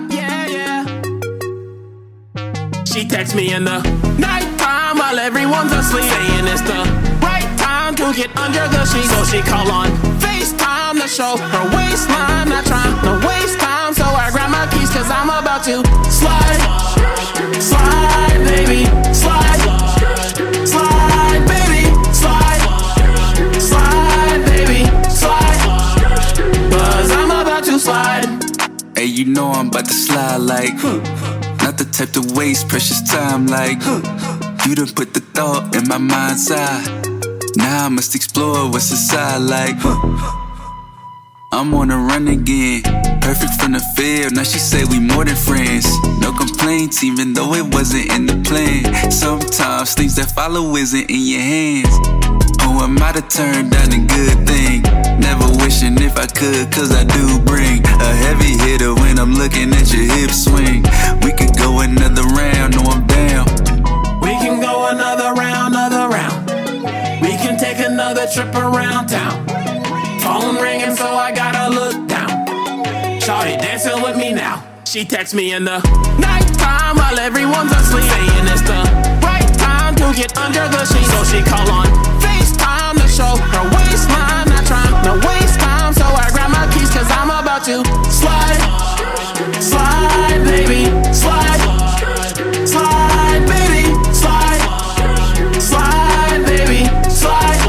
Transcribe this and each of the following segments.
Yeah, yeah. She texts me in the nighttime while everyone's asleep, saying it's the right time to get under the sheets. So she call on FaceTime to show her waistline, not trying to waste time. So I grab my keys cause I'm about to slide, slide, baby, slide, slide, baby, slide, slide, baby, slide, cause I'm about to slide. Hey, you know I'm about to slide like not the type to waste precious time like you done put the thought in my mind's eye. Now I must explore what's inside like I'm on a run again, perfect from the field. Now she say we more than friends. No complaints even though it wasn't in the plan. Sometimes things that follow isn't in your hands. Who am I to turn down a good thing? Never wishing if I could, cause I do bring a heavy hitter when I'm looking at your hips swing. We could go another round, no I'm down. We can go another round, another round. We can take another trip around town. Phone ringing so I gotta look down. Shawty dancing with me now. She texts me in the nighttime while everyone's asleep, saying it's the right time to get under the sheets. So she call on FaceTime to show her waistline, not trying to waste time. So I grab my keys cause I'm about to slide, slide, baby, slide, slide, baby, slide, slide, baby, slide,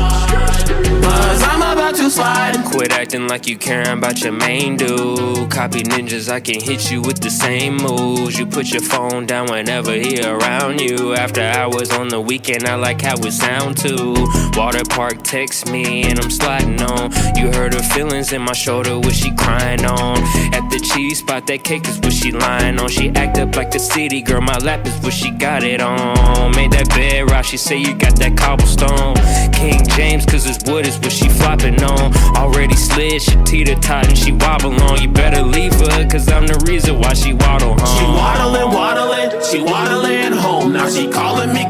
cause I'm about to slide. Quit acting like you caring about your main dude. Copy ninjas, I can hit you with the same moves. You put your phone down whenever he around you. After hours on the weekend, I like how it sound too. Water Park text me and I'm sliding on. You heard her feelings in my shoulder, what she crying on. At the cheese spot, that cake is what she lying on. She act up like a city girl, my lap is what she got it on. Made that bed rock, she say you got that cobblestone. King James, cause his wood is what she flopping on. Already slid, she teeter-tot and she wobble on. You better leave her, cause I'm the reason why she waddle home. She waddling, waddling, she waddling home. Now she calling me,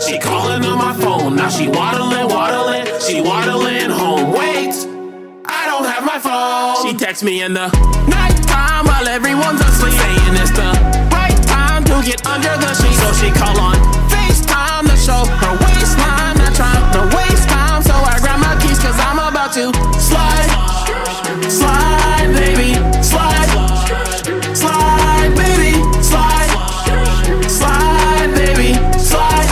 she calling on my phone. Now she waddling, waddling, she waddling home. Wait, I don't have my phone. She texts me in the nighttime while everyone's asleep, saying it's the right time to get under the sheets. So she call on FaceTime to show her waistline, not trying to waste time. So I grab my keys cause I'm about to slide, slide, baby, slide, slide, baby, slide, slide, baby, slide,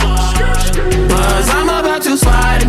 cause I'm about to slide.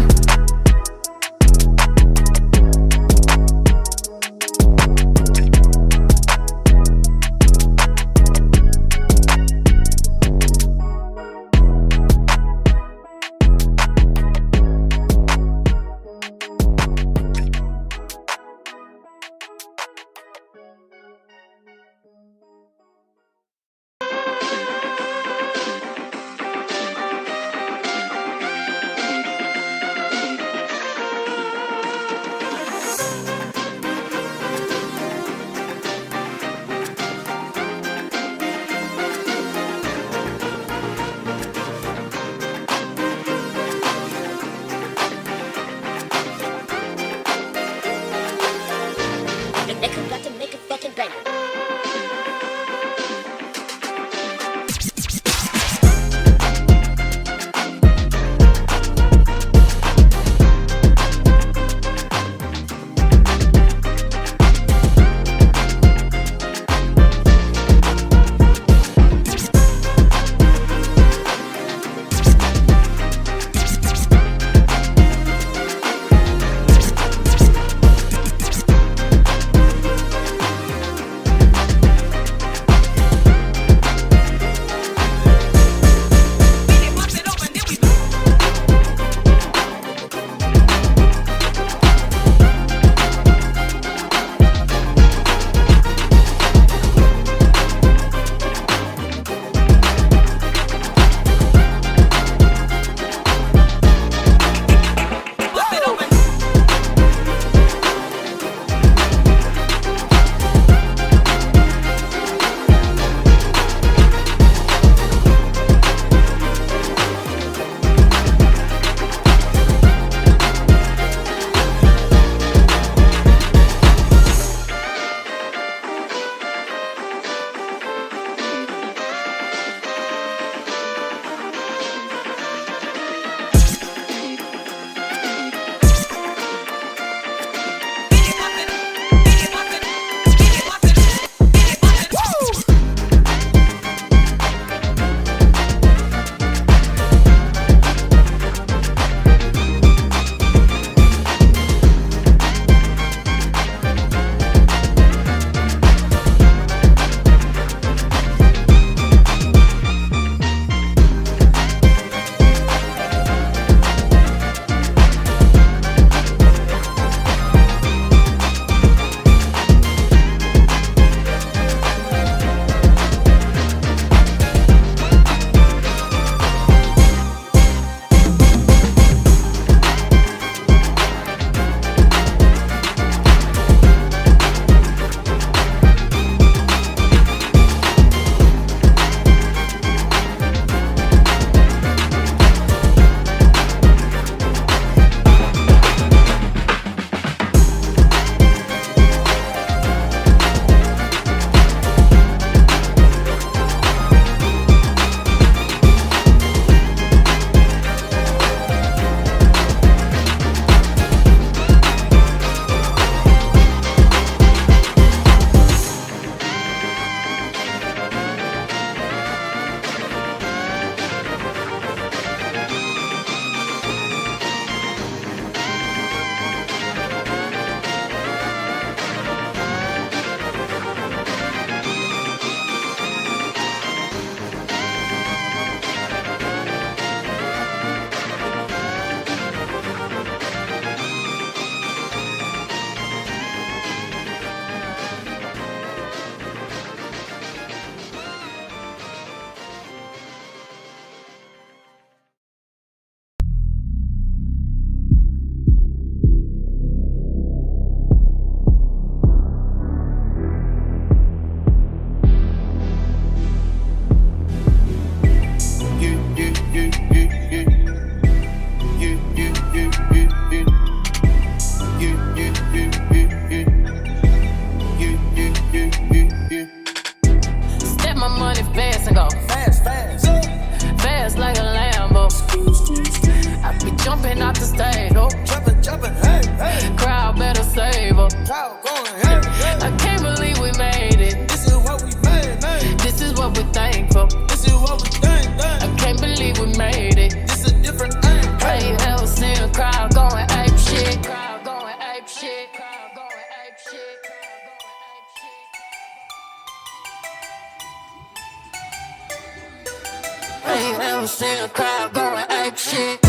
wanna see a crowd going ape shit.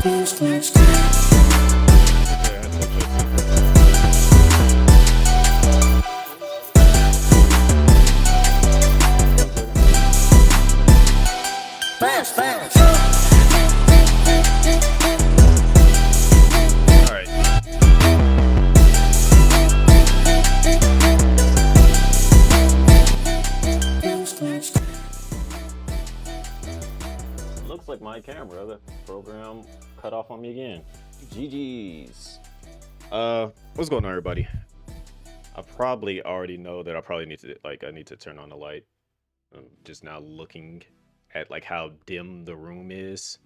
Fast, fast. All right. Looks like my camera, the program cut off on me again. GG's. What's going on, everybody? I probably already know that I need to turn on the light. I'm just now looking at like how dim the room is,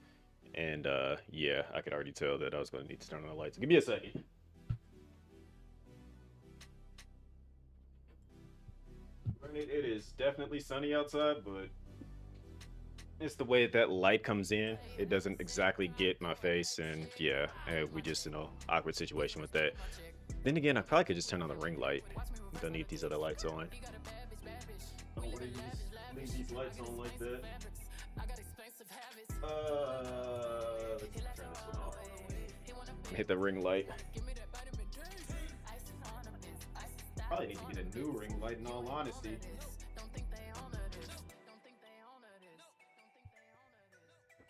and yeah, I could already tell that I was going to need to turn on the lights. Give me a second. Granted, it is definitely sunny outside, but it's the way that light comes in. It doesn't exactly get my face, and yeah, we just in an awkward situation with that. Then again, I probably could just turn on the ring light. Don't need these other lights on. Leave these lights on like that. Let's turn this one off. Hit the ring light. Probably need to get a new ring light in all honesty.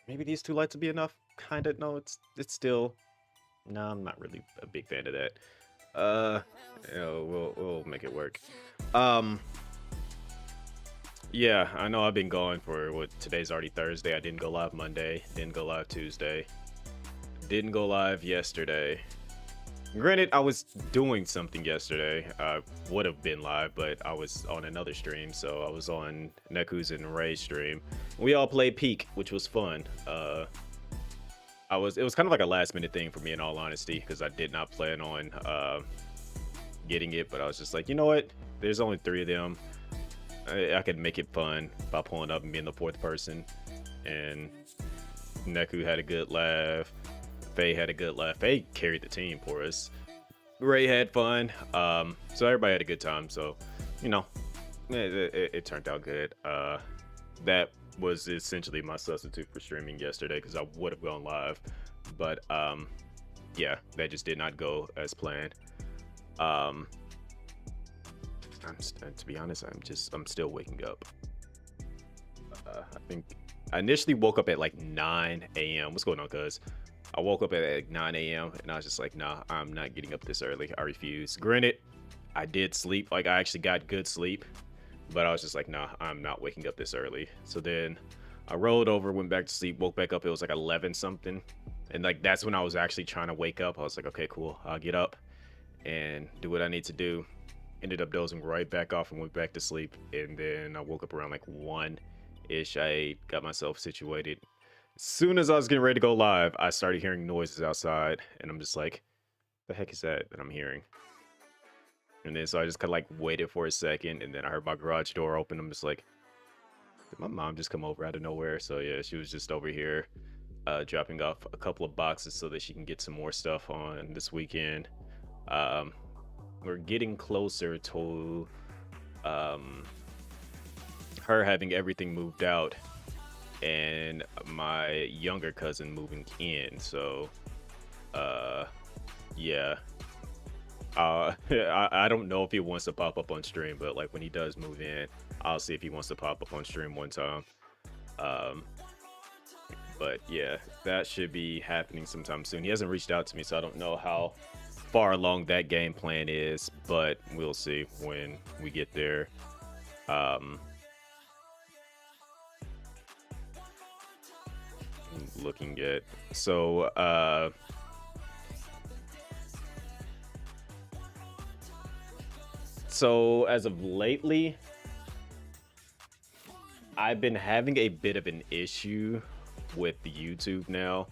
Maybe these two lights will be enough. Kinda. No, it's still. No, I'm not really a big fan of that. We'll make it work. Yeah, I know I've been going for what, today's already Thursday. I didn't go live Monday, didn't go live Tuesday, didn't go live yesterday. Granted, I was doing something yesterday. I would have been live, but I was on another stream, so I was on Neku's and Ray's stream. We all played Peak, which was fun. It was kind of like a last minute thing for me, in all honesty, because I did not plan on getting it, but I was just like, you know what? There's only 3 of them. I could make it fun by pulling up and being the 4th person. And Neku had a good laugh. Faye had a good laugh. Faye carried the team for us. Ray had fun. So everybody had a good time. So, you know, it turned out good. That was essentially my substitute for streaming yesterday, because I would have gone live. But yeah, that just did not go as planned. To be honest, I'm still waking up. I think I initially woke up at like 9 a.m. What's going on, cuz? I woke up at like 9 a.m. and I was just like, nah, I'm not getting up this early. I refuse. Granted, I did sleep. Like, I actually got good sleep, but I was just like, nah, I'm not waking up this early. So then I rolled over, went back to sleep, woke back up. It was like 11 something. And like, that's when I was actually trying to wake up. I was like, okay, cool. I'll get up and do what I need to do. Ended up dozing right back off and went back to sleep. And then I woke up around like 1-ish. I got myself situated. As soon as I was getting ready to go live, I started hearing noises outside. And I'm just like, the heck is that I'm hearing? And then so I just kind of like waited for a second. And then I heard my garage door open. I'm just like, did my mom just come over out of nowhere? So yeah, she was just over here dropping off a couple of boxes so that she can get some more stuff on this weekend. We're getting closer to her having everything moved out and my younger cousin moving in. So yeah, I don't know if he wants to pop up on stream, but like when he does move in, I'll see if he wants to pop up on stream one time. But yeah, that should be happening sometime soon. He hasn't reached out to me, so I don't know how far along that game plan is, but we'll see when we get there. Looking at so as of lately, I've been having a bit of an issue with the YouTube now.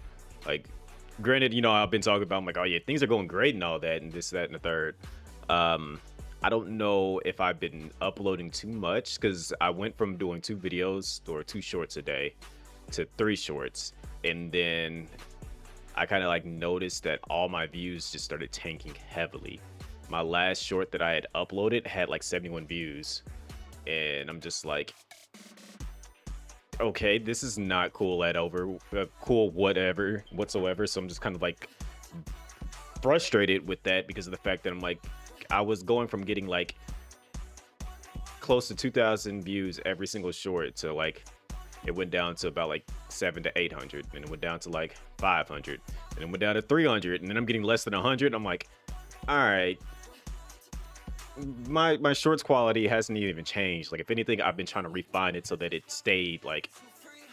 Like, granted, you know, I've been talking about, I'm like, oh yeah, things are going great and all that, and this, that, and the third. I don't know if I've been uploading too much, because I went from doing 2 videos or 2 shorts a day to 3 shorts, and then I kind of like noticed that all my views just started tanking heavily. My last short that I had uploaded had like 71 views, and I'm just like, okay, this is not cool cool whatever whatsoever. So I'm just kind of like frustrated with that because of the fact that I'm like, I was going from getting like close to 2,000 views every single short to like it went down to about like 700 to 800, and it went down to like 500, and it went down to 300, and then I'm getting less than 100. I'm like, all right, my shorts quality hasn't even changed. Like, if anything, I've been trying to refine it so that it stayed like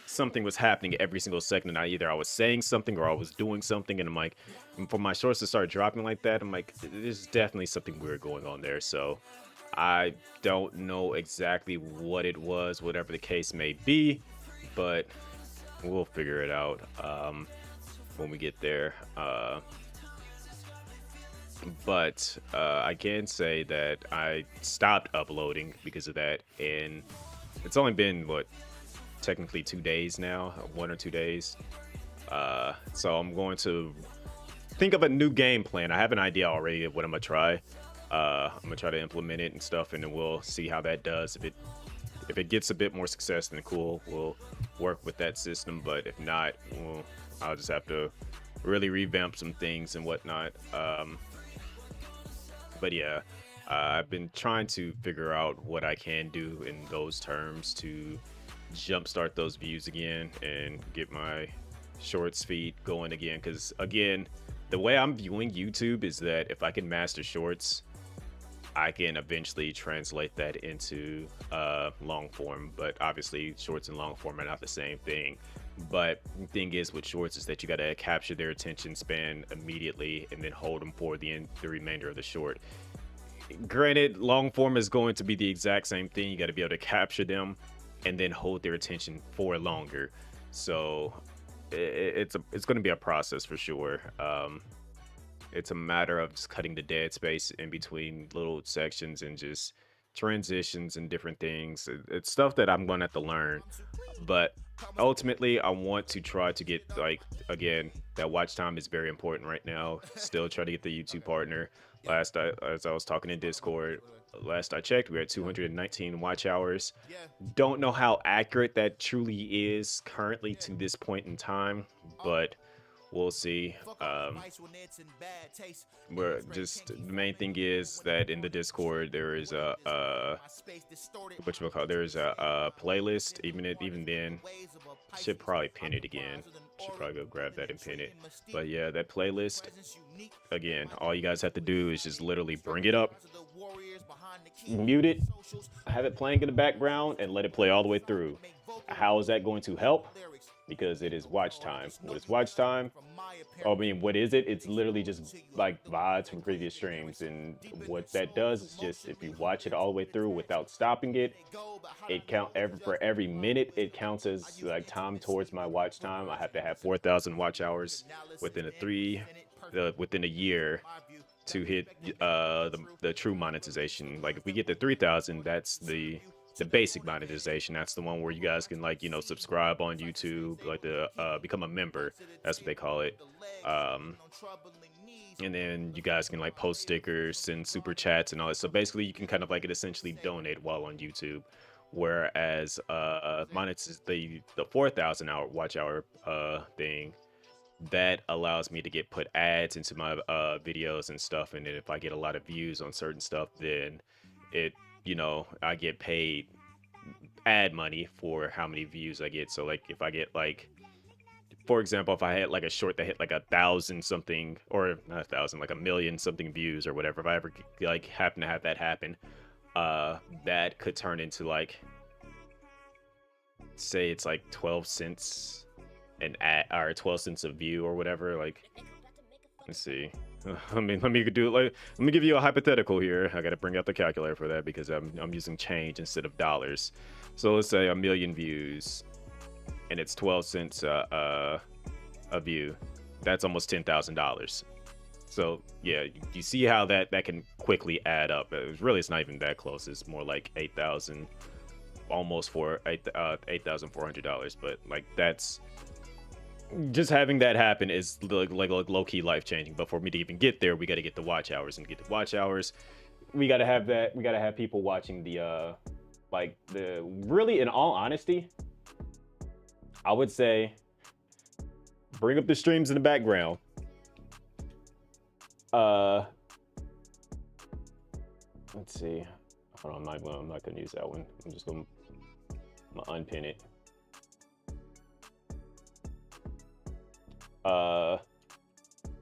something was happening every single second, and I was saying something or I was doing something, and I'm like, and for my shorts to start dropping like that, I'm like, there's definitely something weird going on there. So I don't know exactly what it was, whatever the case may be, but we'll figure it out when we get there. But I can say that I stopped uploading because of that, and it's only been technically 2 days now, 1 or 2 days. So I'm going to think of a new game plan. I have an idea already of what I'm gonna try. I'm gonna try to implement it and stuff, and then we'll see how that does. If it gets a bit more success, then cool, we'll work with that system. But if not, I'll just have to really revamp some things and whatnot. But yeah, I've been trying to figure out what I can do in those terms to jumpstart those views again and get my shorts feed going again. Because again, the way I'm viewing YouTube is that if I can master shorts, I can eventually translate that into long form. But obviously shorts and long form are not the same thing. But the thing is with shorts is that you got to capture their attention span immediately and then hold them for the remainder of the short. Granted, long form is going to be the exact same thing. You got to be able to capture them and then hold their attention for longer. So it's going to be a process for sure. It's a matter of just cutting the dead space in between little sections and just transitions and different things. It's stuff that I'm going to have to learn, but ultimately I want to try to get, like, again, that watch time is very important right now. Still try to get the YouTube partner. As I was talking in Discord, last I checked, we're at 219 watch hours. Don't know how accurate that truly is currently to this point in time, but we'll see. We're just, the main thing is that in the Discord there is a there is a playlist. Even then, should probably pin it again. Should probably go grab that and pin it. But yeah, that playlist, again, all you guys have to do is just literally bring it up, mute it, have it playing in the background, and let it play all the way through. How is that going to help? Because it is watch time. What is watch time? I mean, what is it? It's literally just like VODs from previous streams, and what that does is just, if you watch it all the way through without stopping it, for every minute it counts as like time towards my watch time. I have to have 4,000 watch hours within a year to hit the true monetization. Like, if we get to 3,000, that's the basic monetization. That's the one where you guys can, like, subscribe on YouTube, like become a member. That's what they call it. And then you guys can like post stickers, send super chats and all that. So basically you can kind of like essentially donate while on YouTube. Whereas the 4,000 hour watch hour thing, that allows me to put ads into my videos and stuff. And then if I get a lot of views on certain stuff, then I get paid ad money for how many views I get. So like if I get, like, for example, if I had like a short that hit like 1,000 something, or not 1,000, like 1,000,000 something views or whatever, if I ever like happen to have that happen, that could turn into, like, say it's like 12 cents an ad, or 12 cents a view or whatever. Like, let's see. Let me give you a hypothetical here. I got to bring up the calculator for that because I'm using change instead of dollars. So let's say 1,000,000 views, and it's 12 cents a view. That's almost $10,000. So yeah, you see how that can quickly add up. It's not even that close. It's more like 8,000, almost $8,400. But like that's just having that happen is like low-key life-changing. But for me to even get there, we got to get the watch hours, and to get the watch hours, we got to have that. We got to have people watching the really, in all honesty, I would say bring up the streams in the background. Let's see. Hold on, I'm not gonna use that one. I'm gonna unpin it.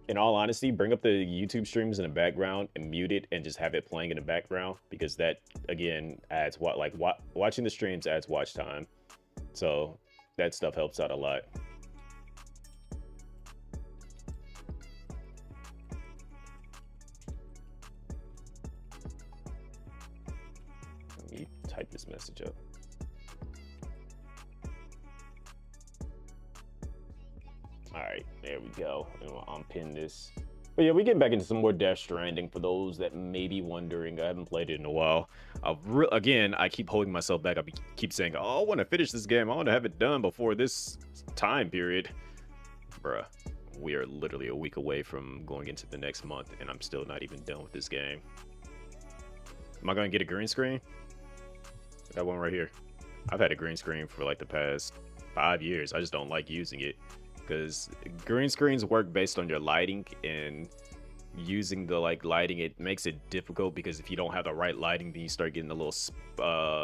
In all honesty, bring up the YouTube streams in the background and mute it and just have it playing in the background, because that again adds watching the streams adds watch time. So that stuff helps out a lot. Let me type this message up. All right, there we go. And we'll unpin this. But yeah, we're getting back into some more Death Stranding. For those that may be wondering, I haven't played it in a while. Again, I keep holding myself back. Keep saying, oh, I want to finish this game. I want to have it done before this time period. Bruh, we are literally a week away from going into the next month, and I'm still not even done with this game. Am I going to get a green screen? That one right here. I've had a green screen for like the past 5 years. I just don't like using it, because green screens work based on your lighting, and using the lighting, it makes it difficult, because if you don't have the right lighting, then you start getting the little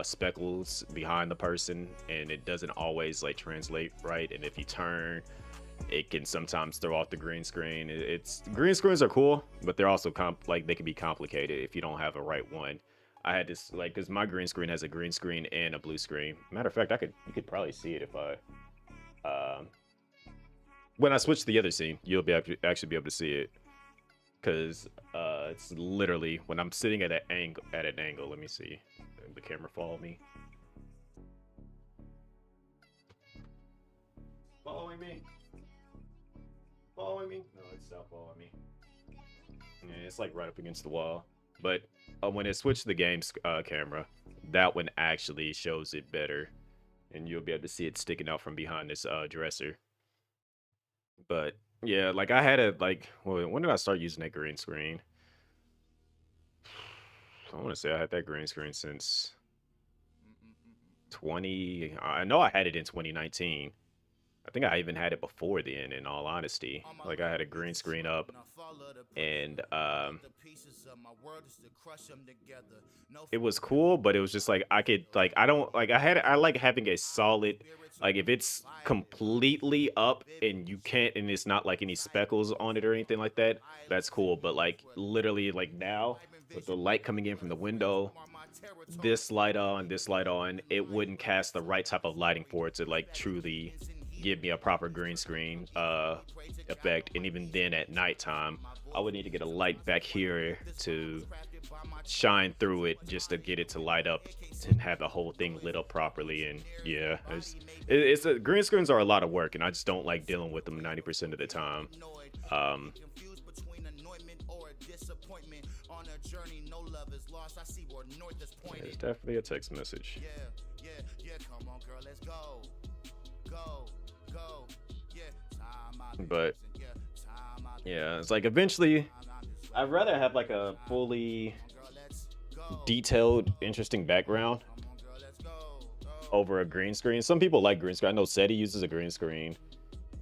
speckles behind the person, and it doesn't always like translate right. And if you turn, it can sometimes throw off the green screen. Green screens are cool, but they're also they can be complicated if you don't have a right one. I had this because my green screen has a green screen and a blue screen. Matter of fact, you could probably see it if I when I switch to the other scene, you'll actually be able to see it, because it's literally when I'm sitting at an angle. Let me see. The camera follow me. Following me. Following me? No, it's not following me. Yeah, it's like right up against the wall. But when it switched to the game's camera, that one actually shows it better, and you'll be able to see it sticking out from behind this dresser. But yeah, I had a when did I start using that green screen? I want to say I had that green screen since I know I had it in 2019. I think I even had it before then, in all honesty. I had a green screen up, and it was cool, but it was just I could I like having a solid, if it's completely up and it's not any speckles on it or anything like that, that's cool. But literally now, with the light coming in from the window, this light on, it wouldn't cast the right type of lighting for it to truly give me a proper green screen effect. And even then, at nighttime, I would need to get a light back here to shine through it, just to get it to light up and have the whole thing lit up properly. And yeah, green screens are a lot of work, and I just don't like dealing with them 90% of the time. There's definitely a text message. But yeah, it's eventually I'd rather have a fully detailed, interesting background over a green screen. Some people like green screen. I know Seti uses a green screen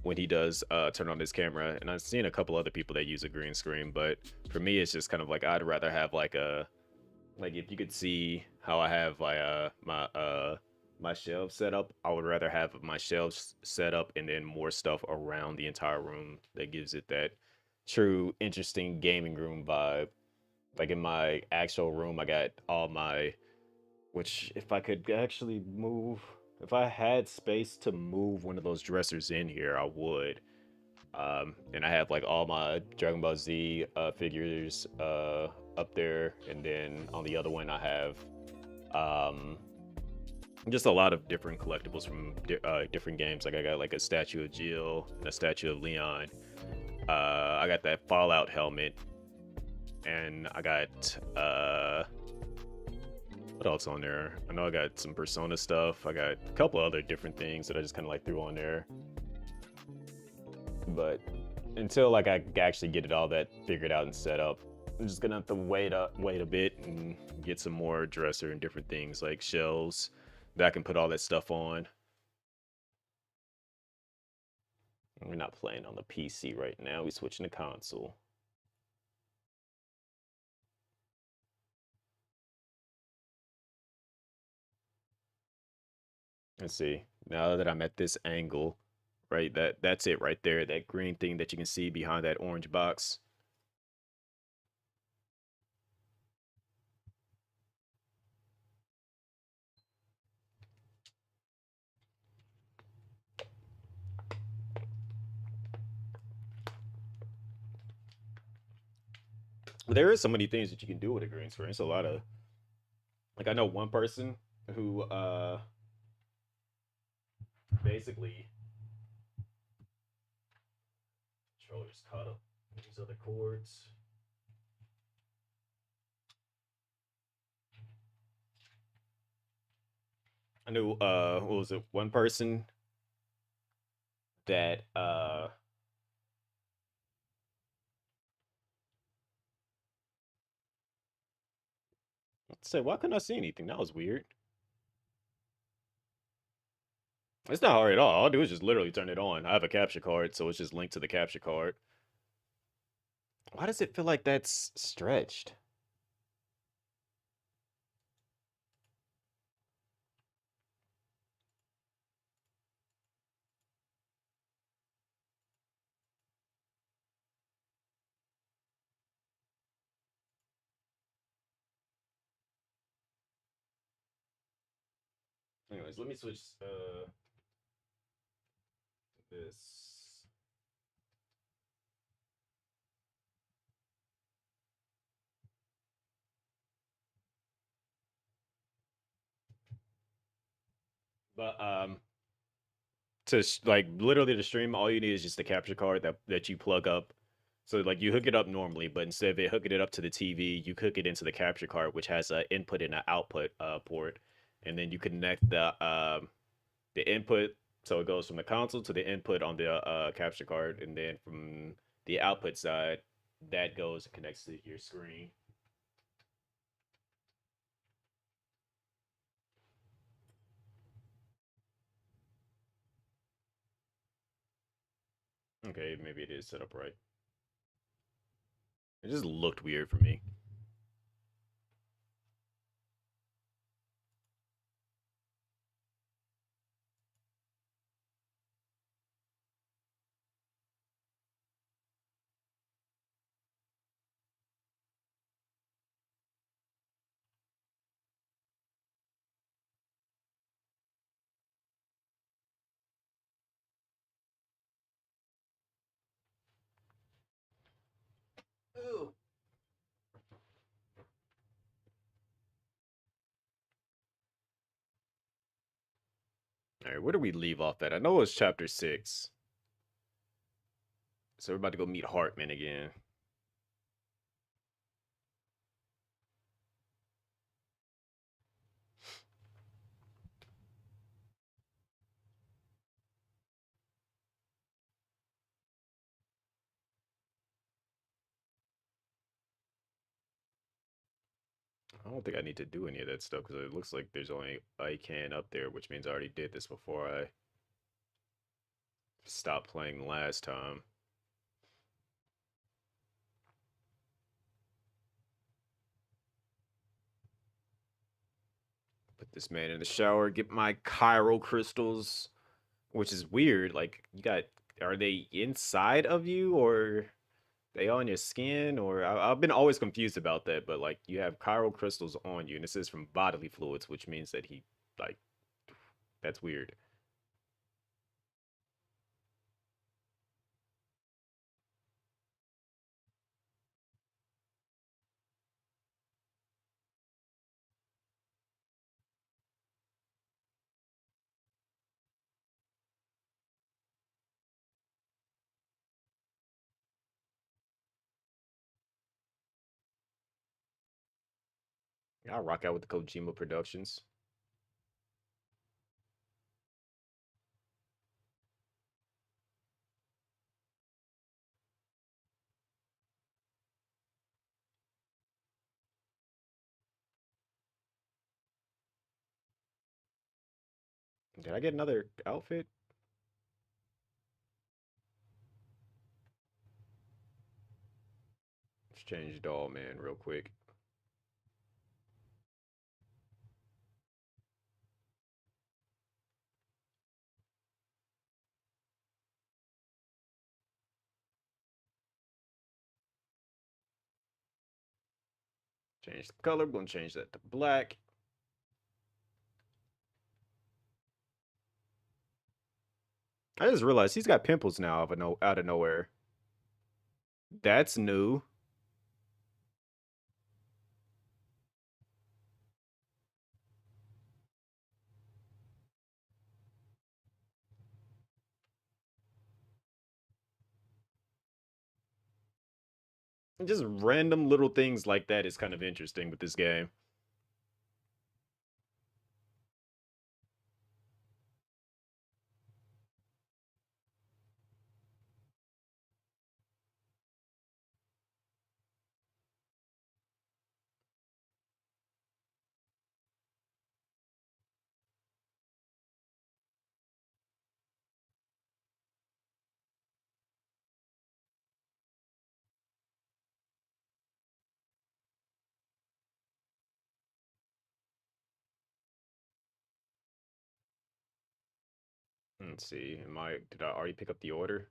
when he does turn on his camera, and I've seen a couple other people that use a green screen. But for me, it's just kind of I'd rather have if you could see how I have my shelves set up, I would rather have my shelves set up and then more stuff around the entire room that gives it that true, interesting gaming room vibe. In my actual room, I got all my, which if I could actually move, if I had space to move one of those dressers in here, I would. And I have all my Dragon Ball Z figures up there, and then on the other one I have just a lot of different collectibles from different games. I got a statue of Jill and a statue of Leon. I got that Fallout helmet, and I got what else on there? I know I got some Persona stuff. I got a couple other different things that I just kind of threw on there. But until like I actually get it all that figured out and set up, I'm just gonna have to wait a bit and get some more dresser and different things like shelves that I can put all that stuff on. We're not playing on the PC right now. We're switching to console. Let's see. Now that I'm at this angle, right? That's it right there. That green thing that you can see behind that orange box. There is so many things that you can do with a green screen. It's a lot of like I know one person who basically controller's caught up with these other cords. I knew what was it? One person that let's say why couldn't I see anything? That was weird. It's not hard at all. All I do is just literally turn it on. I have a capture card, so it's just linked to the capture card. Why does it feel like that's stretched? Anyways, let me switch this. But to like literally to stream, all you need is just the capture card that you plug up. So like you hook it up normally, but instead of it hooking it up to the TV, you hook it into the capture card, which has an input and an output port, and then you connect the input, so it goes from the console to the input on the capture card, and then from the output side, that goes and connects to your screen. Okay, maybe it is set up right. It just looked weird for me. Ooh. All right, where do we leave off at? I know it's chapter 6. So we're about to go meet Hartman again. I don't think I need to do any of that stuff because it looks like there's only a can up there, which means I already did this before I stopped playing last time. Put this man in the shower, get my chiral crystals, which is weird. Like, are they inside of you or they on your skin? Or I've been always confused about that, but like, you have chiral crystals on you, and it says from bodily fluids, which means that like, that's weird. I'll rock out with the Kojima Productions. Did I get another outfit? Let's change doll man real quick. Change the color. We're gonna change that to black. I just realized he's got pimples now out of nowhere. That's new. Just random little things like that is kind of interesting with this game. Let's see. Did I already pick up the order?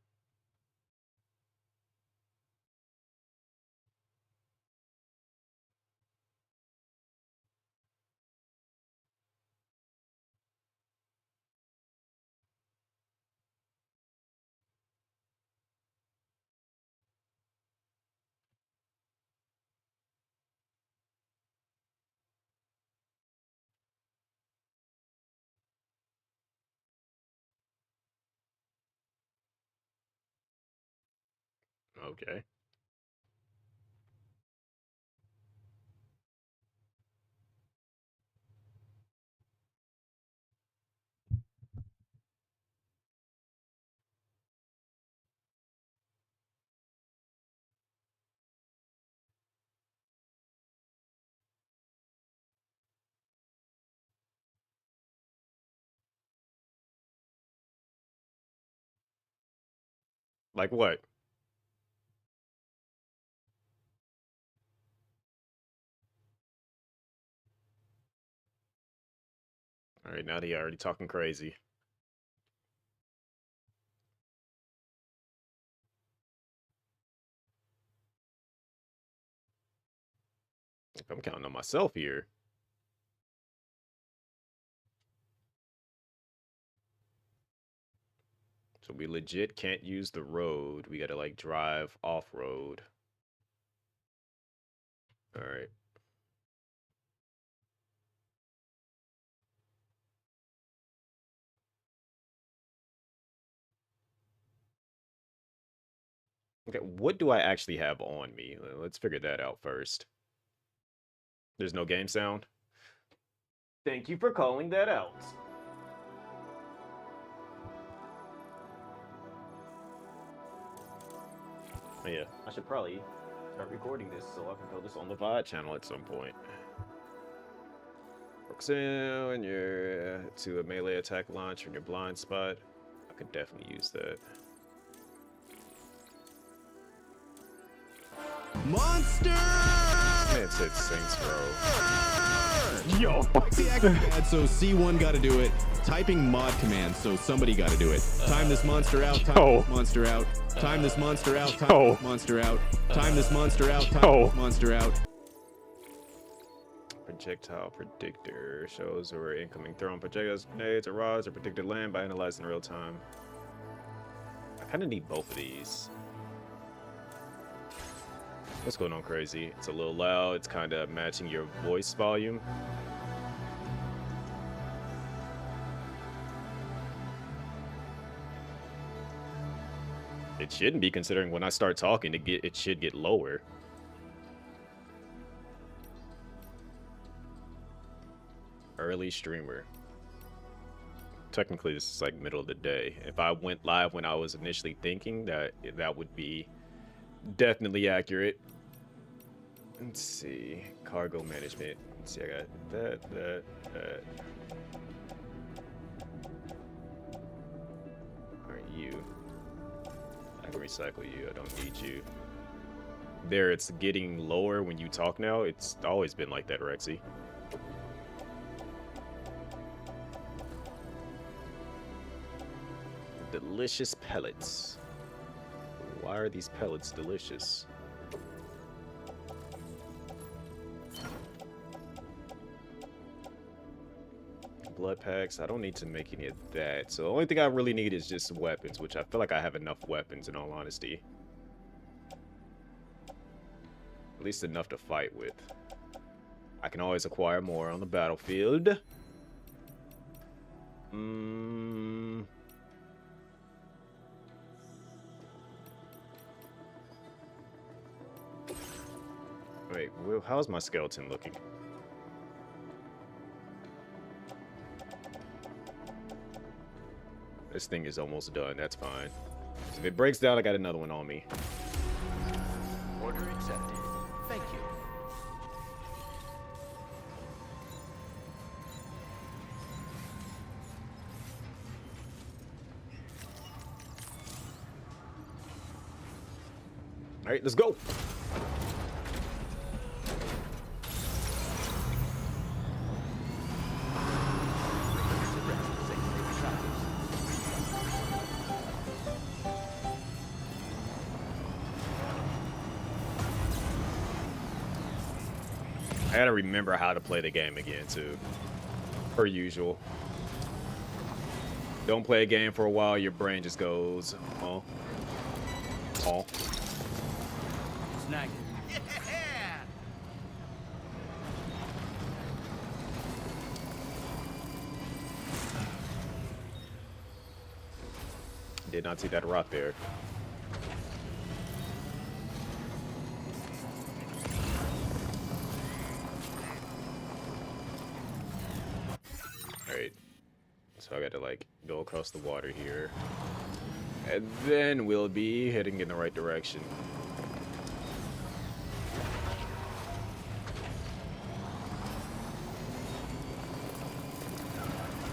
Okay. Like what? All right, now they already talking crazy. I'm counting on myself here. So we legit can't use the road. We gotta like drive off road. All right. Okay, what do I actually have on me? Let's figure that out first. There's no game sound. Thank you for calling that out. Oh, yeah, I should probably start recording this so I can throw this on the VOD channel at some point. Focus in when you're to a melee attack launcher in your blind spot. I could definitely use that. Monster! Man, it said Saints Row. Yo! Command, so C1 got to do it. Typing mod command, so somebody got to do it. Time this monster out. Time this monster out. Time this monster out. Time this monster out. Time this monster out. Time this monster out. Projectile predictor shows where incoming thrown projectiles, grenades, or rods are predicted land by analyzing real time. I kind of need both of these. What's going on, crazy? It's a little loud. It's kind of matching your voice volume. It shouldn't be, considering when I start talking, it should get lower. Early streamer. Technically, this is like middle of the day. If I went live when I was initially thinking, that would be definitely accurate. Let's see. Cargo management. Let's see, I got that. I can recycle you. I don't need you. There, it's getting lower when you talk now. It's always been like that, Rexy. Delicious pellets. Why are these pellets delicious? Blood packs. I don't need to make any of that. So the only thing I really need is just weapons, which I feel like I have enough weapons in all honesty. At least enough to fight with. I can always acquire more on the battlefield. Wait, well, how's my skeleton looking? This thing is almost done. That's fine. If it breaks down, I got another one on me. Order accepted. Thank you. All right, let's go. I gotta remember how to play the game again, too. Per usual. Don't play a game for a while, your brain just goes, oh. Oh. Snag it. Did not see that rock there. Alright. So I gotta like go across the water here. And then we'll be heading in the right direction.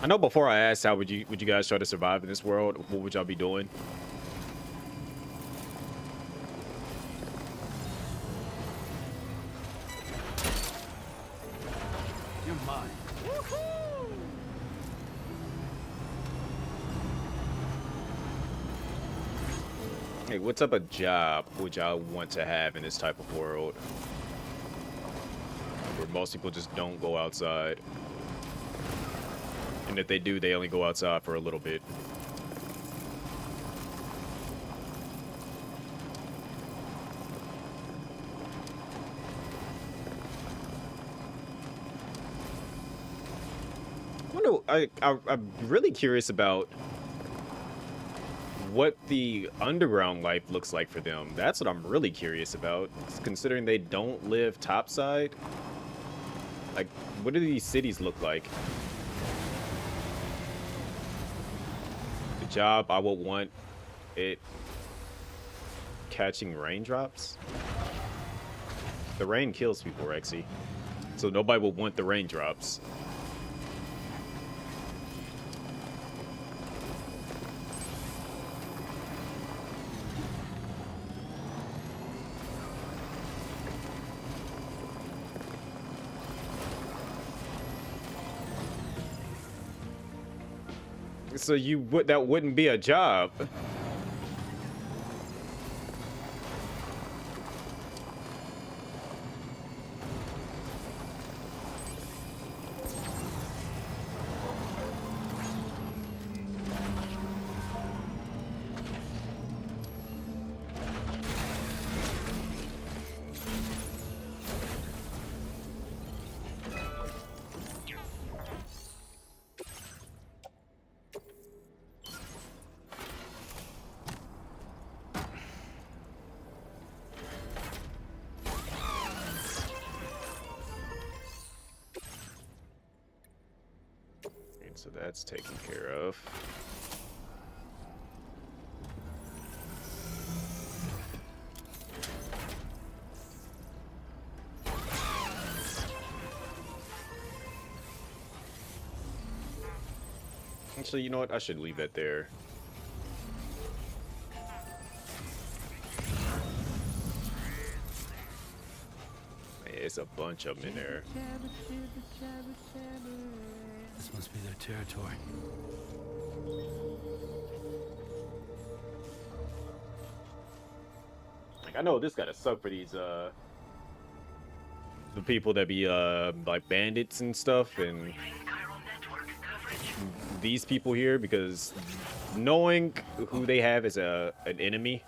I know before I asked how would you guys try to survive in this world, what would y'all be doing? You're mine. Hey, what type of job would y'all want to have in this type of world? Where most people just don't go outside. And if they do, they only go outside for a little bit. I'm really curious about what the underground life looks like for them. That's what I'm really curious about, considering they don't live topside. Like, what do these cities look like? The job I would want it catching raindrops. The rain kills people, Rexy. So nobody would want the raindrops. So that wouldn't be a job. So that's taken care of. Actually, you know what? I should leave that there. It's a bunch of them in there. This must be their territory. Like, I know this gotta suck for these the people that be like bandits and stuff, and these people here, because knowing who they have as an enemy,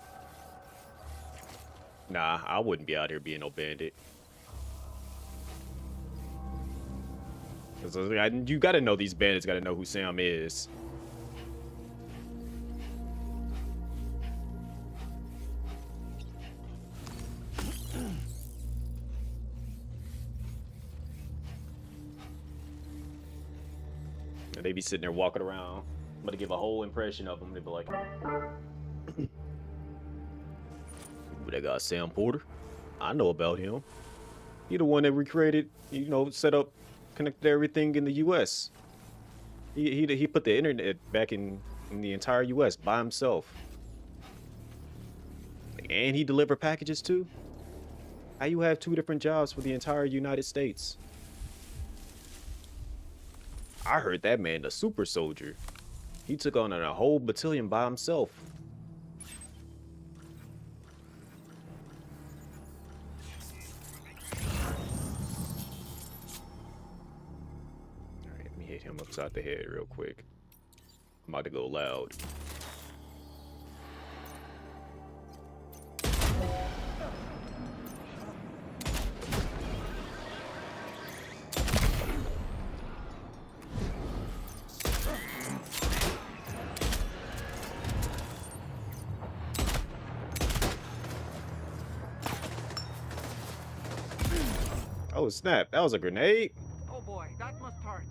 nah, I wouldn't be out here being no bandit. 'Cause you gotta know these bandits gotta know who Sam is. And they be sitting there walking around. I'm gonna give a whole impression of them. They be like, that guy Sam Porter. I know about him. He the one that recreated, set up, connected everything in the U.S. He put the internet back in the entire U.S. by himself. And he delivered packages too. How you have 2 different jobs for the entire United States? I heard that man a super soldier. He took on a whole battalion by himself. Alright, let me hit him upside the head real quick. I'm about to go loud. Oh snap, that was a grenade. Oh boy, that must hurt.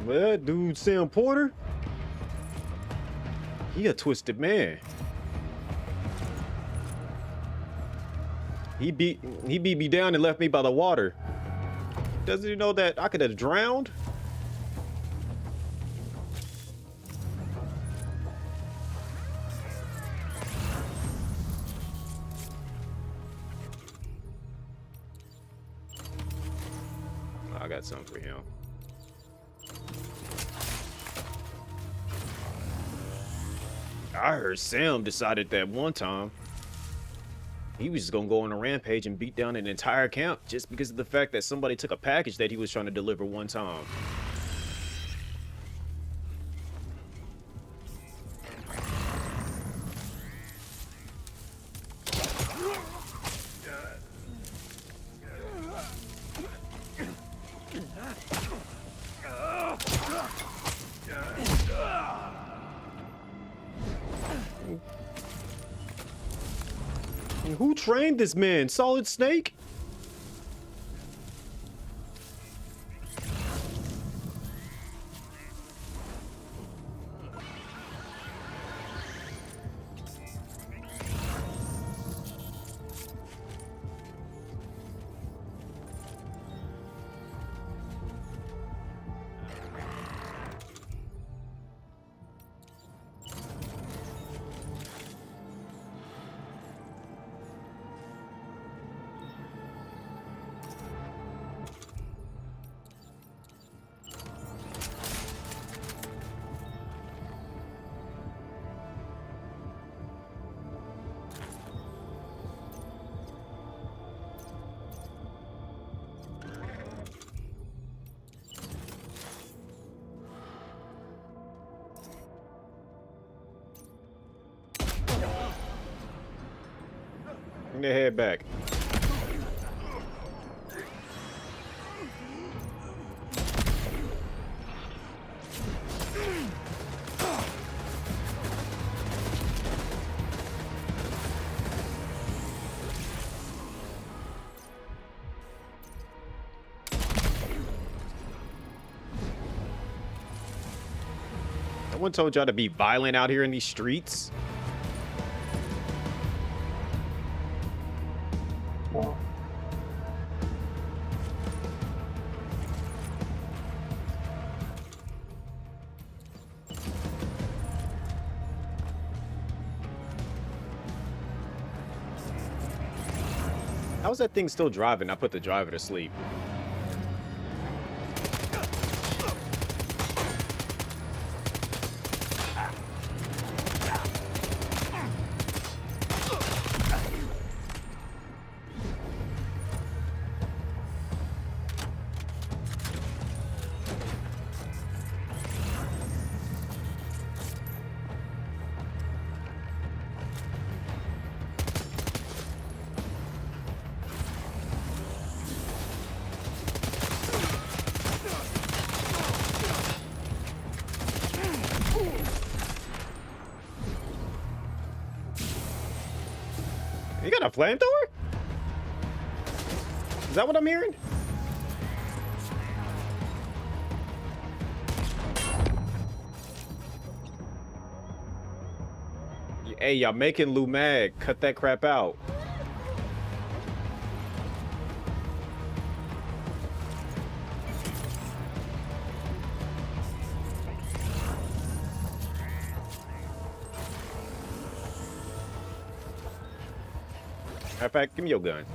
Well, that dude Sam Porter, he a twisted man. He beat me down and left me by the water. Doesn't he know that I could have drowned? I got something for him. I heard Sam decided that one time he was just gonna go on a rampage and beat down an entire camp just because of the fact that somebody took a package that he was trying to deliver one time. And who trained this man? Solid Snake? Bring their head back. No one told y'all to be violent out here in these streets. How's that thing still driving? I put the driver to sleep. You got a flamethrower? Is that what I'm hearing? Hey, y'all making Lou mad. Cut that crap out. Matter of fact, give me your gun.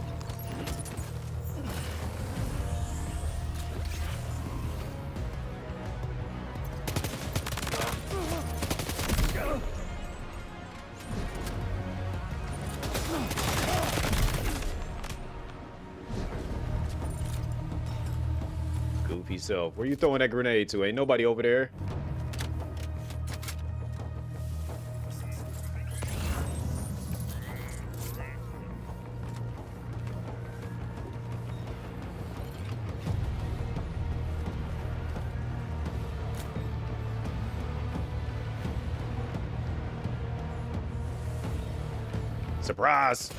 Goofy self. Where you throwing that grenade to? Ain't nobody over there. Surprise!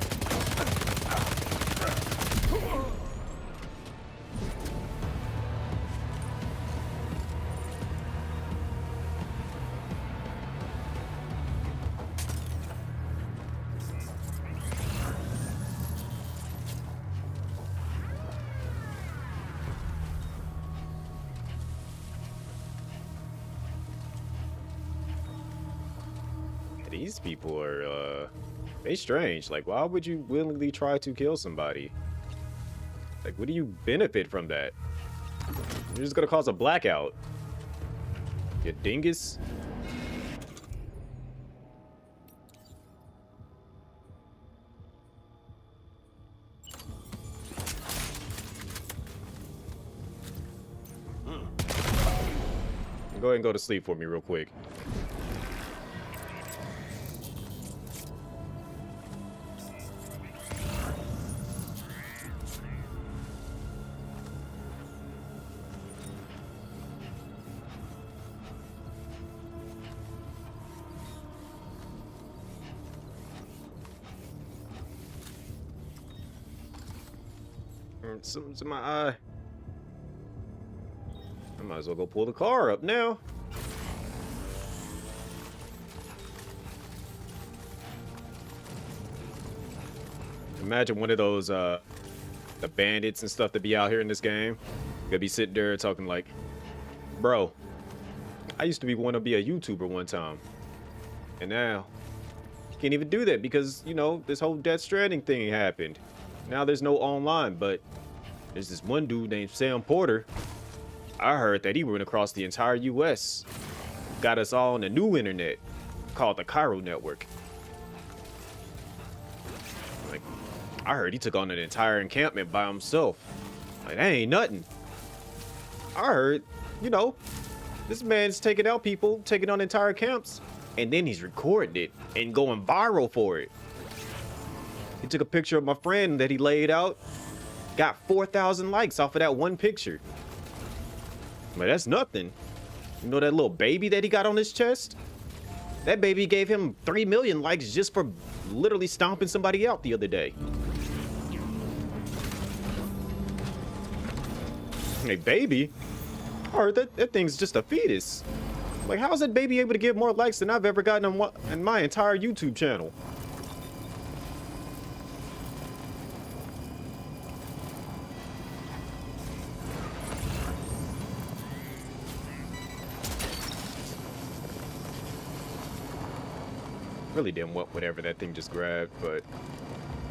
These people are, they strange. Like, why would you willingly try to kill somebody? Like, what do you benefit from that? You're just gonna cause a blackout. You dingus. Go ahead and go to sleep for me real quick. Something's in my eye. I might as well go pull the car up now. Imagine one of those the bandits and stuff that be out here in this game. Gonna be sitting there talking like, bro, I used to want to be a YouTuber one time. And now you can't even do that because, you know, this whole Death Stranding thing happened. Now there's no online, but there's this one dude named Sam Porter. I heard that he went across the entire US. Got us all on the new internet called the Cairo Network. Like, I heard he took on an entire encampment by himself. Like, that ain't nothing. I heard, you know, this man's taking out people, taking on entire camps, and then he's recording it and going viral for it. He took a picture of my friend that he laid out. Got 4,000 likes off of that one picture. But that's nothing. You know that little baby that he got on his chest? That baby gave him 3 million likes just for literally stomping somebody out the other day. Hey, baby? I heard that thing's just a fetus. Like, how is that baby able to get more likes than I've ever gotten on my entire YouTube channel? Really didn't want whatever that thing just grabbed, but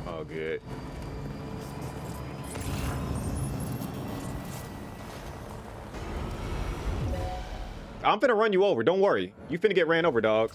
all good. I'm finna run you over. Don't worry. You finna get ran over, dog.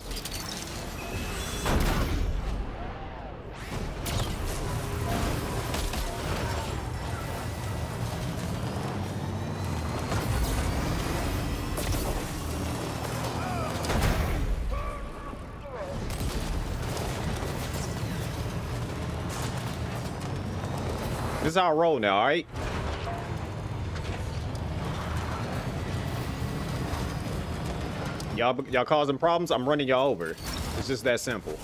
This is how I roll now, alright? Y'all causing problems, I'm running y'all over. It's just that simple.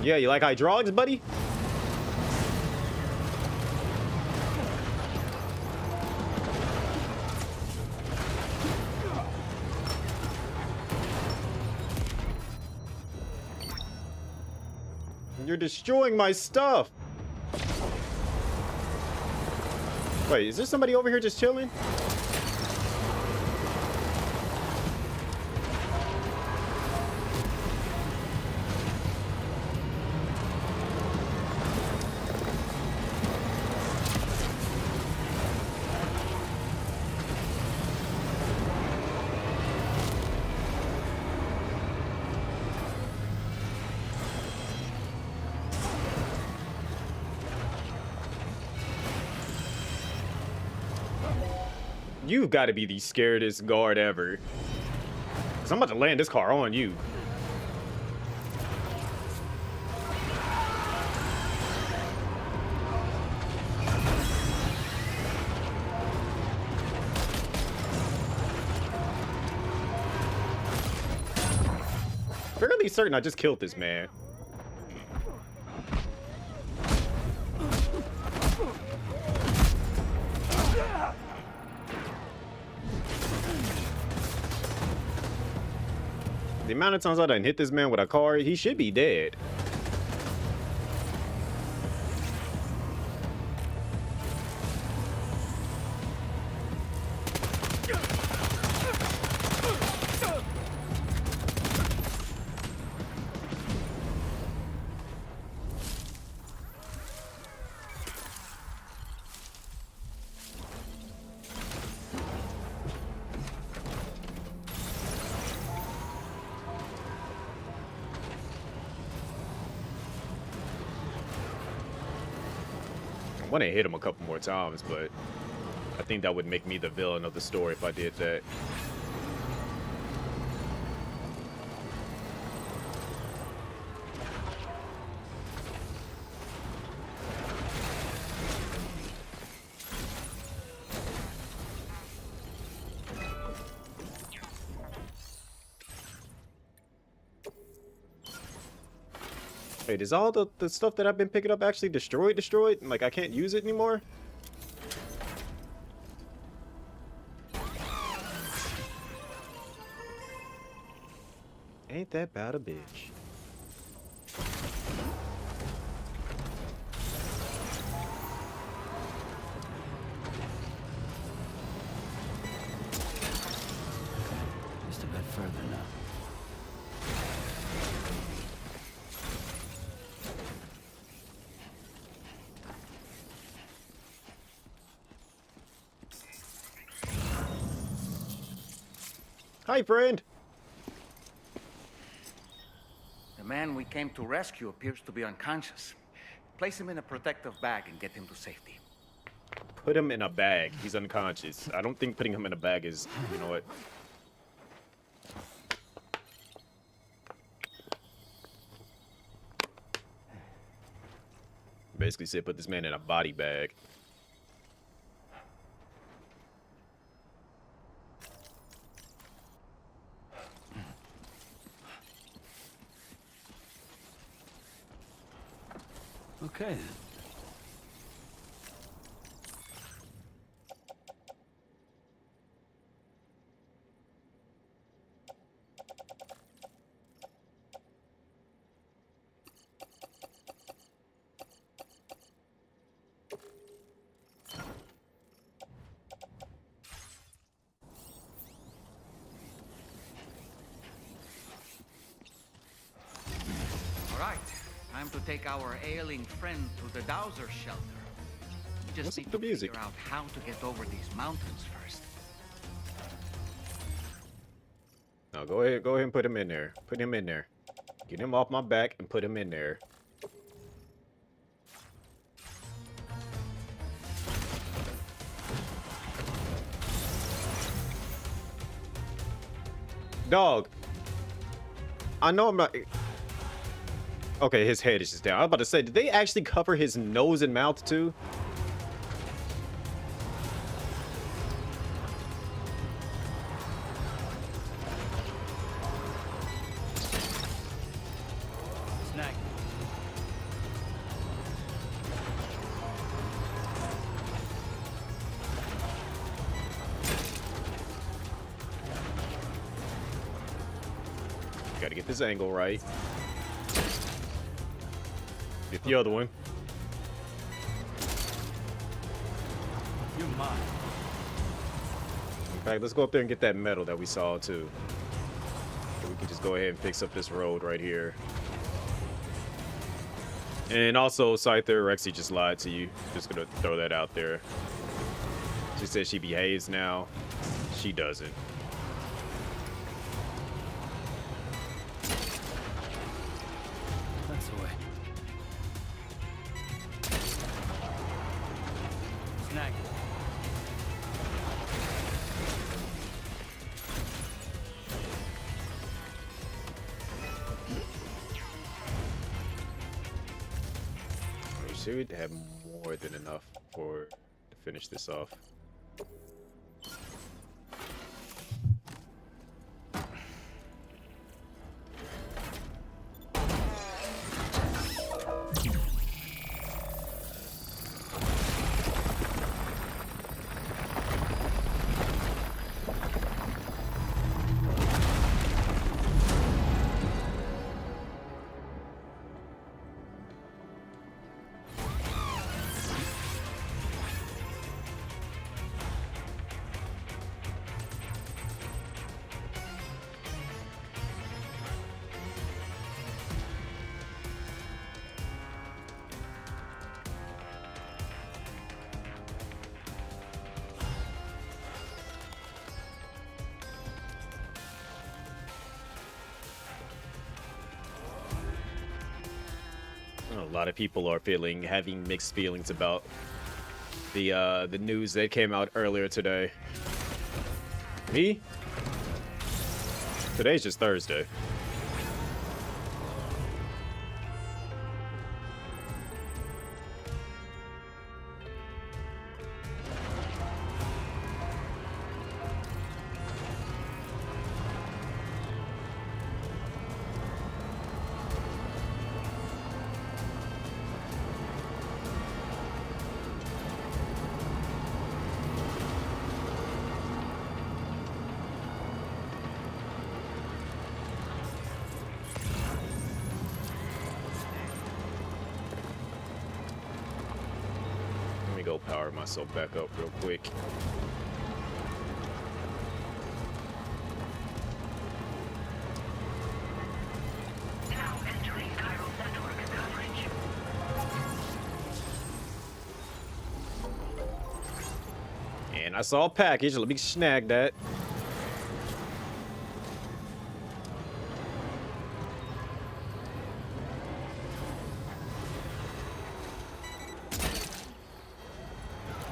Yeah, you like hydraulics, buddy? You're destroying my stuff. Wait, is there somebody over here just chilling? You've got to be the scaredest guard ever. 'Cause I'm about to land this car on you. Fairly certain I just killed this man. The amount of times I done hit this man with a car, he should be dead. I want to hit him a couple more times, but I think that would make me the villain of the story if I did that. Wait, is all the stuff that I've been picking up actually destroyed? Like, I can't use it anymore? Ain't that bad a bitch. Just a bit further now. Hi, friend. The man we came to rescue appears to be unconscious. Place him in a protective bag and get him to safety. Put him in a bag. He's unconscious. I don't think putting him in a bag is, you know what? Basically said put this man in a body bag. Okay then. Time to take our ailing friend to the Dowser shelter. We just What's need with the to music? figure out how to get over these mountains first. No, go ahead and put him in there. Put him in there. Get him off my back and put him in there. Dog. I know I'm not... Okay, his head is just down. I was about to say, did they actually cover his nose and mouth too? Snag. Gotta get this angle right. Get the other one. You're mine. In fact, let's go up there and get that metal that we saw too. So we can just go ahead and fix up this road right here. And also, Scyther, Rexy just lied to you. Just gonna throw that out there. She says she behaves now. She doesn't. That's the way. Snag. We should have more than enough to finish this off. A lot of people are having mixed feelings about the news that came out earlier today. Me? Today's just Thursday. Go power myself back up real quick. Now entering chiral network coverage. And I saw a package. Let me snag that.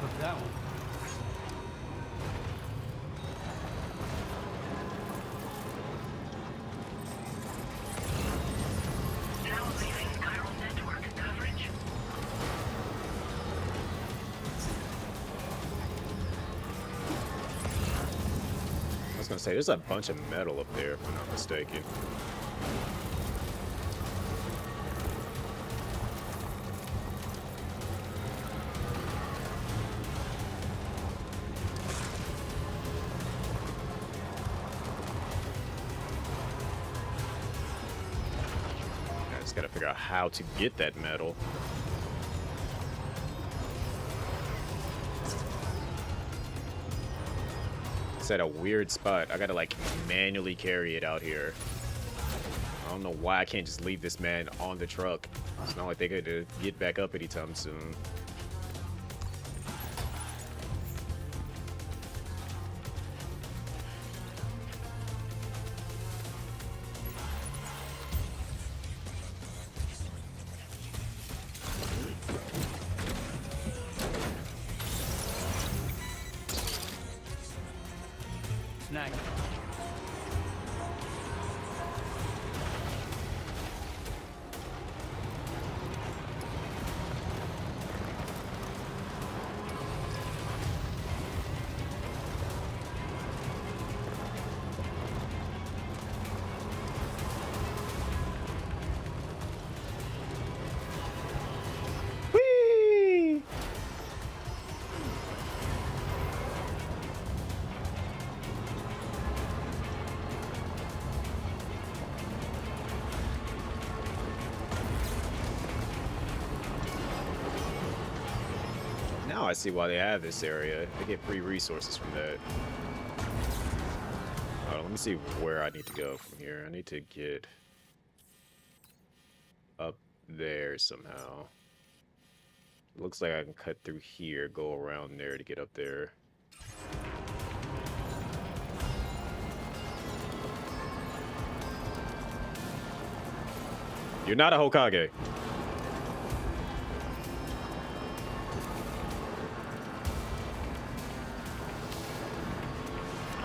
Look that one. Now leaving chiral network coverage. I was gonna say, there's a bunch of metal up there, if I'm not mistaken. I just gotta figure out how to get that metal. It's at a weird spot. I gotta like manually carry it out here. don't know why I can't just leave this man on the truck. It's not like they could get back up anytime soon. Snag. Whee! Now I see why they have this area. They get free resources from that. Hold on, let me see where I need to go from here. I need to get up there somehow. Looks like I can cut through here, go around there to get up there. You're not a Hokage.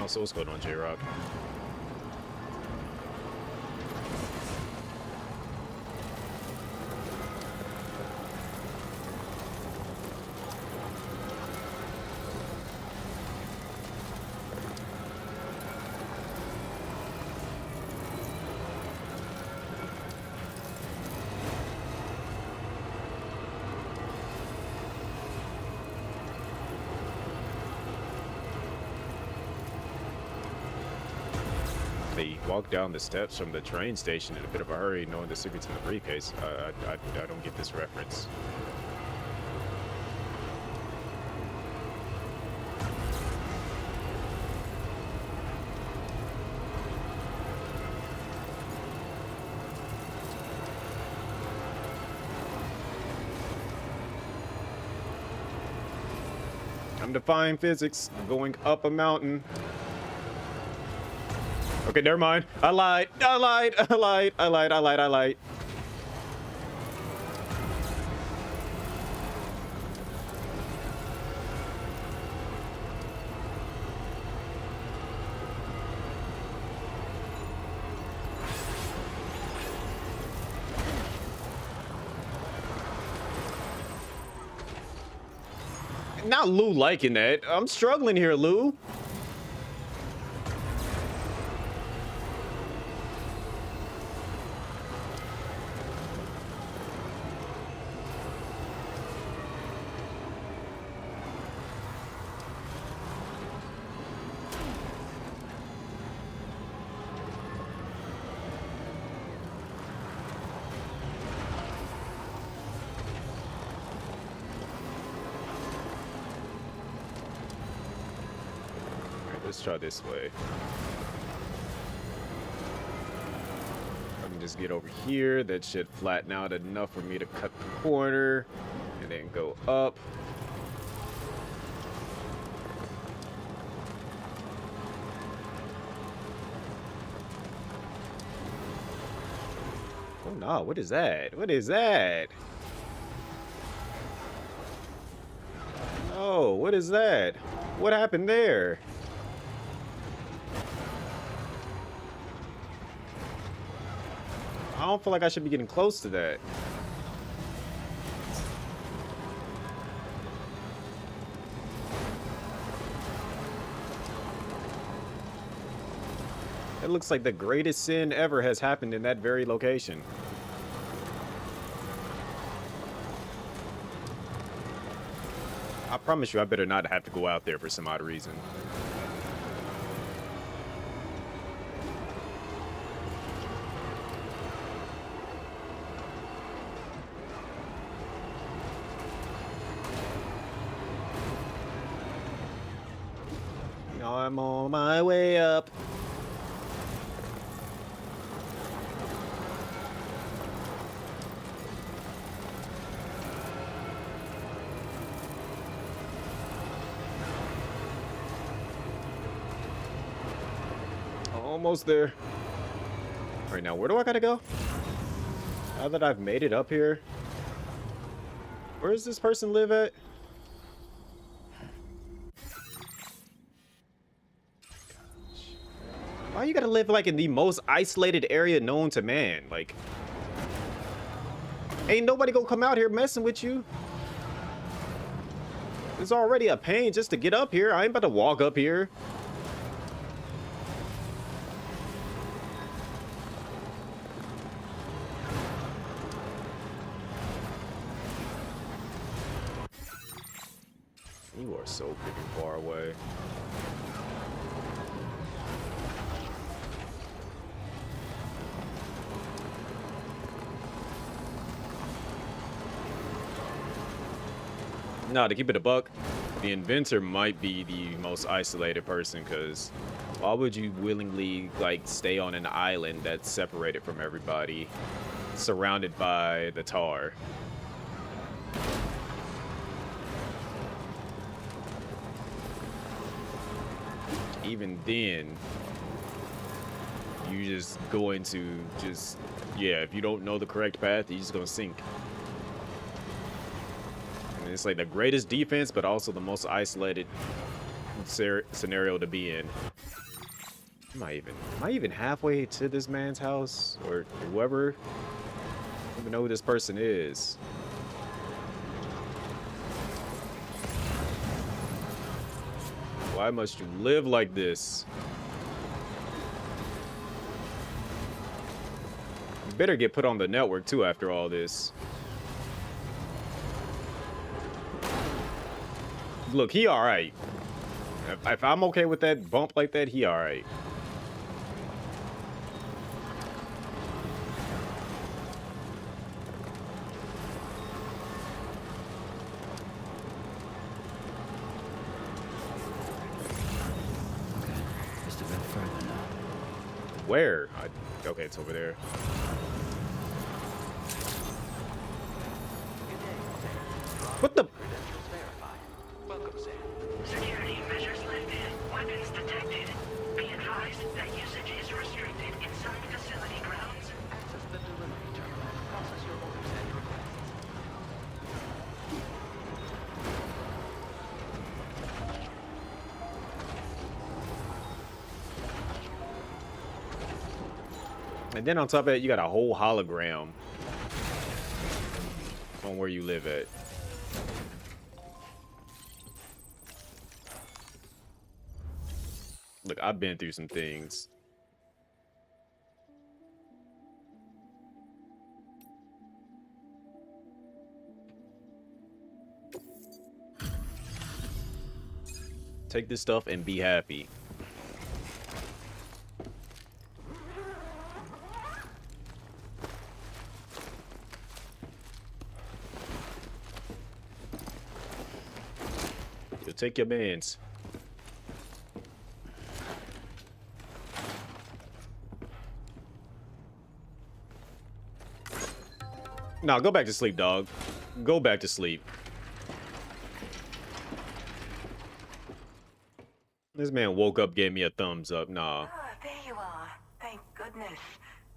So what's going on, J-Rock? They walk down the steps from the train station in a bit of a hurry, knowing the secrets in the briefcase. I don't get this reference. I'm defying physics. I'm going up a mountain. Okay, never mind. I lied. I lied. I lied. I lied. I lied. I lied. Not Lou liking that. I'm struggling here, Lou. Let's try this way. I can just get over here. That should flatten out enough for me to cut the corner and then go up. Oh no, what is that? What is that? Oh, what is that? What happened there? I don't feel like I should be getting close to that. It looks like the greatest sin ever has happened in that very location. I promise you, I better not have to go out there for some odd reason. I'm on my way up. Almost there. All right, now where do I gotta go? Now that I've made it up here, where does this person live at? Why you gotta live like in the most isolated area known to man? Like, ain't nobody gonna come out here messing with you. It's already a pain just to get up here. I ain't about to walk up here. You are so freaking far away. No, to keep it a buck, the inventor might be the most isolated person, because why would you willingly like stay on an island that's separated from everybody, surrounded by the tar? Even then, you just going to just, yeah, if you don't know the correct path, you're just gonna sink. And it's like the greatest defense, but also the most isolated scenario to be in. Am I even halfway to this man's house, or whoever? I don't even know who this person is. Why must you live like this? You better get put on the network too after all this. Look, he alright. If I'm okay with that bump like that, he alright. Just a bit further now. Where? Okay, it's over there. What the? Security measures lifted. Weapons detected. Be advised that usage is restricted inside facility grounds. Access the delivery terminal. Process your orders and requests. And then on top of it, you got a whole hologram on where you live at. Look, I've been through some things. Take this stuff and be happy. You'll take your mans. No, go back to sleep, dog. Go back to sleep. This man woke up, gave me a thumbs up. Nah. Ah, there you are. Thank goodness.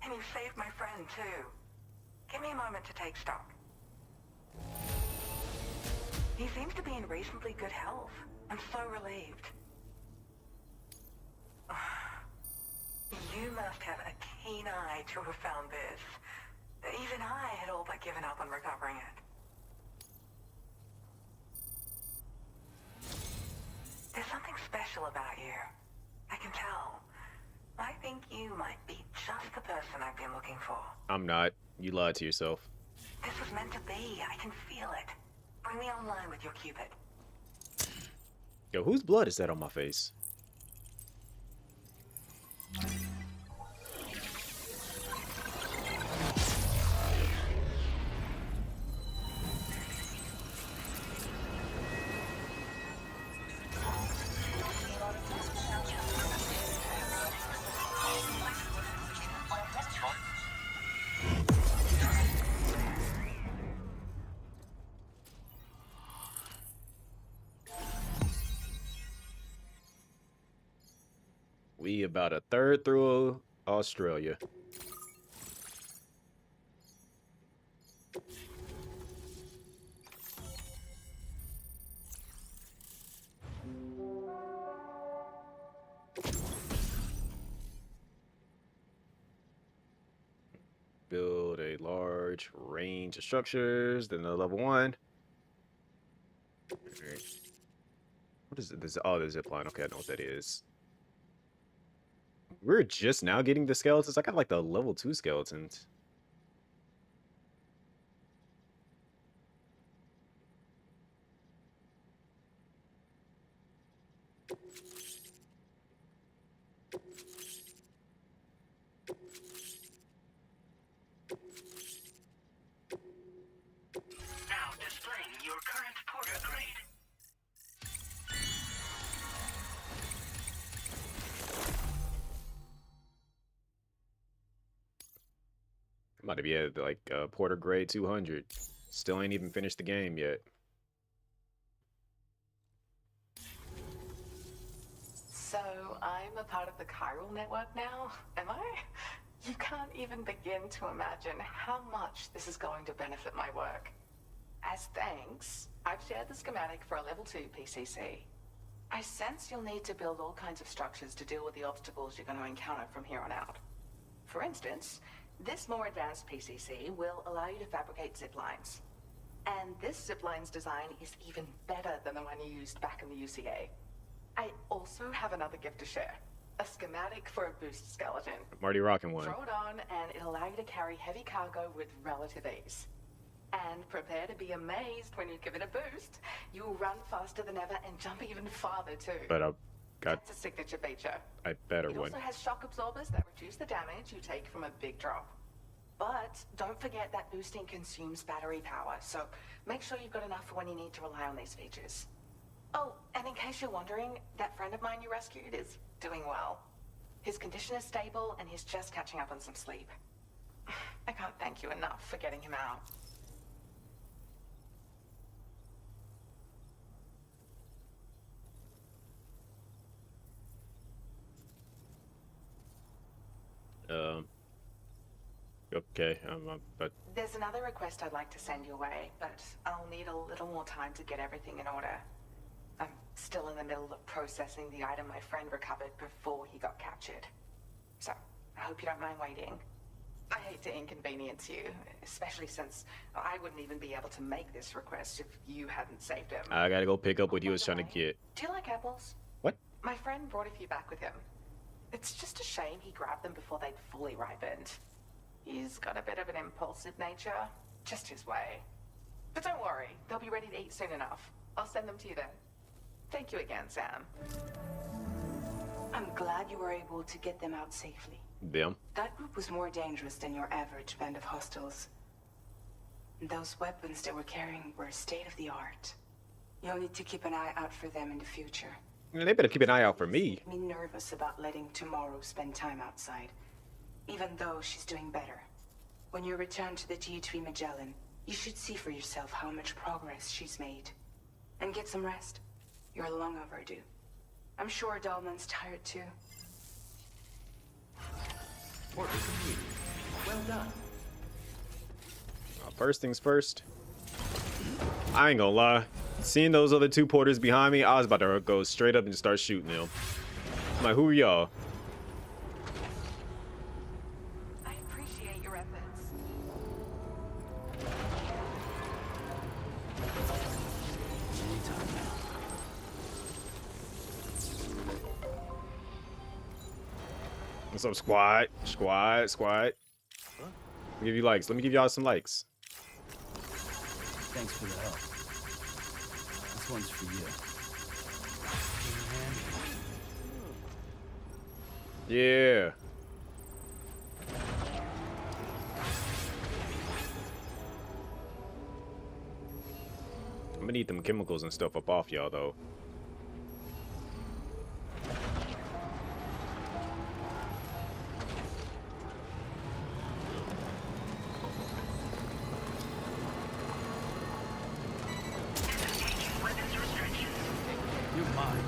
And you saved my friend, too. Give me a moment to take stock. He seems to be in reasonably good health. I'm so relieved. You must have a keen eye to have found this. Even I had all but given up on recovering it. There's something special about you. I can tell. I think you might be just the person I've been looking for. I'm not. You lied to yourself. This was meant to be. I can feel it. Bring me online with your Cupid. Yo, whose blood is that on my face? We about a third through Australia. Build a large range of structures. Then the level 1. Alright. What is it? This, oh, the zip line. Okay, I know what that is. We're just now getting the skeletons. I got like the level 2 skeletons. Now displaying your current porter grade. Might be at like Porter grade 200. Still ain't even finished the game yet. So I'm a part of the chiral network now, am I? You can't even begin to imagine how much this is going to benefit my work. As thanks, I've shared the schematic for a level 2 PCC. I sense you'll need to build all kinds of structures to deal with the obstacles you're going to encounter from here on out. For instance, this more advanced PCC will allow you to fabricate zip lines. And this zip line's design is even better than the one you used back in the UCA. I also have another gift to share. A schematic for a boost skeleton. I'm already rocking one. Throw it on and it'll allow you to carry heavy cargo with relative ease. And prepare to be amazed when you give it a boost. You'll run faster than ever and jump even farther too. But I've got That's a signature feature. a better It one. also has shock absorbers that reduce the damage you take from a big drop. But don't forget that boosting consumes battery power, so make sure you've got enough for when you need to rely on these features. Oh, and in case you're wondering, that friend of mine you rescued is doing well. His condition is stable and he's just catching up on some sleep. I can't thank you enough for getting him out. Okay, but There's another request I'd like to send your way, but I'll need a little more time to get everything in order. I'm still in the middle of processing the item my friend recovered before he got captured. So, I hope you don't mind waiting. I hate to inconvenience you, especially since I wouldn't even be able to make this request if you hadn't saved him. I gotta go pick up what he was By the trying to way, get. Do you like apples? What? My friend brought a few back with him. It's just a shame he grabbed them before they'd fully ripened. He's got a bit of an impulsive nature, just his way. But don't worry, they'll be ready to eat soon enough. I'll send them to you then. Thank you again, Sam. I'm glad you were able to get them out safely. Them. That group was more dangerous than your average band of hostiles. Those weapons they were carrying were state-of-the-art. You'll need to keep an eye out for them in the future. They better keep an eye out for me. Me nervous about letting Tomorrow spend time outside, even though she's doing better. When you return to the G3 Magellan, you should see for yourself how much progress she's made. And get some rest. You're long overdue. I'm sure Dahlman's tired too. Order complete. Well done. First things first. I ain't gonna lie. Seeing those other two porters behind me, I was about to go straight up and start shooting them. I'm like, who are y'all? I appreciate your efforts. Anytime now. What's up, squad? Squad. Let me give you likes. Let me give y'all some likes. Thanks for the help. This one's for you. Yeah. I'm gonna need them chemicals and stuff up off y'all though. You're mine.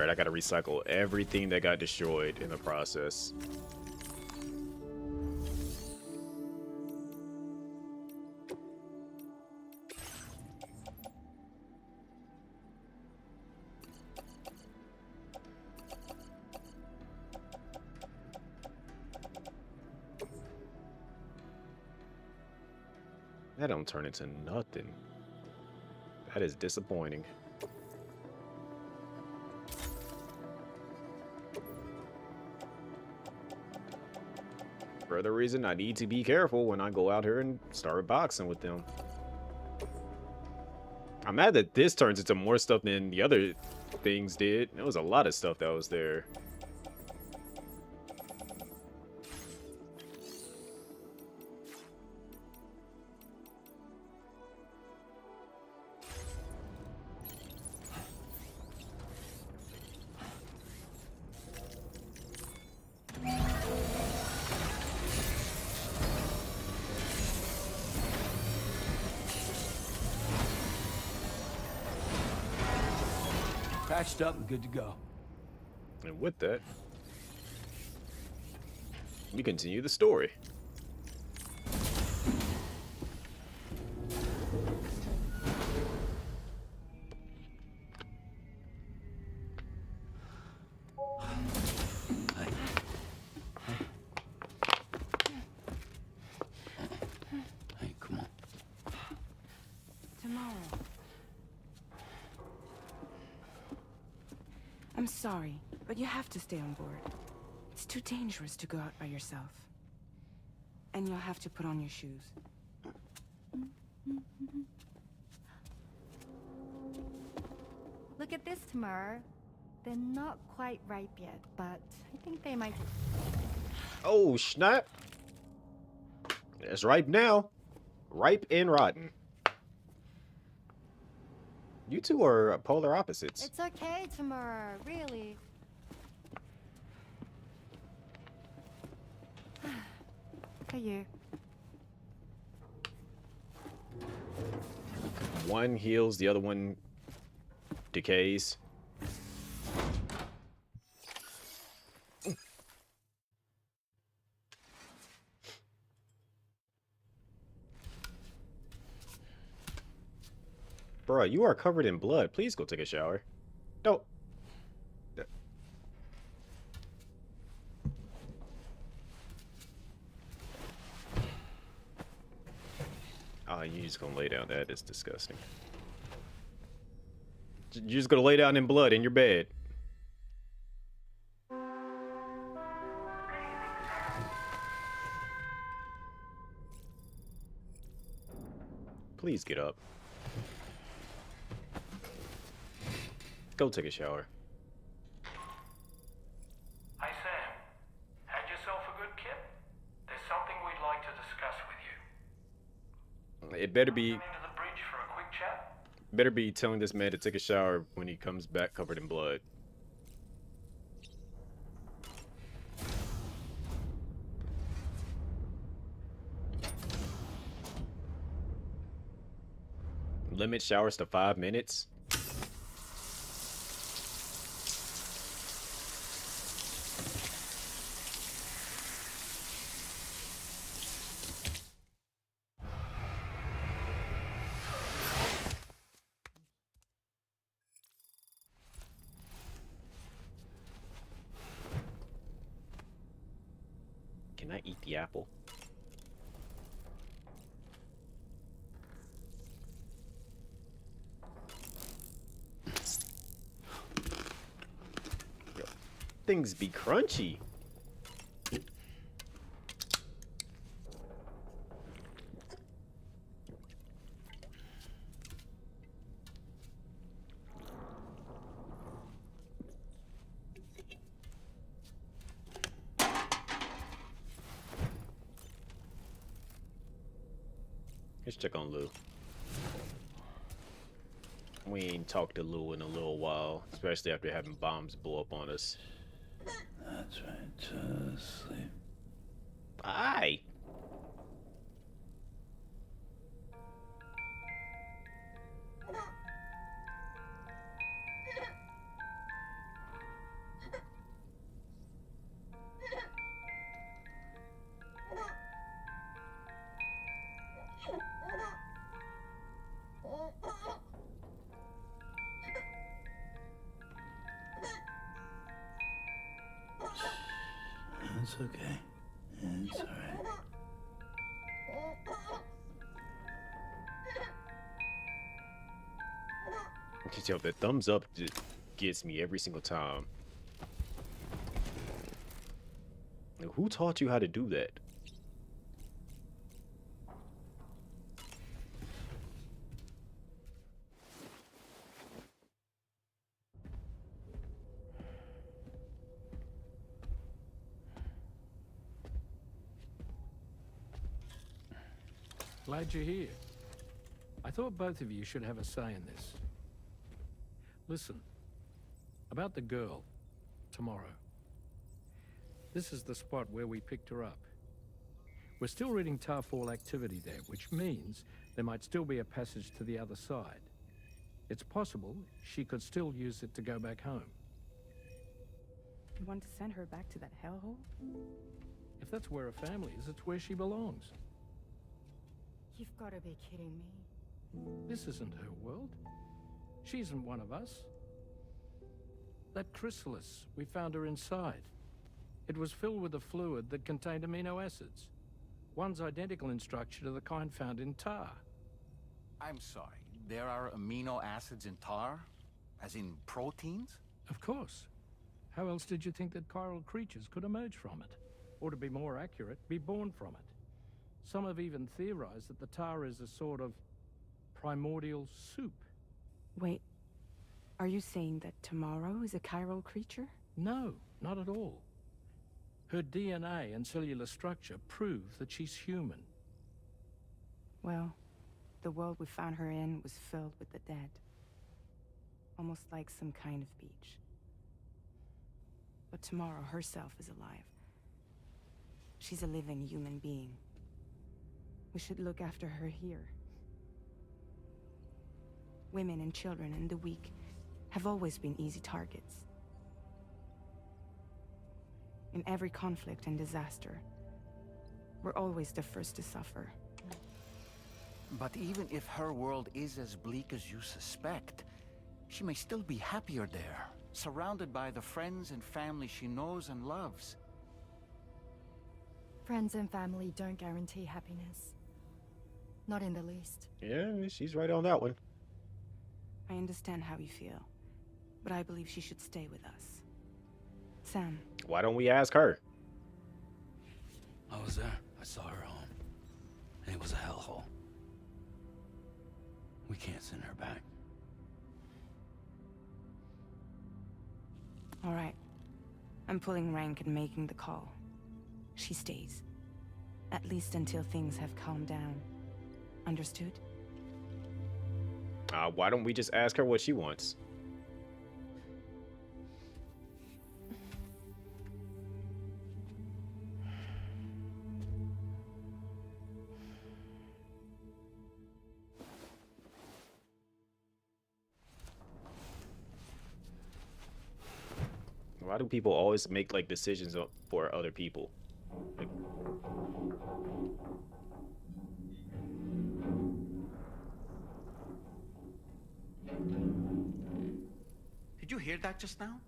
Alright, I gotta recycle everything that got destroyed in the process. That don't turn into nothing. That is disappointing. Further reason I need to be careful when I go out here and start boxing with them. I'm mad that this turns into more stuff than the other things did. There was a lot of stuff that was there. Patched up and good to go. And with that, we continue the story. Hey, come on. Tomorrow. I'm sorry, but you have to stay on board. It's too dangerous to go out by yourself. And you'll have to put on your shoes. Look at this, Tamara. They're not quite ripe yet, but I think they might. Oh, snap. It's ripe now. Ripe and rotten. You two are polar opposites. It's okay, Tamara, really. For you. One heals, the other one decays. Bruh, you are covered in blood. Please go take a shower. Don't. Oh, you're just gonna lay down. That is disgusting. You're just gonna lay down in blood in your bed. Please get up. Go take a shower. Hey Sam, had yourself a good kip? There's something we'd like to discuss with you. It better be. Come into the bridge for a quick chat. Better be telling this man to take a shower when he comes back covered in blood. Limit showers to 5 minutes. Can I eat the apple? Yo, things be crunchy. Let's check on Lou. We ain't talked to Lou in a little while, especially after having bombs blow up on us. That's right. Just sleep. Aye. It's okay. It's alright. Yo, the thumbs up just gets me every single time. Like, who taught you how to do that? Glad you're here. I thought both of you should have a say in this. Listen, about the girl, tomorrow. This is the spot where we picked her up. We're still reading Tarfall activity there, which means there might still be a passage to the other side. It's possible she could still use it to go back home. You want to send her back to that hellhole? If that's where her family is, it's where she belongs. You've got to be kidding me. This isn't her world. She isn't one of us. That chrysalis, we found her inside. It was filled with a fluid that contained amino acids. One's identical in structure to the kind found in tar. I'm sorry, there are amino acids in tar? As in proteins? Of course. How else did you think that chiral creatures could emerge from it? Or to be more accurate, be born from it? Some have even theorized that the tar is a sort of primordial soup. Wait, are you saying that tomorrow is a chiral creature? No, not at all. Her DNA and cellular structure prove that she's human. Well, the world we found her in was filled with the dead. Almost like some kind of beach. But tomorrow herself is alive. She's a living human being. We should look after her here. Women and children and the weak have always been easy targets. In every conflict and disaster, we're always the first to suffer. But even if her world is as bleak as you suspect, she may still be happier there, surrounded by the friends and family she knows and loves. Friends and family don't guarantee happiness. Not in the least. Yeah, she's right on that one. I understand how you feel, but I believe she should stay with us. Sam. Why don't we ask her? I was there. I saw her home. And it was a hellhole. We can't send her back. All right. I'm pulling rank and making the call. She stays. At least until things have calmed down. Understood? Why don't we just ask her what she wants? Why do people always make like decisions for other people? Like, Did you hear that just now?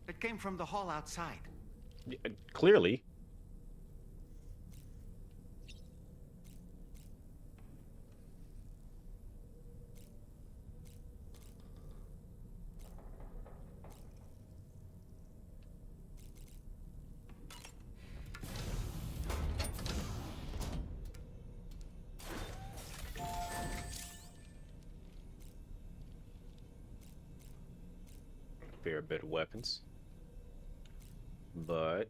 It came from the hall outside. clearly. Fair bit of weapons, but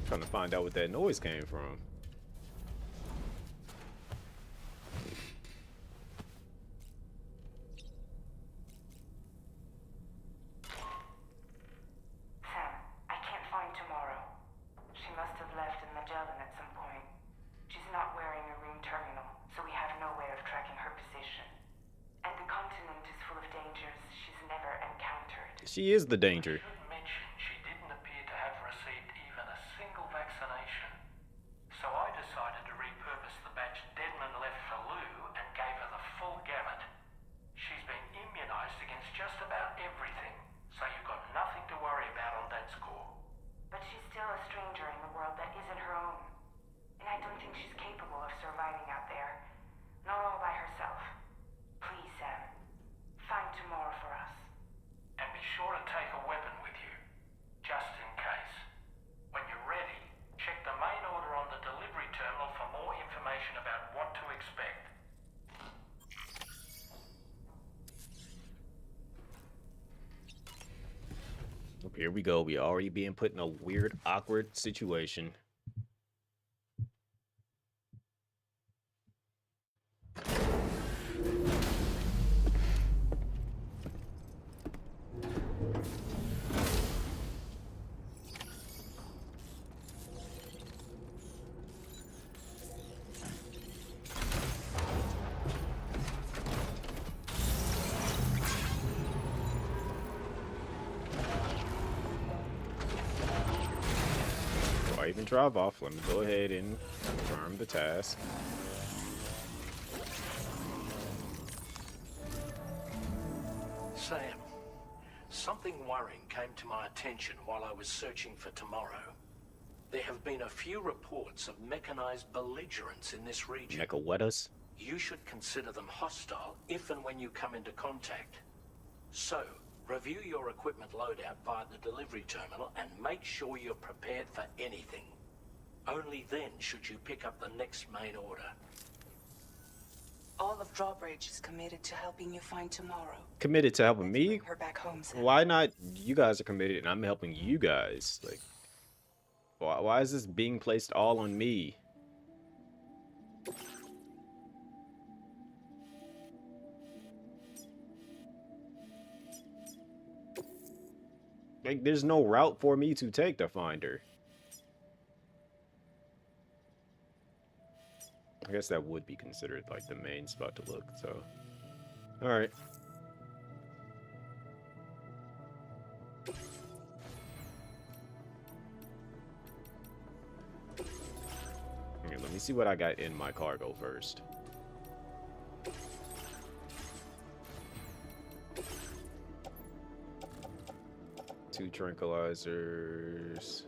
trying to find out what that noise came from. Sam, I can't find tomorrow. She must have left in Magellan at some point. She's not wearing a room terminal, so we have no way of tracking her position. And the continent is full of dangers she's never encountered. She is the danger. Mention she didn't appear to have received even a single vaccination. So I decided to repurpose the batch Deadman left for Lou and gave her the full gamut. She's been immunized against just about everything, so you've got nothing to worry about on that score. But she's information about what to expect. Here we go. We already being put in a weird, awkward situation. Even drive off. Let me go ahead and confirm the task. Sam, something worrying came to my attention while I was searching for tomorrow. There have been a few reports of mechanized belligerents in this region. Mecha-wettas? You should consider them hostile if and when you come into contact. So, review your equipment loadout via the delivery terminal and make sure you're prepared for anything. Only then should you pick up the next main order. All of Drawbridge is committed to helping you find tomorrow. Committed to helping me? Bring her back home, Sam. Why not? You guys are committed and I'm helping you guys. Like, why is this being placed all on me? Like, there's no route for me to take to find her. I guess that would be considered like the main spot to look, so. Alright. Okay, let me see what I got in my cargo first. Two tranquilizers,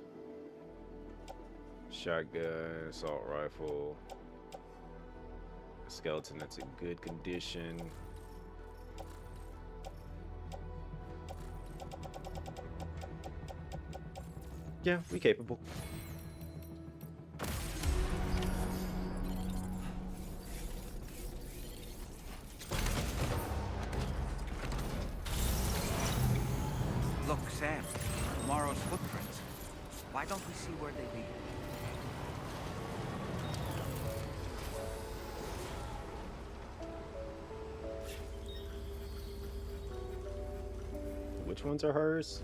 shotgun, assault rifle, a skeleton that's in good condition. Yeah, we capable. Look, Sam, tomorrow's footprints. Why don't we see where they lead? Which ones are hers?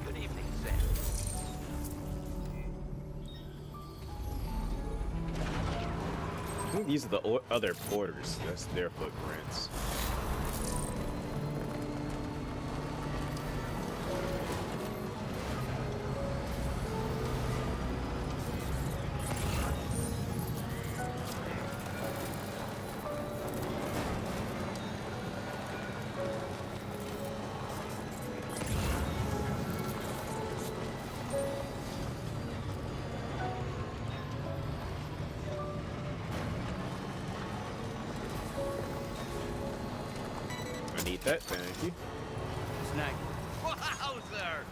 Good evening, Sam. I think these are the other porters. That's their footprints. I need that, thank you. Snag. Wowzer!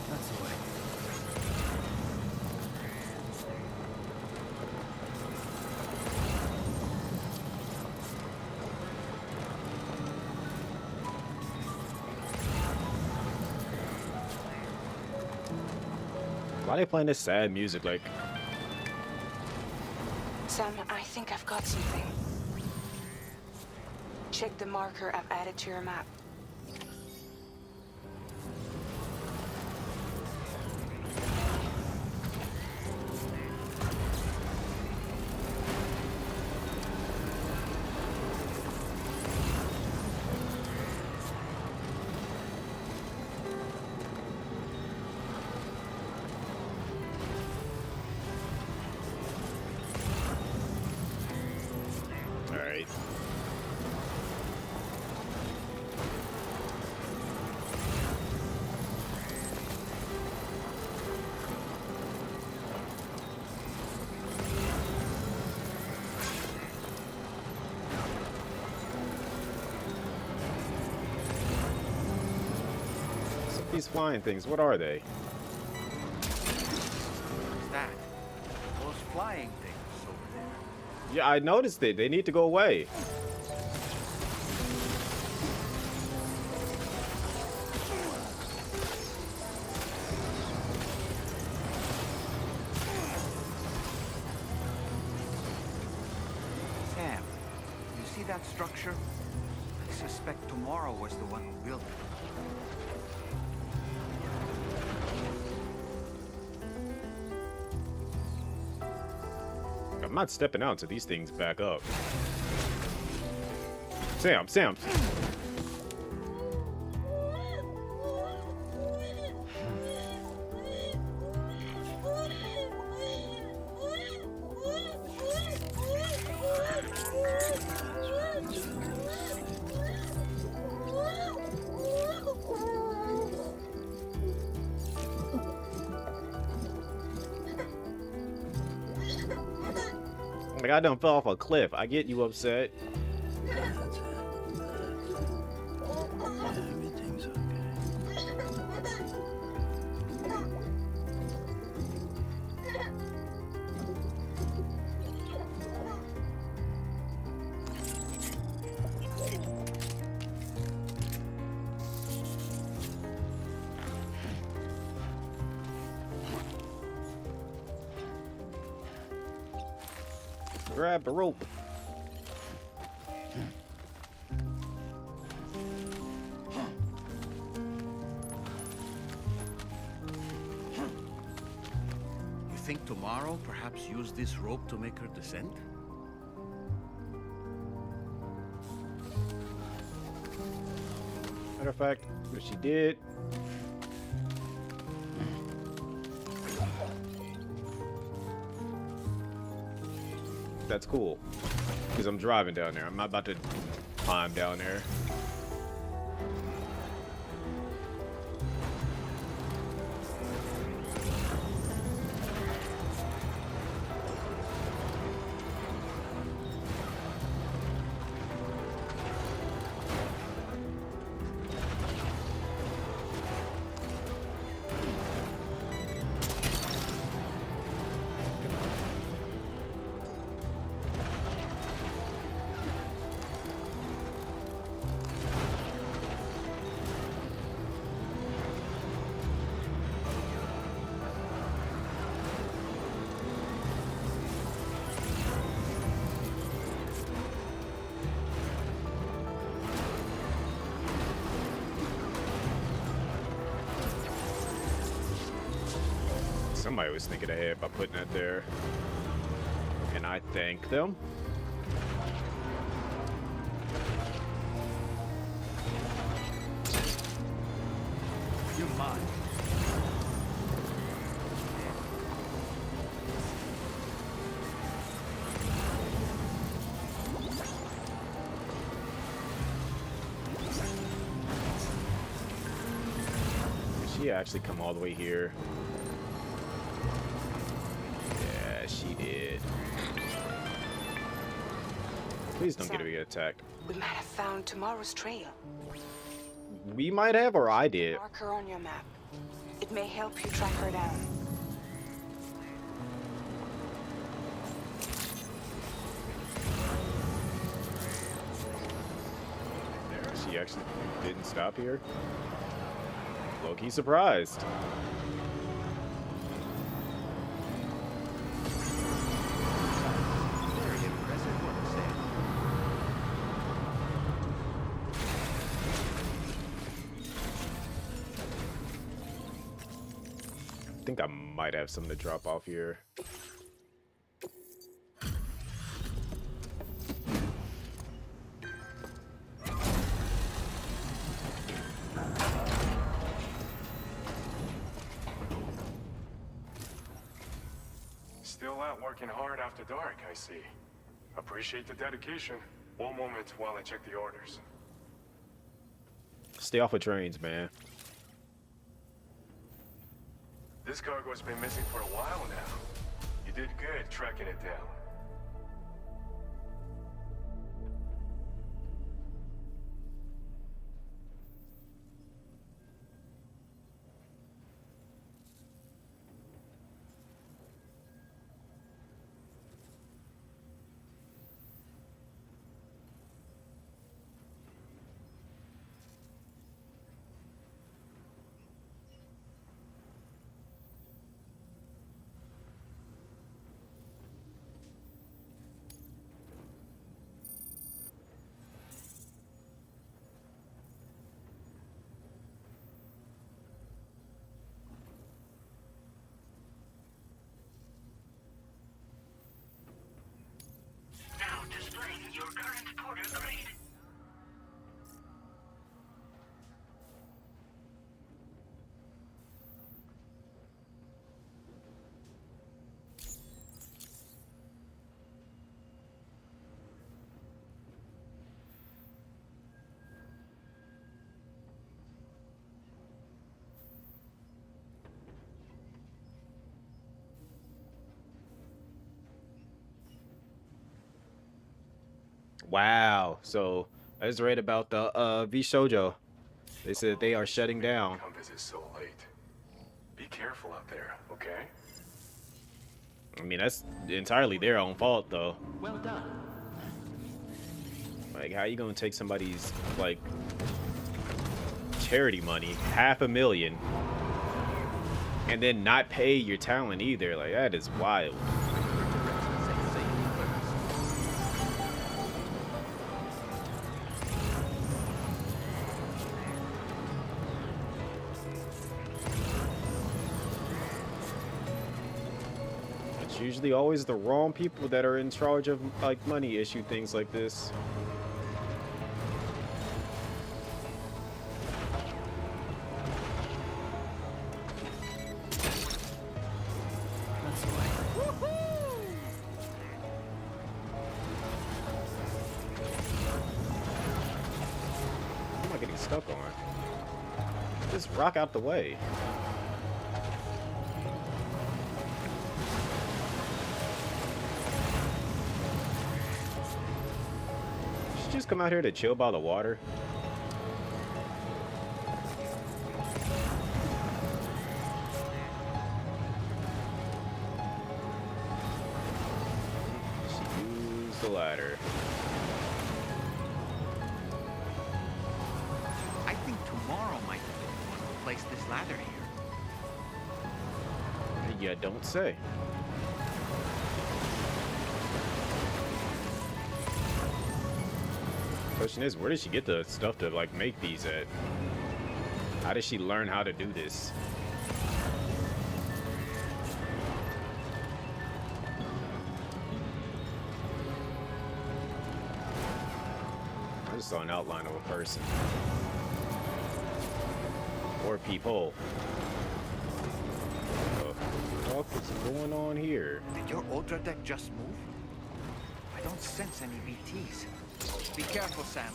That's the way. Why are they playing this sad music? Like, Sam, I think I've got something. Check the marker I've added to your map. these flying things? What are they? What's that? Those flying things over there. Yeah, I noticed it. They need to go away. Sam, you see that structure? I suspect Tomorrow was the one who built it. I'm not stepping out until these things back up. Sam. Like, I done fell off a cliff. I get you upset. Everything's okay. Grab the rope. You think Tomorrow perhaps used this rope to make her descent? Matter of fact, if she did. That's cool. Because I'm driving down there. I'm not about to climb down there. Somebody was thinking ahead by putting that there. And I thank them. You're mine. She actually come all the way here. Yeah, she did. Please don't get attacked. We might have found Tomorrow's trail. We might have, or I did. Marker on your map. It may help you track her down. There, she actually didn't stop here. Low-key surprised. Very impressive work, Sam. I think I might have something to drop off here. Still out working hard after dark, I see. Appreciate the dedication. One moment while I check the orders. Stay off of trains, man. This cargo's been missing for a while now. You did good tracking it down. Wow. So I just read about the V Shoujo. They said they are shutting down. Come visit so late. Be careful out there, okay? I mean, that's entirely their own fault, though. Well done. Like, how you gonna take somebody's, like, charity money, $500,000, and then not pay your talent either? Like, that is wild. It's usually always the wrong people that are in charge of, like, money issue things like this. Stuck on. Just rock out the way. Should just come out here to chill by the water. She used the ladder. Tomorrow might be the one who placed this ladder here. Yeah, don't say. Question is, where did she get the stuff to, like, make these at? How did she learn how to do this? I just saw an outline of a person. Or people. What the fuck is going on here? Did your Ultra deck just move? I don't sense any VTs. Be careful, Sam.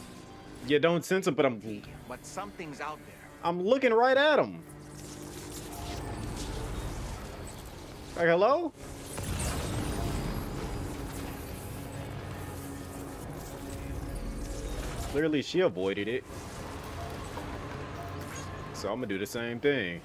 You don't sense them, but But something's out there. I'm looking right at them. Like, hello? Clearly she avoided it. So I'm gonna do the same thing.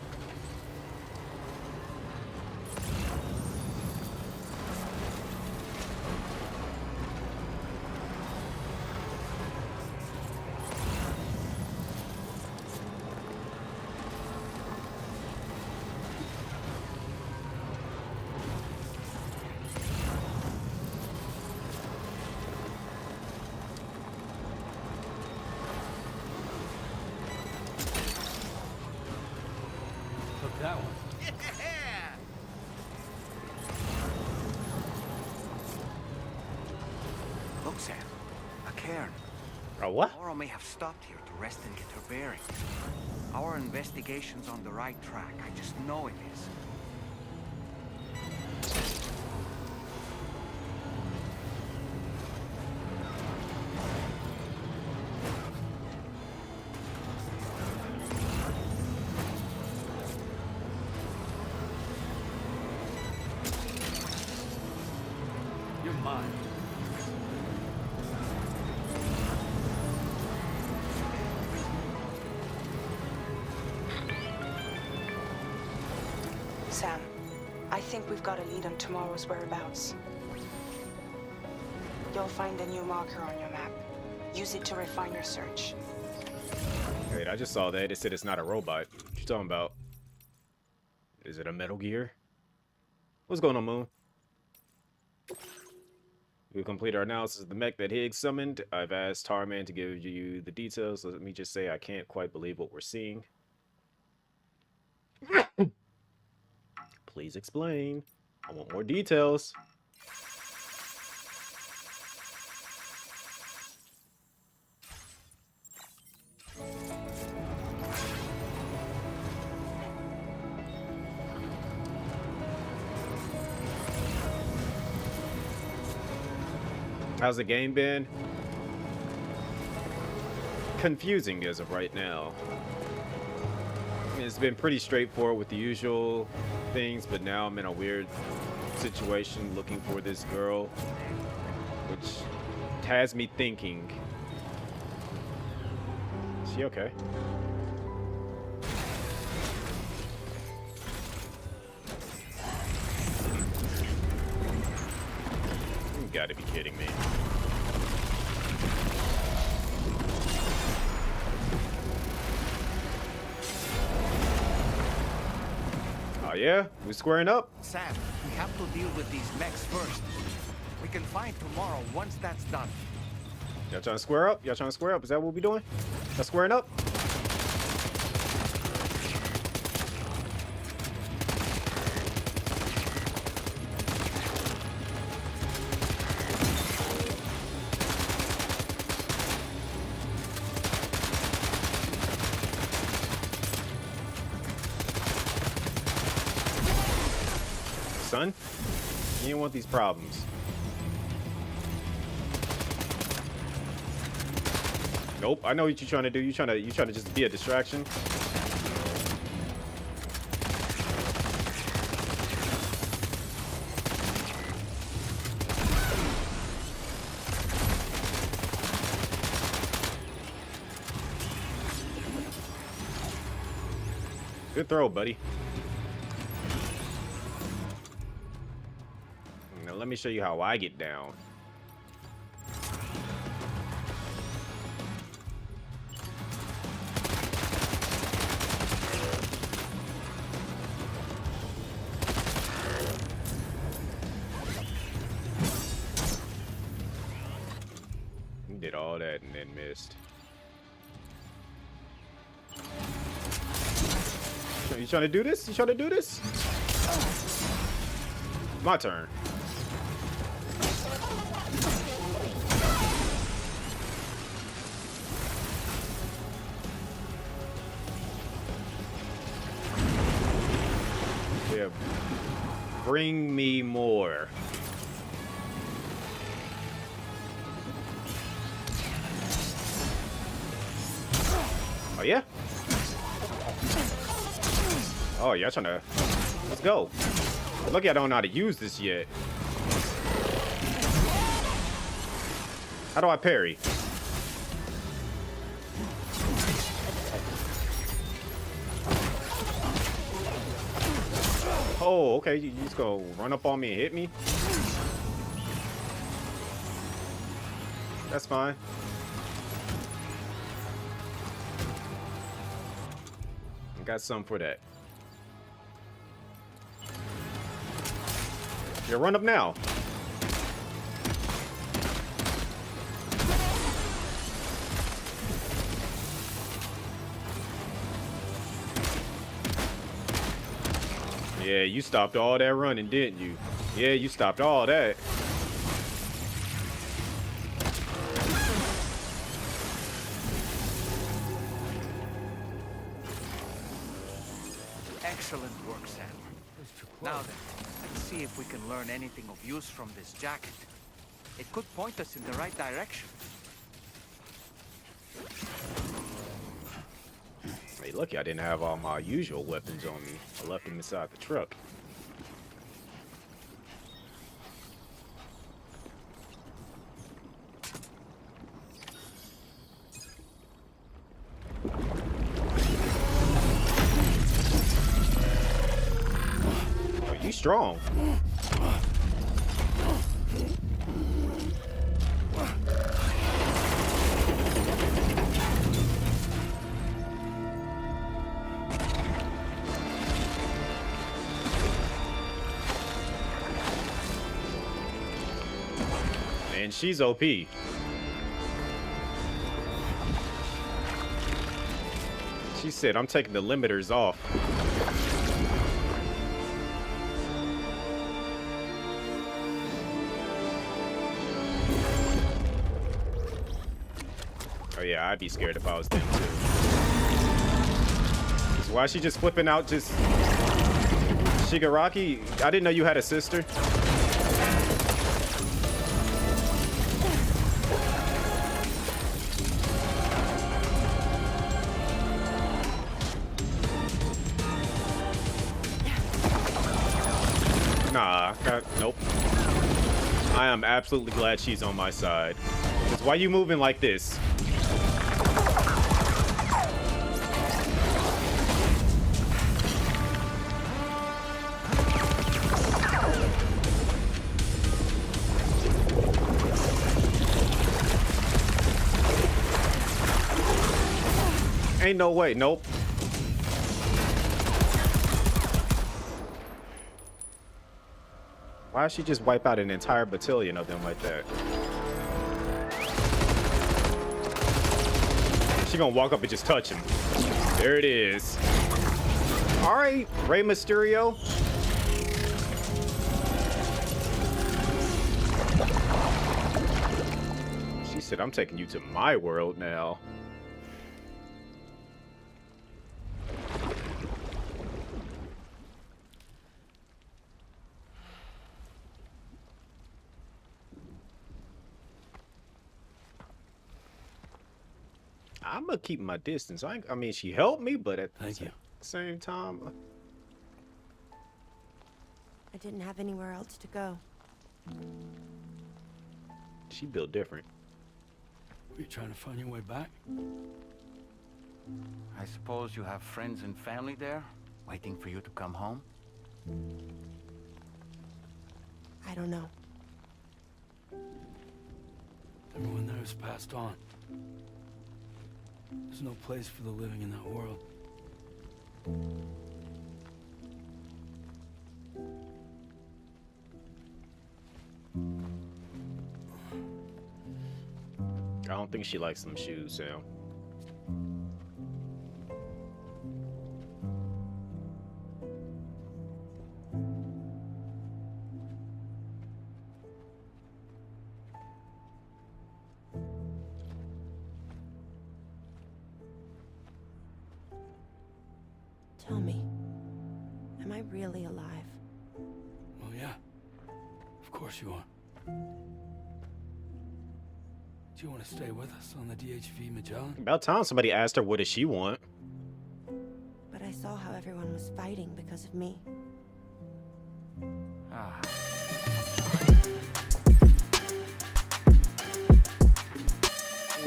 That one. Yeah! Look, Sam. A cairn. A what? Laura may have stopped here to rest and get her bearings. Our investigation's on the right track. I just know it is. You're mine. Sam, I think we've got a lead on tomorrow's whereabouts. You'll find a new marker on your map. Use it to refine your search. Wait, I just saw that. It said it's not a robot. What you talking about? Is it a Metal Gear? What's going on, Moon? We've completed our analysis of the mech that Higgs summoned. I've asked Tarman to give you the details. Let me just say I can't quite believe what we're seeing. Please explain. I want more details. How's the game been? Confusing as of right now. It's been pretty straightforward with the usual things, but now I'm in a weird situation looking for this girl, which has me thinking. Is she okay? You gotta be kidding me. Oh yeah? We squaring up? Sam, we have to deal with these mechs first. We can find tomorrow once that's done. Y'all trying to square up? Y'all trying to square up? Is that what we doing? Y'all squaring up? Son, you didn't want these problems. Nope, I know what you're trying to do. You're trying to just be a distraction. Good throw, buddy. Now let me show you how I get down. Did all that and then missed. You trying to do this? You trying to do this? My turn. Yeah. Bring me more. Oh yeah? Oh yeah, trying to. Let's go. Lucky I don't know how to use this yet. How do I parry? Oh, okay. You just gonna run up on me and hit me? That's fine. I got some for that. Yeah, run up now. Yeah, you stopped all that running, didn't you? Yeah, you stopped all that. Excellent work, Sam. Now then, let's see if we can learn anything of use from this jacket. It could point us in the right direction. Hey, lucky I didn't have all my usual weapons on me. I left them inside the truck. Oh, you strong. And she's OP. She said, I'm taking the limiters off. Oh yeah, I'd be scared if I was them too. So why is she just flipping out just... Shigaraki? I didn't know you had a sister. Nah, nope. I am absolutely glad she's on my side. Miles, why you moving like this? Ain't no way. Nope. Why does she just wipe out an entire battalion of them like that? She gonna walk up and just touch him. There it is. All right, Rey Mysterio. She said, I'm taking you to my world now. I'm gonna keep my distance. I mean, she helped me, but at the same time, I didn't have anywhere else to go. she built different. Were you trying to find your way back? I suppose you have friends and family there, waiting for you to come home? I don't know. Everyone there has passed on. There's no place for the living in that world. I don't think she likes them shoes, Sam. Tell me, am I really alive? Well, yeah. Of course you are. Do you want to stay with us on the DHV Magellan? About time somebody asked her what does she want. But I saw how everyone was fighting because of me. Ah.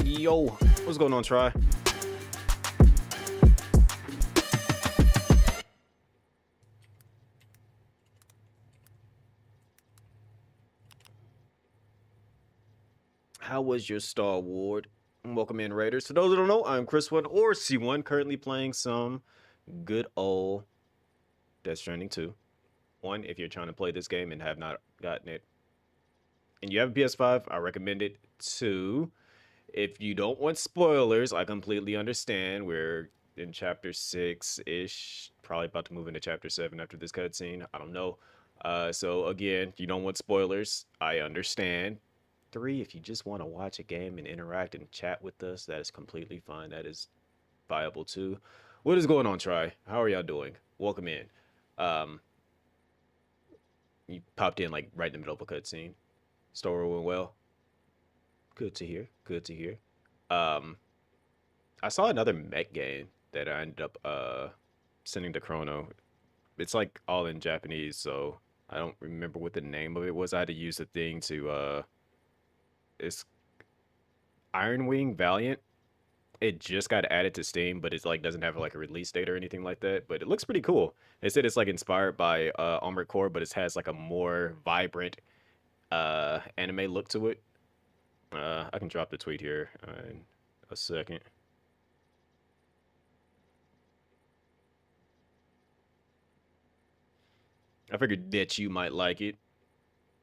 Yo, what's going on, Try? How was your Star Wars? Welcome in, Raiders. To those who don't know, I'm Chris1 or C1, currently playing some good old Death Stranding 2. One, if you're trying to play this game and have not gotten it, and you have a PS5, I recommend it. Two, if you don't want spoilers, I completely understand. We're in chapter 6-ish, probably about to move into chapter 7 after this cutscene. I don't know. So again, you don't want spoilers, I understand. 3, if you just want to watch a game and interact and chat with us, that is completely fine. That is viable too. What is going on, Try? How are y'all doing? Welcome in. You popped in like right in the middle of a cutscene. Story went well. Good to hear. Good to hear. I saw another mech game that I ended up sending to Chrono. It's like all in Japanese, so I don't remember what the name of it was. I had to use the thing to it's Iron Wing Valiant. It just got added to Steam, but it's like doesn't have like a release date or anything like that. But it looks pretty cool. They said it's like inspired by Armored Core, but it has like a more vibrant anime look to it. I can drop the tweet here in a second. I figured that you might like it,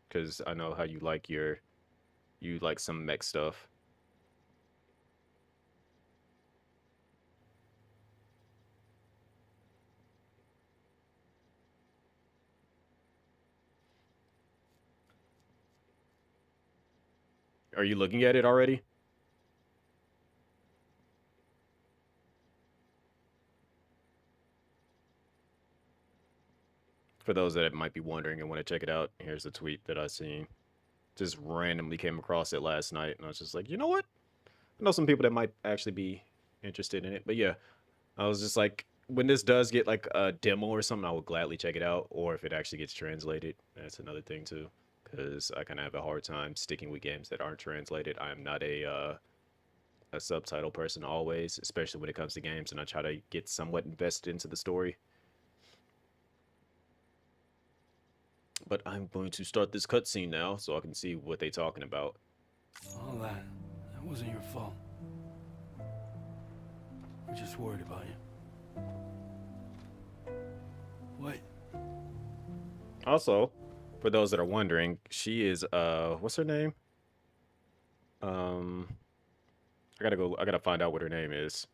because I know how you like you like some mech stuff. Are you looking at it already? For those that might be wondering and want to check it out, here's the tweet that I seen. Just randomly came across it last night, and I was just like, you know what? I know some people that might actually be interested in it. But yeah, I was just like, when this does get like a demo or something, I would gladly check it out. Or if it actually gets translated, that's another thing too. because I kind of have a hard time sticking with games that aren't translated. I am not a subtitle person always, especially when it comes to games, and I try to get somewhat invested into the story. But I'm going to start this cutscene now so I can see what they're talking about. All that wasn't your fault. We're just worried about you. What? Also, for those that are wondering, she is what's her name? I gotta find out what her name is.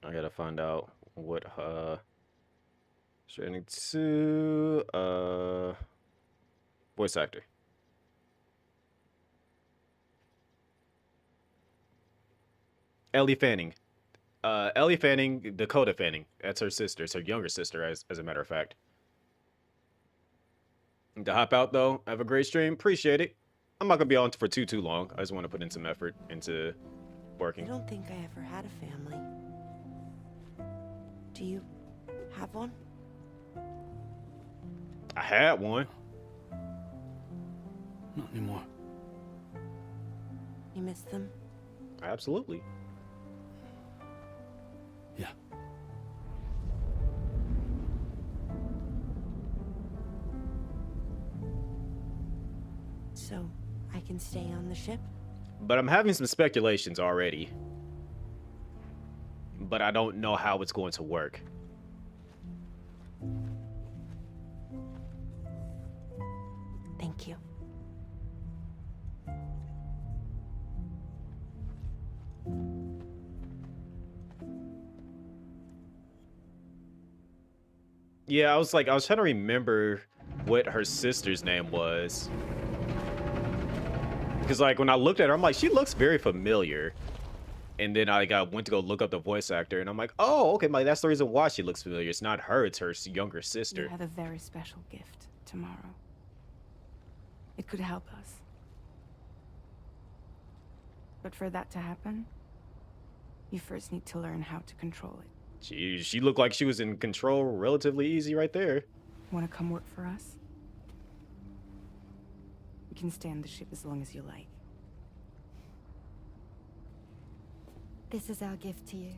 I gotta find out what Stranding 2 voice actor. Ellie Fanning. Ellie Fanning, Dakota Fanning. That's her sister. It's her younger sister, as a matter of fact. To hop out though, have a great stream. Appreciate it. I'm not gonna be on for too long. I just want to put in some effort into working. I don't think I ever had a family. Do you have one? I had one. Not anymore. You miss them? Absolutely. Yeah. So, I can stay on the ship? But I'm having some speculations already. But I don't know how it's going to work. Thank you. Yeah, I was trying to remember what her sister's name was. Because like when I looked at her, I'm like, she looks very familiar. And then I went to go look up the voice actor, and I'm like, oh, okay, that's the reason why she looks familiar. It's not her, it's her younger sister. You have a very special gift tomorrow. It could help us. But for that to happen, you first need to learn how to control it. She looked like she was in control relatively easy right there. Want to come work for us? You can stay on the ship as long as you like. This is our gift to you.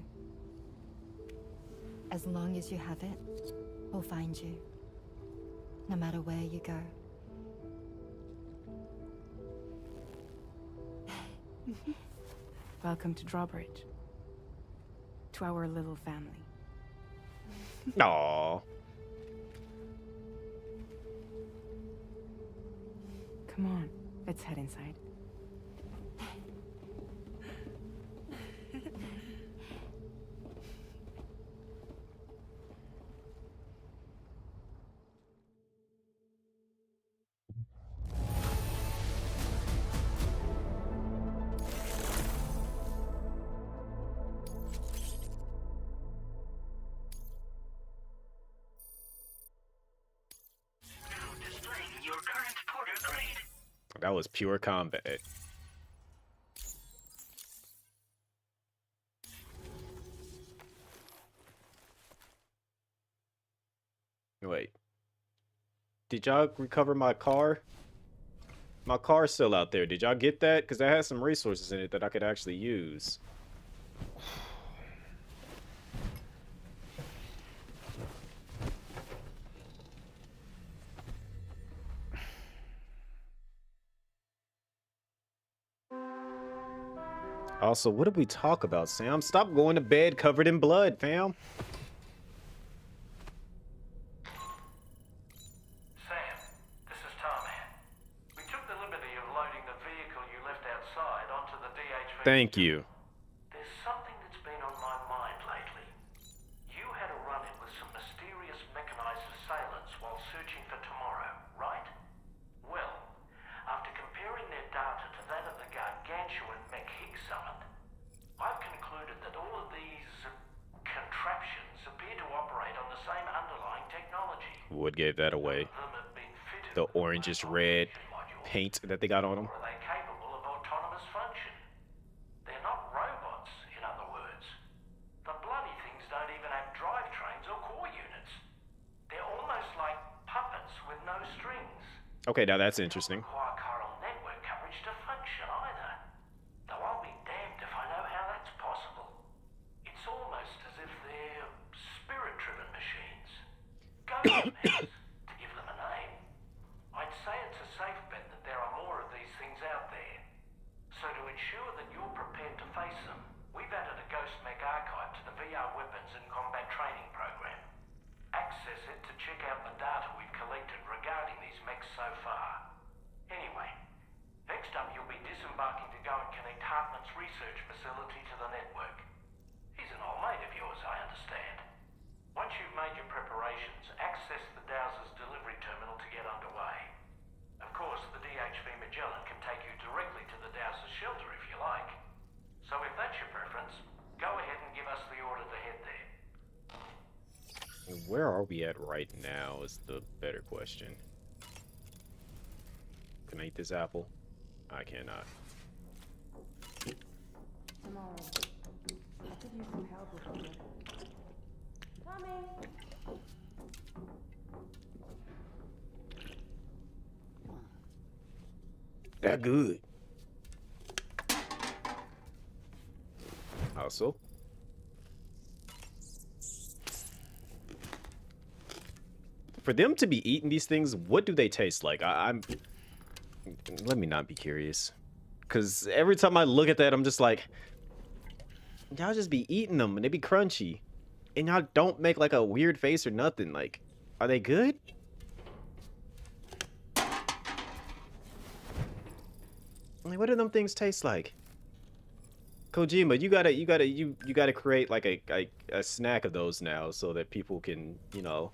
As long as you have it, we'll find you. No matter where you go. Welcome to Drawbridge. To our little family. Aww. Come on, let's head inside. That was pure combat. Wait. Did y'all recover my car? My car's still out there. Did y'all get that? Because that has some resources in it that I could actually use. Also, what did we talk about, Sam? Stop going to bed covered in blood, fam. Sam, this is Tarman. We took the liberty of loading the vehicle you left outside onto the DHV. Thank you. There's something that's been on my mind lately. You had a run-in with some mysterious mechanized assailants while searching for Tomorrow, right? Well, after comparing their data to that of the What gave that away? The orangish red paint that they got on them. Are they capable of autonomous function? They're not robots, in other words. The bloody things don't even have drivetrains or core units. They're almost like puppets with no strings. Okay, now that's interesting. Require chiral network coverage to function either. Though I'll be damned if I know how that's possible. It's almost as if they're spirit-driven machines. Ghost to give them a name. I'd say it's a safe bet that there are more of these things out there. So to ensure that you're prepared to face them, we've added a Ghost Mech archive to the VR weapons and combat training program. Access it to check out the data we've collected regarding these mechs so far. Anyway, next up you'll be disembarking to go and connect Hartman's research facility to the network. He's an old mate of yours, I understand. Once you've made your preparations, access the Dowser's delivery terminal to get underway. Of course, the DHV Magellan can take you directly to the Dowser's shelter if you like. So if that's your preference, go ahead and give us the order to head there. Where are we at right now is the better question. Can I eat this apple? I cannot. Tomorrow. I could use some help with homework. Coming. That good. Also, for them to be eating these things, what do they taste like? I'm let me not be curious, because every time I look at that, I'm just like, y'all just be eating them and they be crunchy, and y'all don't make like a weird face or nothing. Like, are they good? Like, what do them things taste like? Kojima, you gotta create like a snack of those now, so that people can, you know,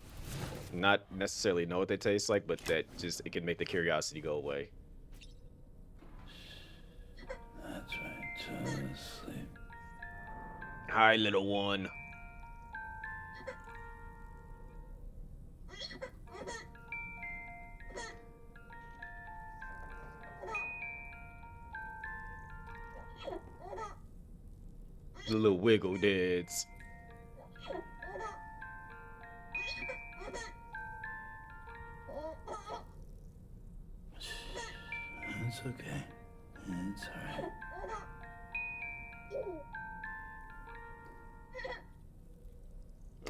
not necessarily know what they taste like, but that just it can make the curiosity go away. That's right, just sleep. Hi, little one. The little wiggle dads. It's okay. It's alright.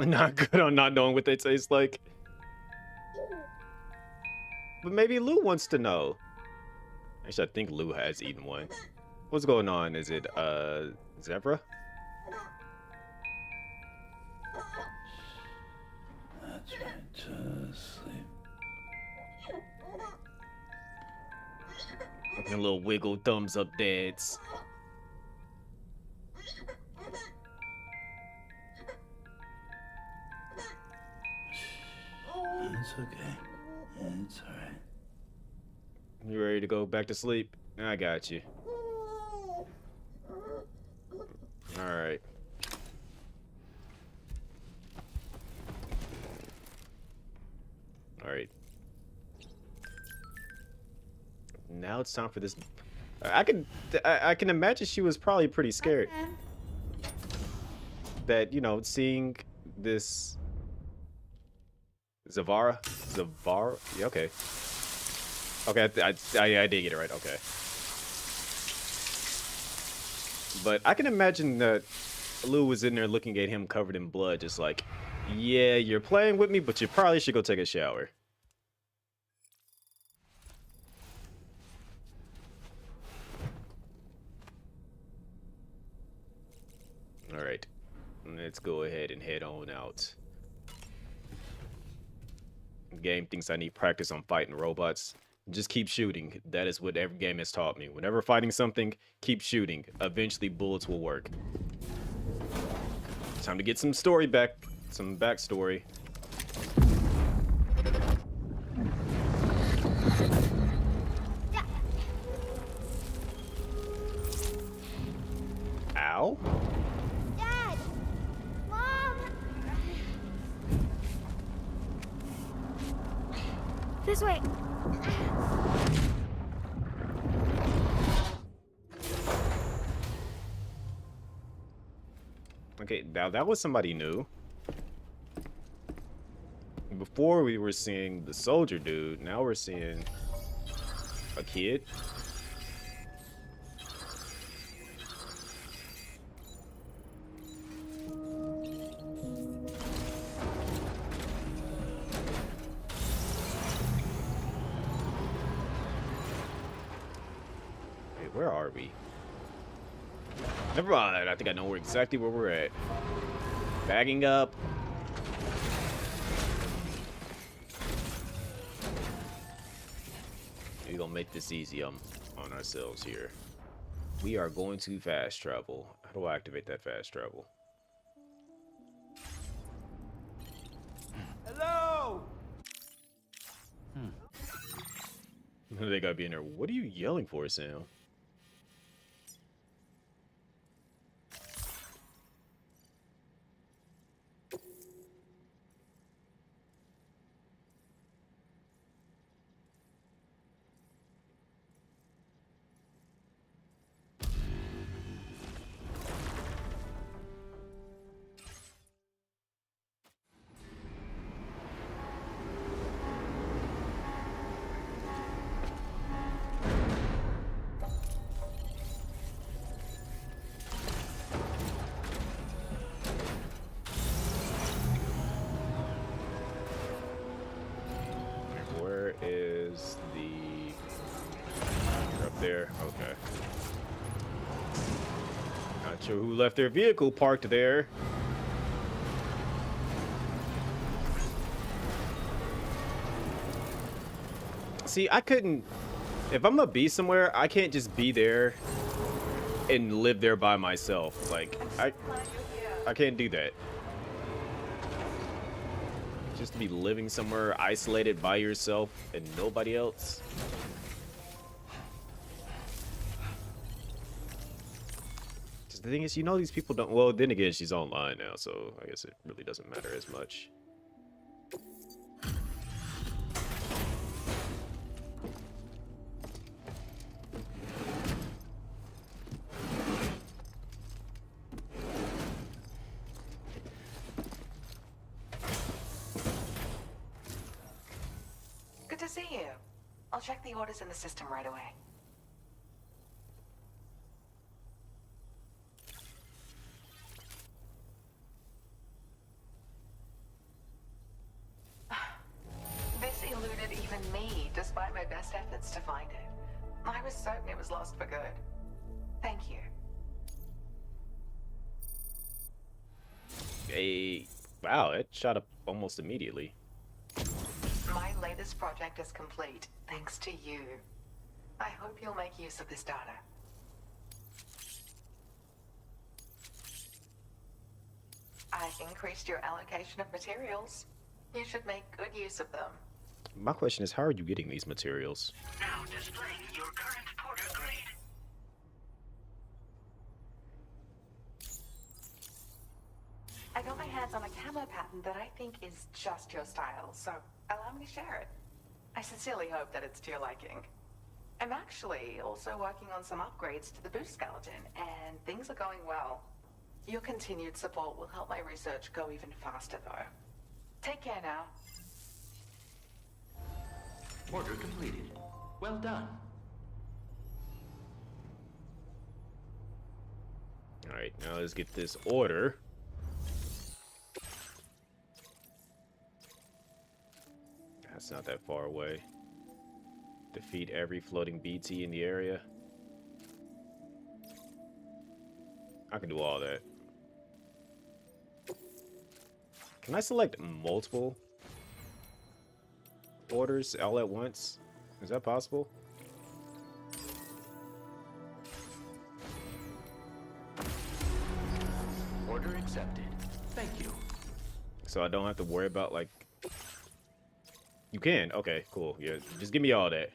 Not good on not knowing what they taste like. But maybe Lou wants to know. Actually, I think Lou has eaten one. What's going on? Is it, zebra? That's right, just sleep. A little wiggle thumbs up dads. It's okay. It's alright. You ready to go back to sleep? I got you. Alright. Alright. Now it's time for this. I can imagine she was probably pretty scared. That, you know, seeing this Zavara? Yeah, okay. Okay, I did get it right, okay. But I can imagine that Lou was in there looking at him covered in blood, just like, yeah, you're playing with me, but you probably should go take a shower. Alright, let's go ahead and head on out. The game thinks I need practice on fighting robots. Just keep shooting. That is what every game has taught me. Whenever fighting something, keep shooting. Eventually, bullets will work. Time to get some story back. Some backstory. Ow. Dad! Mom! This way. Okay, now that was somebody new. Before we were seeing the soldier dude, now we're seeing a kid. Wait, where are we? Never mind, I think I know exactly where we're at. Bagging up. We're gonna make this easy on ourselves here. We are going to fast travel. How do I activate that fast travel? Hello! They gotta be in there. What are you yelling for, Sam? Where is the... You're up there? Okay. Not sure who left their vehicle parked there. See, I couldn't... If I'm gonna be somewhere, I can't just be there and live there by myself. Like, I can't do that. Just to be living somewhere isolated by yourself and nobody else. Just the thing is, you know, these people don't... Well, then again, she's online now, so I guess it really doesn't matter as much. Good to see you. I'll check the orders in the system right away. This eluded even me, despite my best efforts to find it. I was certain it was lost for good. Thank you. Hey, wow, it shot up almost immediately. My latest project is complete, thanks to you. I hope you'll make use of this data. I've increased your allocation of materials. You should make good use of them. My question is, how are you getting these materials? Now displaying your current Porter grade. I got my hands on a camo pattern that I think is just your style, so allow me to share it. I sincerely hope that it's to your liking. I'm actually also working on some upgrades to the boost skeleton, and things are going well. Your continued support will help my research go even faster, though. Take care now. Order completed. Well done. Alright, now let's get this order. That's not that far away. Defeat every floating BT in the area. I can do all that. Can I select multiple orders all at once? Is that possible? Order accepted. Thank you. So I don't have to worry about, like... You can? Okay, cool. Yeah, just give me all that.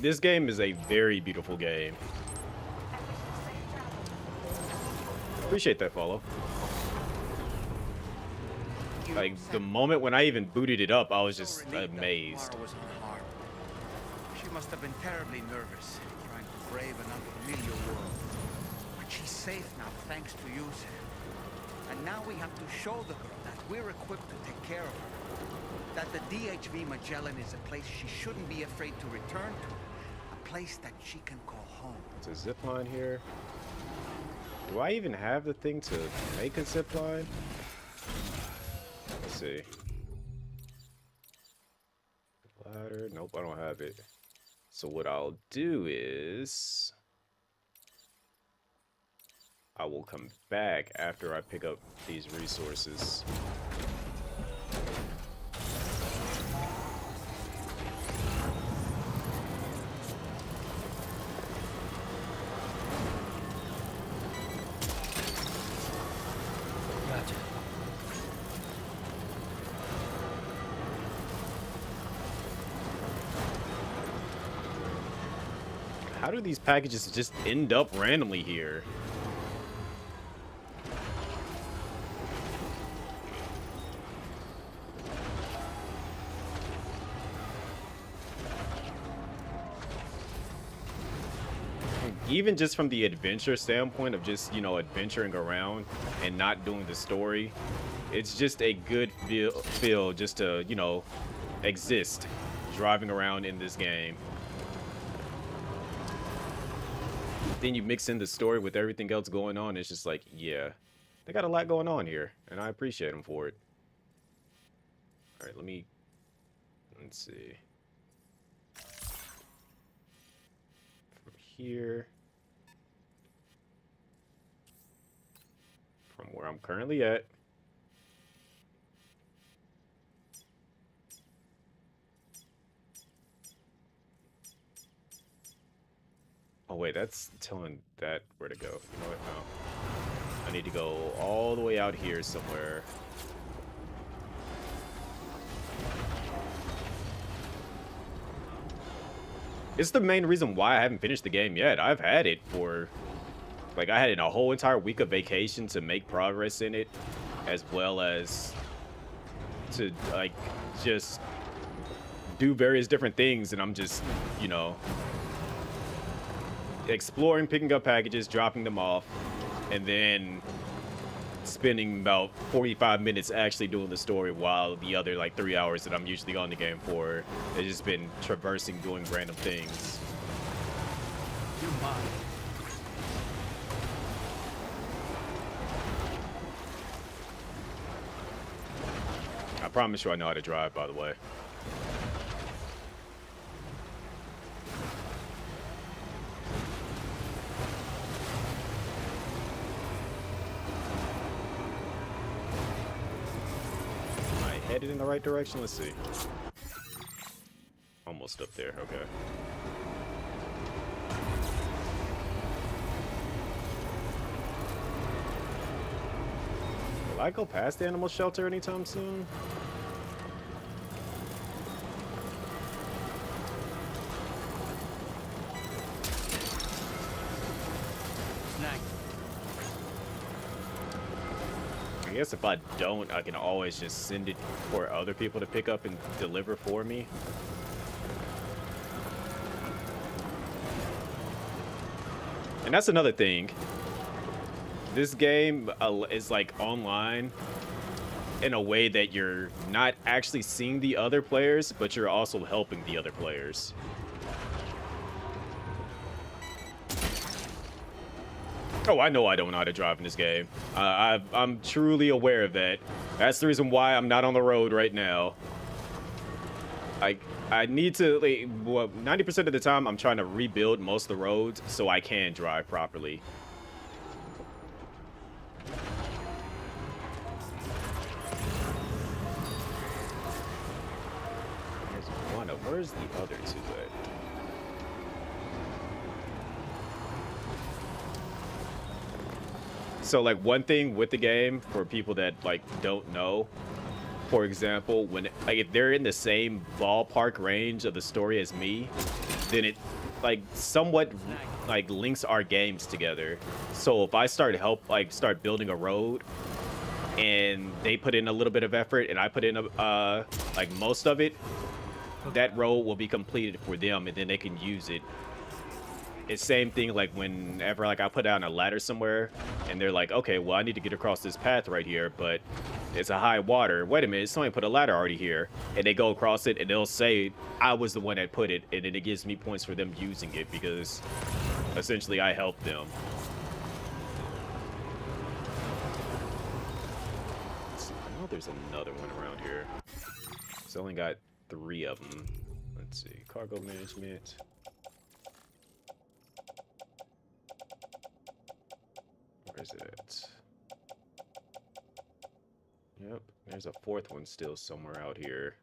this game is a very beautiful game. Appreciate that follow. Like, the moment when I even booted it up, I was just amazed. She must have been terribly nervous, trying to brave an unfamiliar world. But she's safe now, thanks to you, sir. And now we have to show the girl that we're equipped to take care of her. That the DHV Magellan is a place she shouldn't be afraid to return to. A place that she can call home. There's a zip line here. Do I even have the thing to make a zip line? Let's see. Ladder. Nope, I don't have it. So what I'll do is I will come back after I pick up these resources. Gotcha. How do these packages just end up randomly here? Even just from the adventure standpoint of just, you know, adventuring around and not doing the story, it's just a good feel just to, you know, exist driving around in this game. Then you mix in the story with everything else going on, it's just like, yeah, they got a lot going on here, and I appreciate them for it. All right, let's see. From here. From where I'm currently at. Oh wait, that's telling that where to go. You know what? No. I need to go all the way out here somewhere. It's the main reason why I haven't finished the game yet. I've had it for, like, I had a whole entire week of vacation to make progress in it, as well as to, like, just do various different things, and I'm just, you know, exploring, picking up packages, dropping them off, and then spending about 45 minutes actually doing the story, while the other like 3 hours that I'm usually on the game for has just been traversing, doing random things. You mind? I promise you I know how to drive, by the way. Headed in the right direction? Let's see. Almost up there, okay. Will I go past the animal shelter anytime soon? I guess if I don't, I can always just send it for other people to pick up and deliver for me. And that's another thing. This game is like online in a way that you're not actually seeing the other players, but you're also helping the other players. Oh, I know I don't know how to drive in this game. I'm truly aware of that. That's the reason why I'm not on the road right now. I need to, like, well, 90% of the time I'm trying to rebuild most of the roads so I can drive properly. There's one. Where's the other two at? So, like, one thing with the game for people that, like, don't know, for example, when, like, if they're in the same ballpark range of the story as me, then it like somewhat like links our games together. So if I start building a road, and they put in a little bit of effort, and I put in like most of it, that road will be completed for them, and then they can use it. It's same thing like whenever like I put down a ladder somewhere, and they're like, okay, well I need to get across this path right here, but it's a high water. Wait a minute, somebody put a ladder already here, and they go across it, and they'll say I was the one that put it, and then it gives me points for them using it because essentially I helped them. I know there's another one around here. It's only got 3 of them. Let's see, cargo management. Where's it? Yep, there's a 4th one still somewhere out here.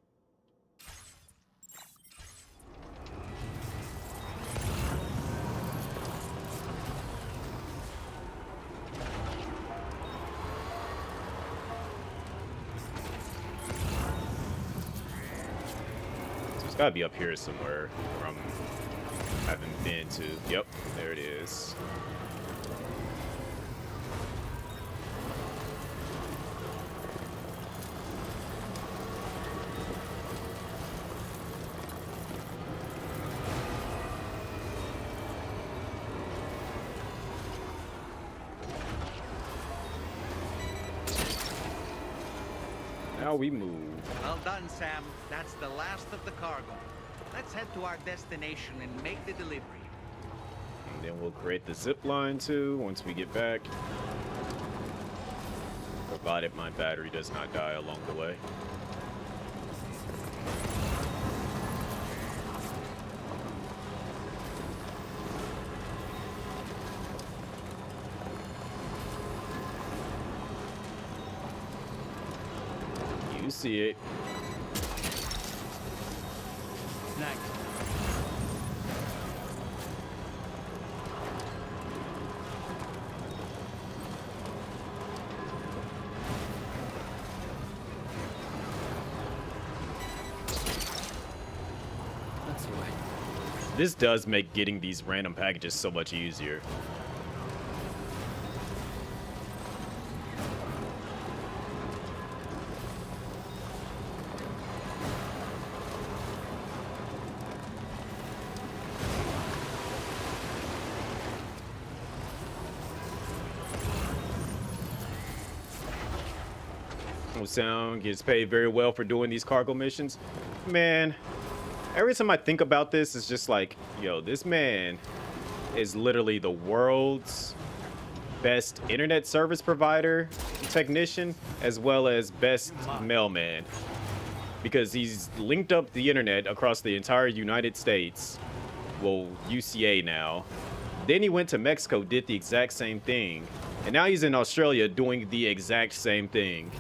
So it's gotta be up here somewhere where I haven't been to. Yep, there it is. Now we move. Well done, Sam. That's the last of the cargo. Let's head to our destination and make the delivery. And then we'll create the zip line too once we get back. Provided my battery does not die along the way. You see it. Nice. That's the way. This does make getting these random packages so much easier. Sound gets paid very well for doing these cargo missions. Man, every time I think about this, it's just like, yo, this man is literally the world's best internet service provider technician, as well as best mailman, because he's linked up the internet across the entire United States. Well, UCA now. Then he went to Mexico, did the exact same thing, and now he's in Australia doing the exact same thing.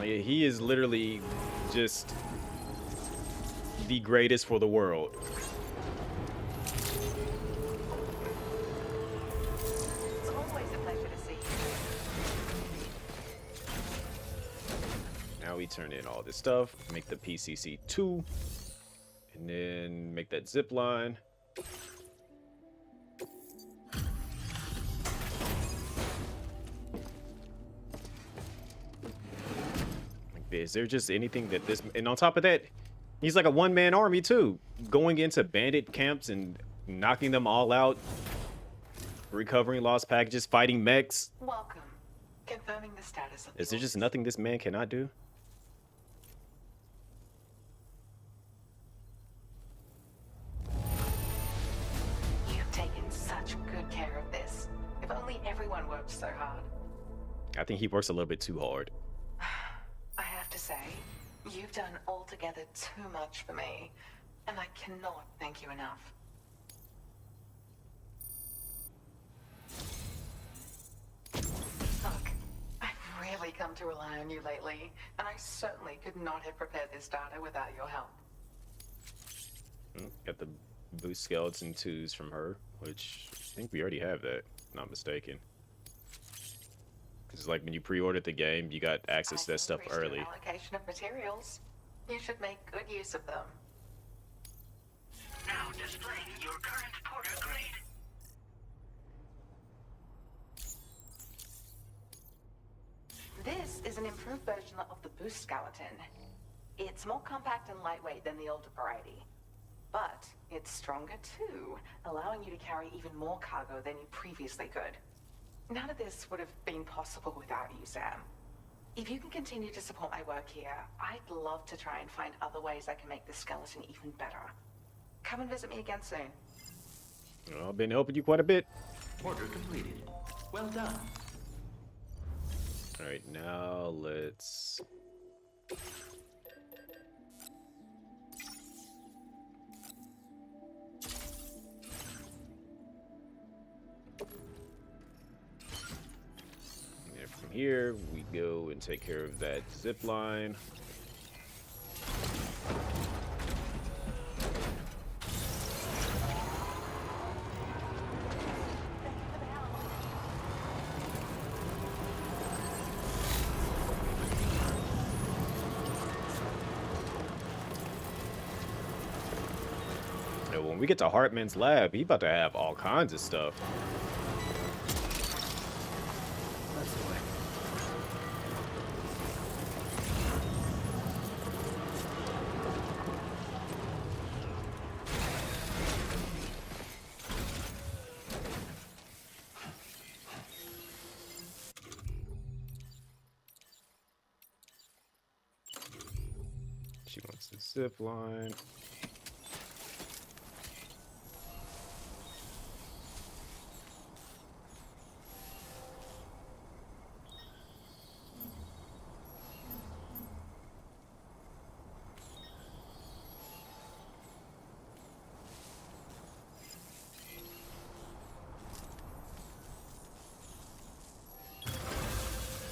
He is literally just the greatest for the world. It's always a pleasure to see you. Now we turn in all this stuff, make the PCC2, and then make that zip line. Is there just anything that this, and on top of that, he's like a one-man army too, going into bandit camps and knocking them all out, recovering lost packages, fighting mechs. Welcome. Confirming the status of Is there just nothing this man cannot do? You've taken such good care of this. If only everyone worked so hard. I think he works a little bit too hard. I have to say, you've done altogether too much for me, and I cannot thank you enough. Look, I've really come to rely on you lately, and I certainly could not have prepared this data without your help. Got the boost skeleton 2s from her, which I think we already have that, if not mistaken. Because like when you pre-ordered the game, you got access to that stuff early. Allocation of materials. You should make good use of them. Now displaying your current porter grade. This is an improved version of the boost skeleton. It's more compact and lightweight than the older variety. But it's stronger too, allowing you to carry even more cargo than you previously could. None of this would have been possible without you, Sam. If you can continue to support my work here, I'd love to try and find other ways I can make this skeleton even better. Come and visit me again soon. Well, I've been helping you quite a bit. Order completed. Well done. Alright, now let's... And from here, we go and take care of that zip line. When we get to Hartman's lab, he about to have all kinds of stuff. That's the way. She wants the zip line.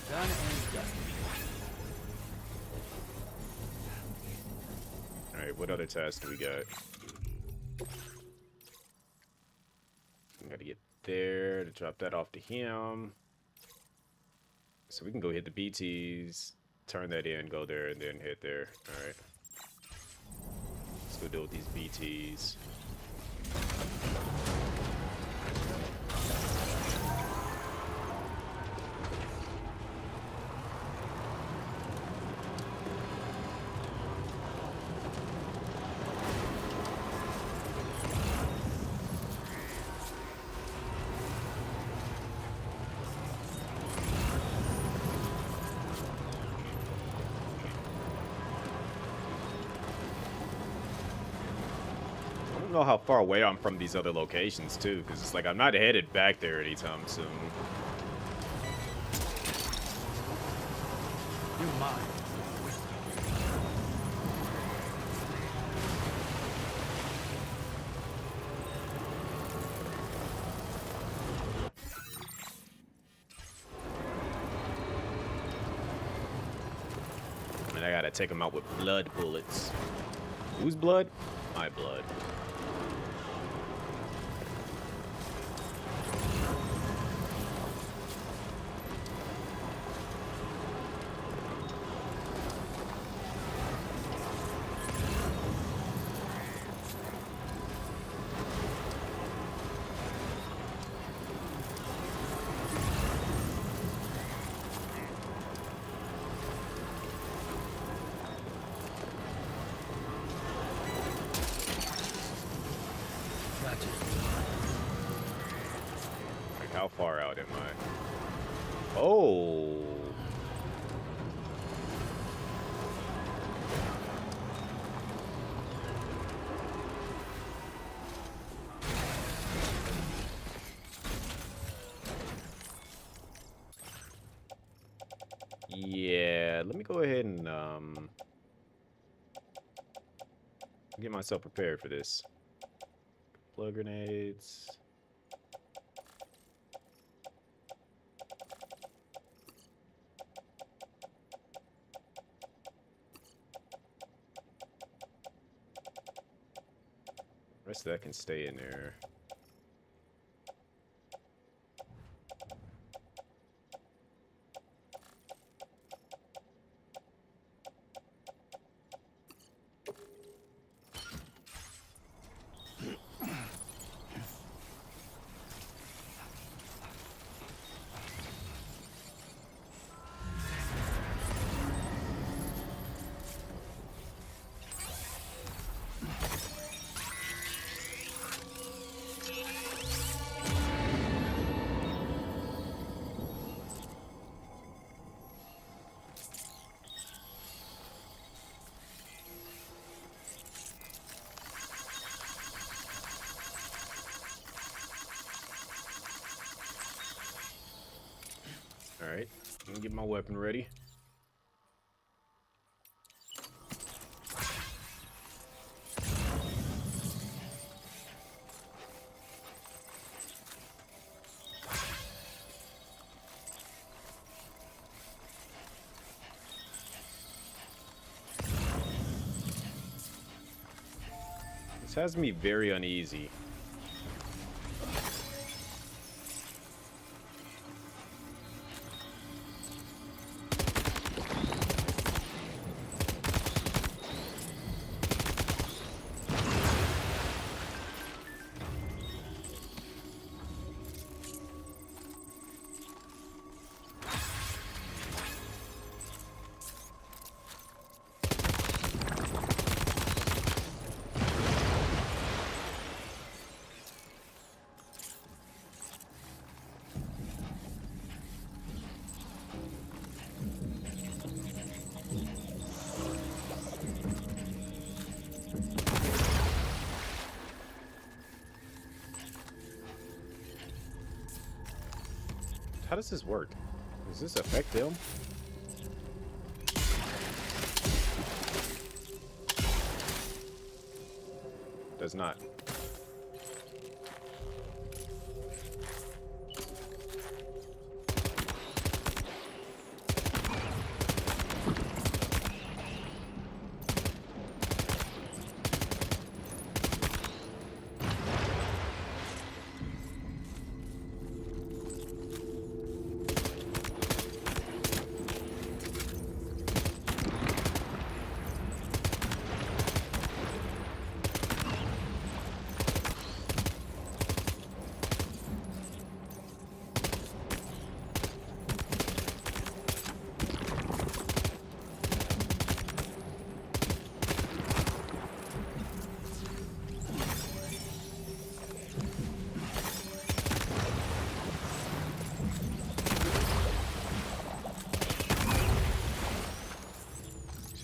Done and dusted. Alright, what other tasks do we got? We gotta get there to drop that off to him. So we can go hit the BTs, turn that in, go there, and then hit there. Alright. Let's go deal with these BTs. I don't know how far away I'm from these other locations too, because it's like I'm not headed back there anytime soon. You're mine. And I gotta take them out with blood bullets. Whose blood? My blood. Gotcha. Like, how far out am I? Oh. Yeah, let me go ahead and get myself prepared for this. Plug grenades. Rest of that can stay in there. Alright, let me get my weapon ready. This has me very uneasy. How does this work? Does this affect them? Does not.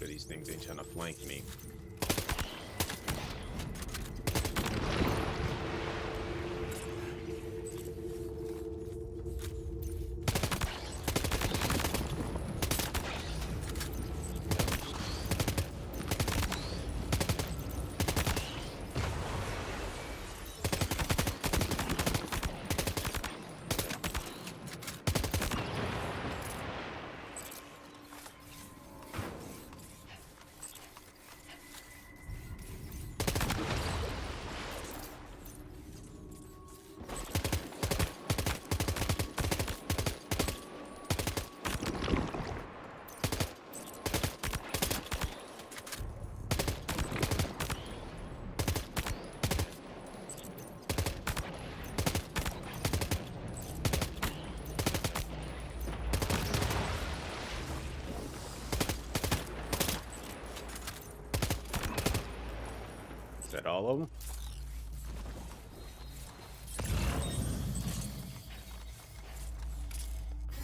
These things ain't trying to flank me. Is that all of them?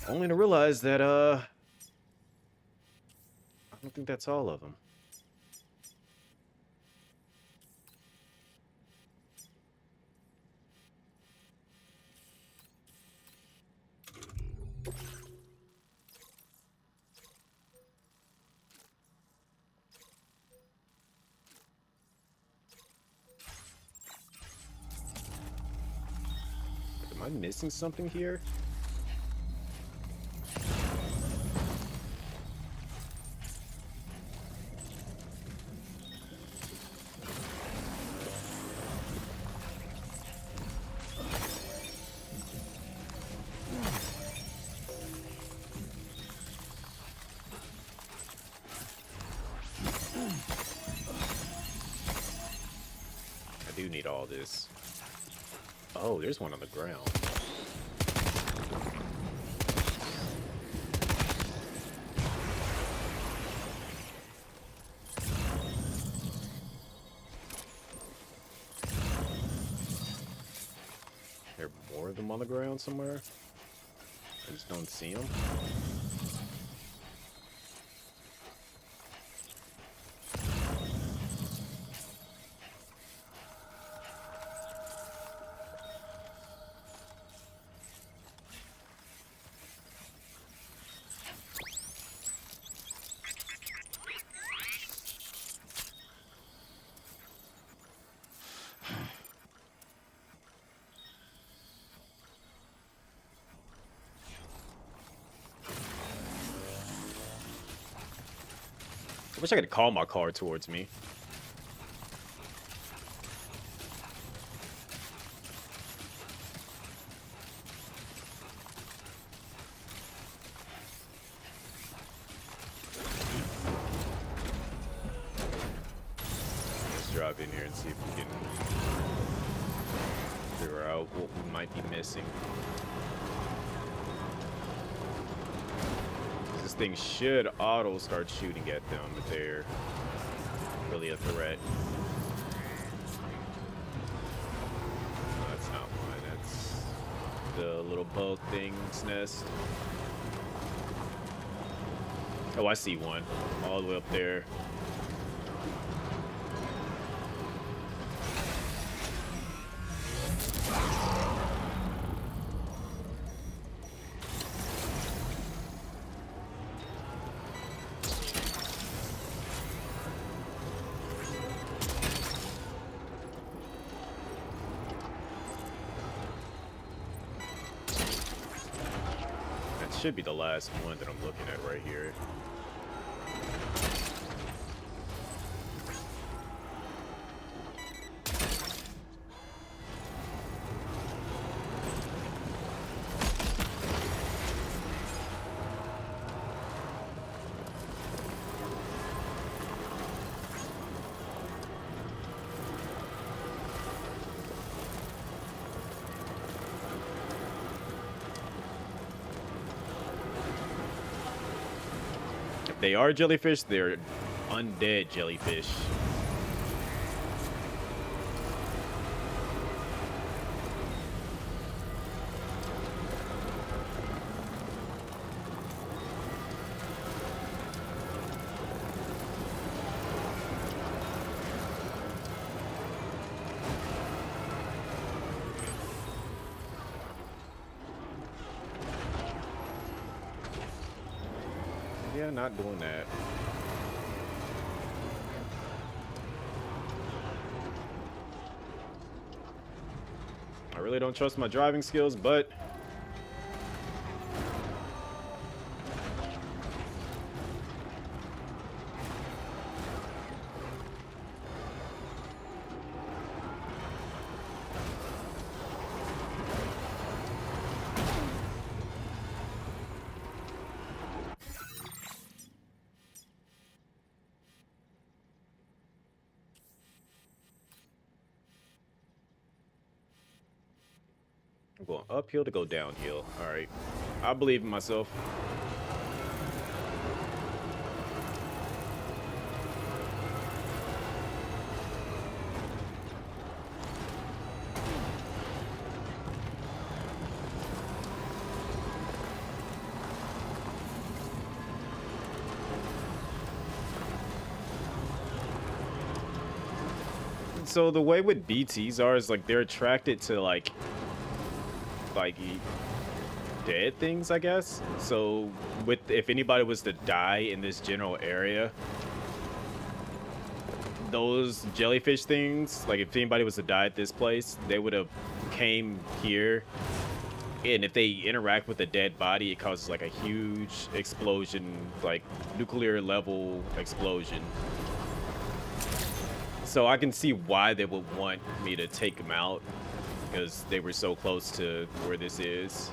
Only to realize that, I don't think that's all of them. Am I missing something here? do need all this. Oh, there's one on the ground. There are more of them on the ground somewhere? I just don't see them. I wish I could call my car towards me. Let's drop in here and see if we can figure out what we might be missing. This thing should auto start shooting at them if they're really a threat. No, that's not one. That's the little bug thing's nest. Oh, I see one all the way up there. Should be the last one that I'm looking at right here. They are jellyfish, they're undead jellyfish. Yeah, not doing that. I really don't trust my driving skills, but I'm going uphill to go downhill. All right. I believe in myself. So the way with BTs are is like they're attracted to like dead things, I guess. So if anybody was to die in this general area, those jellyfish things, like if anybody was to die at this place, they would have came here, and if they interact with a dead body, it causes like a huge explosion, like nuclear level explosion. So I can see why they would want me to take them out, because they were so close to where this is.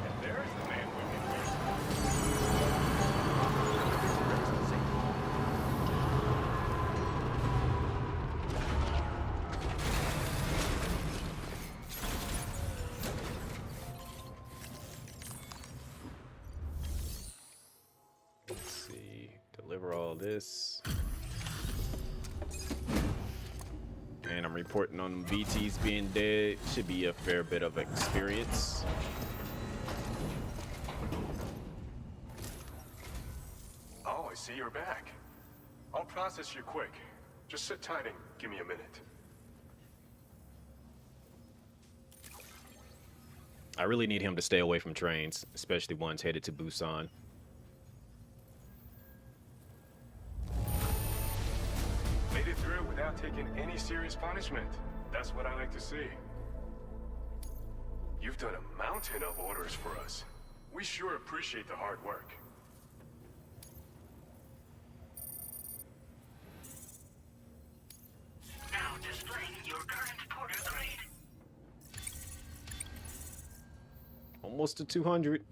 And there's the man we can Deliver all this. And I'm reporting on VTs being dead. Should be a fair bit of experience. Oh, I see you're back. I'll process you quick. Just sit tight and give me a minute. I really need him to stay away from trains, especially ones headed to Busan. Made it through without taking any serious punishment. That's what I like to see. You've done a mountain of orders for us. We sure appreciate the hard work. Now displaying your current porter grade. Almost to 200.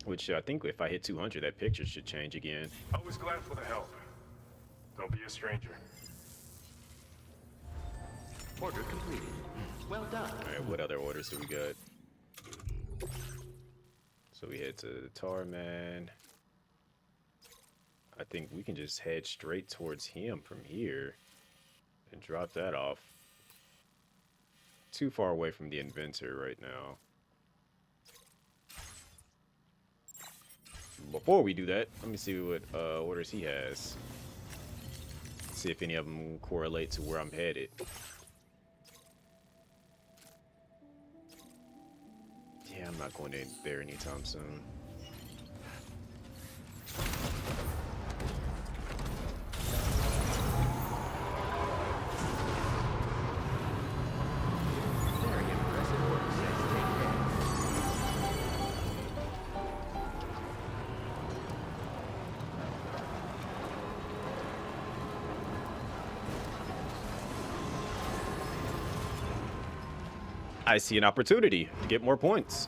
Which I think if I hit 200, that picture should change again. Always glad for the help. Don't be a stranger. Order completed. Well done. Alright, what other orders do we got? So we head to the Tarman. I think we can just head straight towards him from here and drop that off. Too far away from the inventor right now. Before we do that, let me see what orders he has. See if any of them correlate to where I'm headed. Yeah, I'm not going in there anytime soon. Very impressive work, Six. Take care. I see an opportunity to get more points.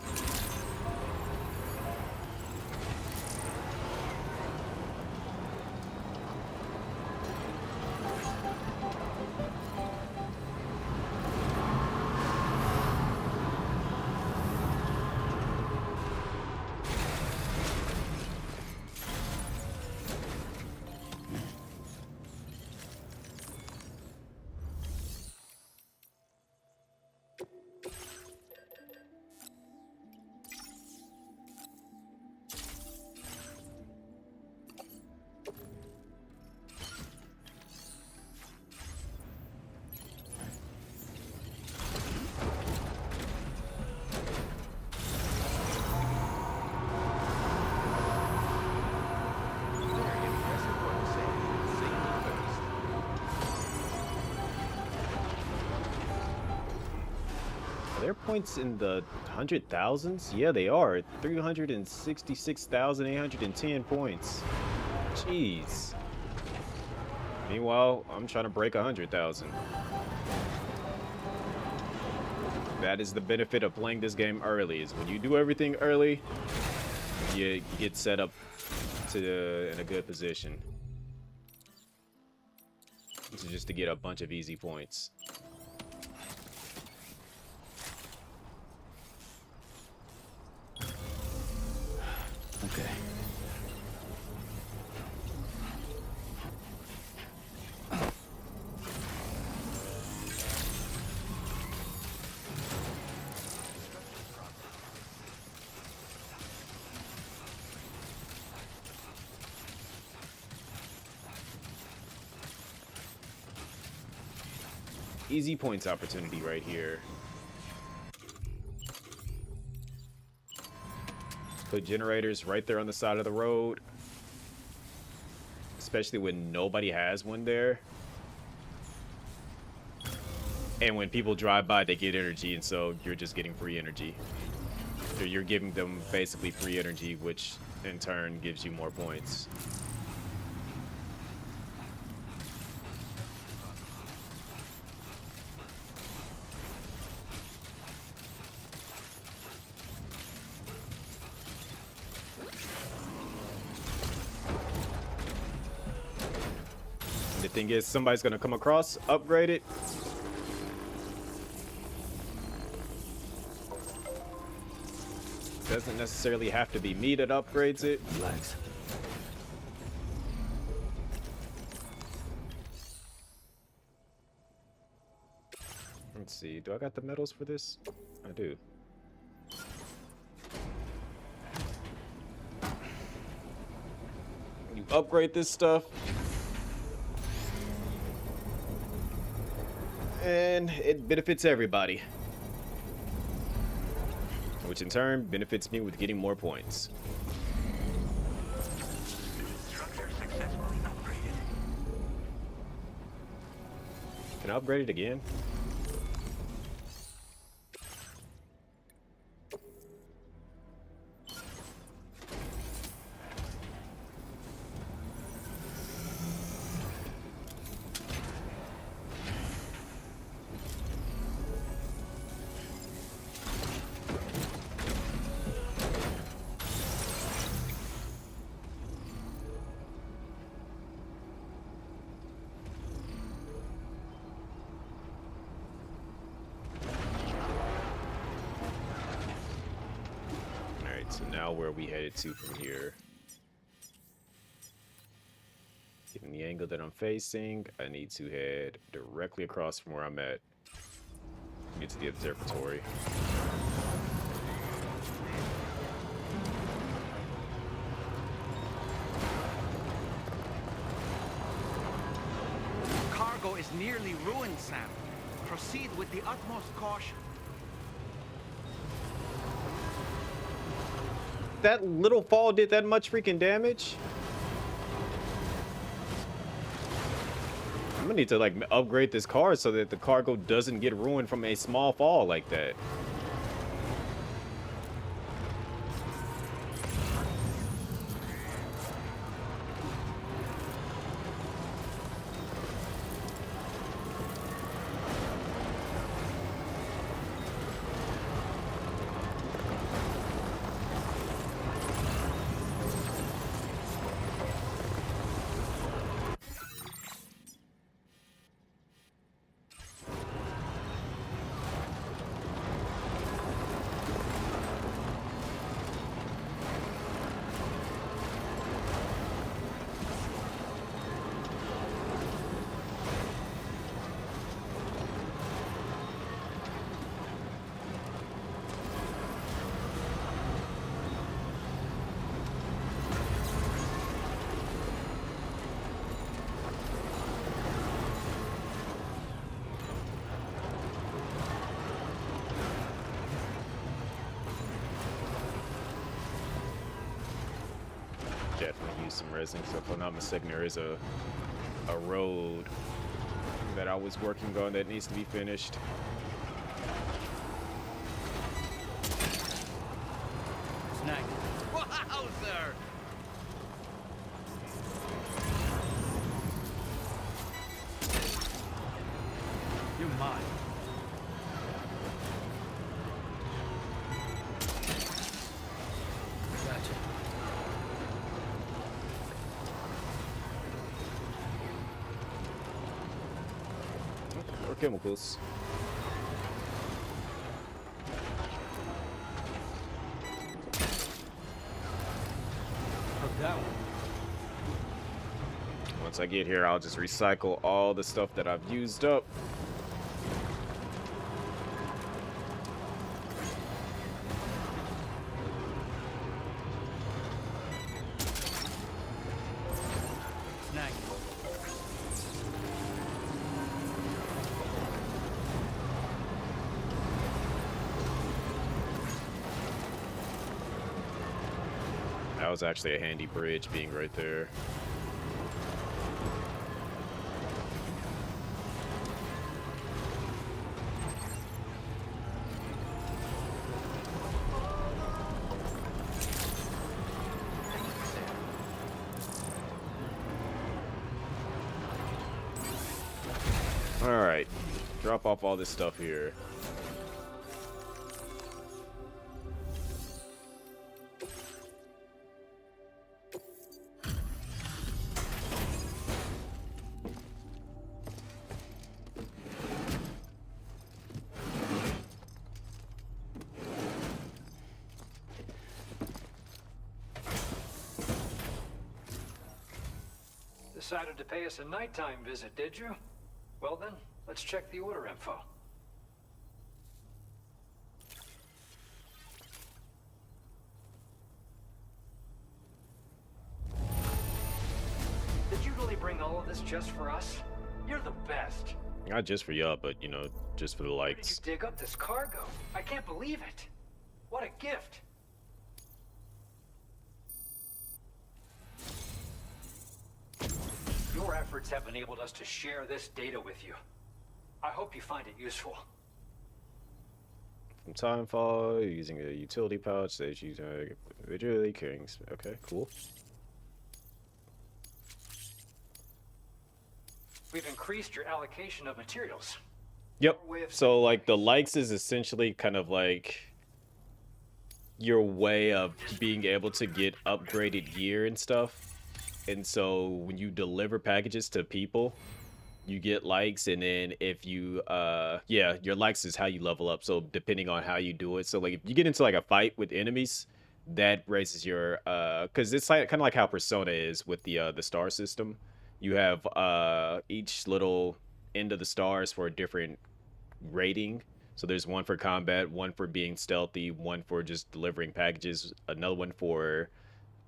Are there points in the 100,000s? Yeah, they are. 366,810 points. Jeez. Meanwhile, I'm trying to break 100,000. That is the benefit of playing this game early, is when you do everything early, you get set up to in a good position. Just to get a bunch of easy points. Okay. Easy points opportunity right here. Put generators right there on the side of the road. Especially when nobody has one there. And when people drive by, they get energy, and so you're just getting free energy. So you're giving them basically free energy, which in turn gives you more points. The thing is, somebody's gonna come across, upgrade it. Doesn't necessarily have to be me that upgrades it. Relax. Let's see. Do I got the medals for this? I do. You upgrade this stuff, and it benefits everybody, which in turn benefits me with getting more points. Structure successfully upgraded. Can I upgrade it again? So now where are we headed to from here? Given the angle that I'm facing, I need to head directly across from where I'm at. Get to the observatory. Cargo is nearly ruined, Sam. Proceed with the utmost caution. That little fall did that much freaking damage? I'm gonna need to like upgrade this car so that the cargo doesn't get ruined from a small fall like that. Definitely use some resin. So if I'm not mistaken, there is a road that I was working on that needs to be finished. Snag. Wowzer! You're mine. Gotcha. Or chemicals. That one. Once I get here, I'll just recycle all the stuff that I've used up. Snag. That was actually a handy bridge being right there. Alright, drop off all this stuff here. Decided to pay us a nighttime visit, did you? Well then, let's check the order info. all of this just for us? You're the best. Not just for y'all, but you know, just for the Where did you likes. dig up this cargo? I can't believe it. What a gift. Your efforts have enabled us to share this data with you. I hope you find it useful. From Timefall, using a utility pouch that you individually carrying. Okay, cool. We've increased your allocation of materials. Yep. So like the likes is essentially kind of like your way of being able to get upgraded gear and stuff. And so when you deliver packages to people, you get likes, and then if you yeah, your likes is how you level up. So depending on how you do it. So like if you get into like a fight with enemies, that raises your because it's like kind of like how Persona is with the star system. You have each little end of the stars for a different rating. So there's one for combat, one for being stealthy, one for just delivering packages, another one for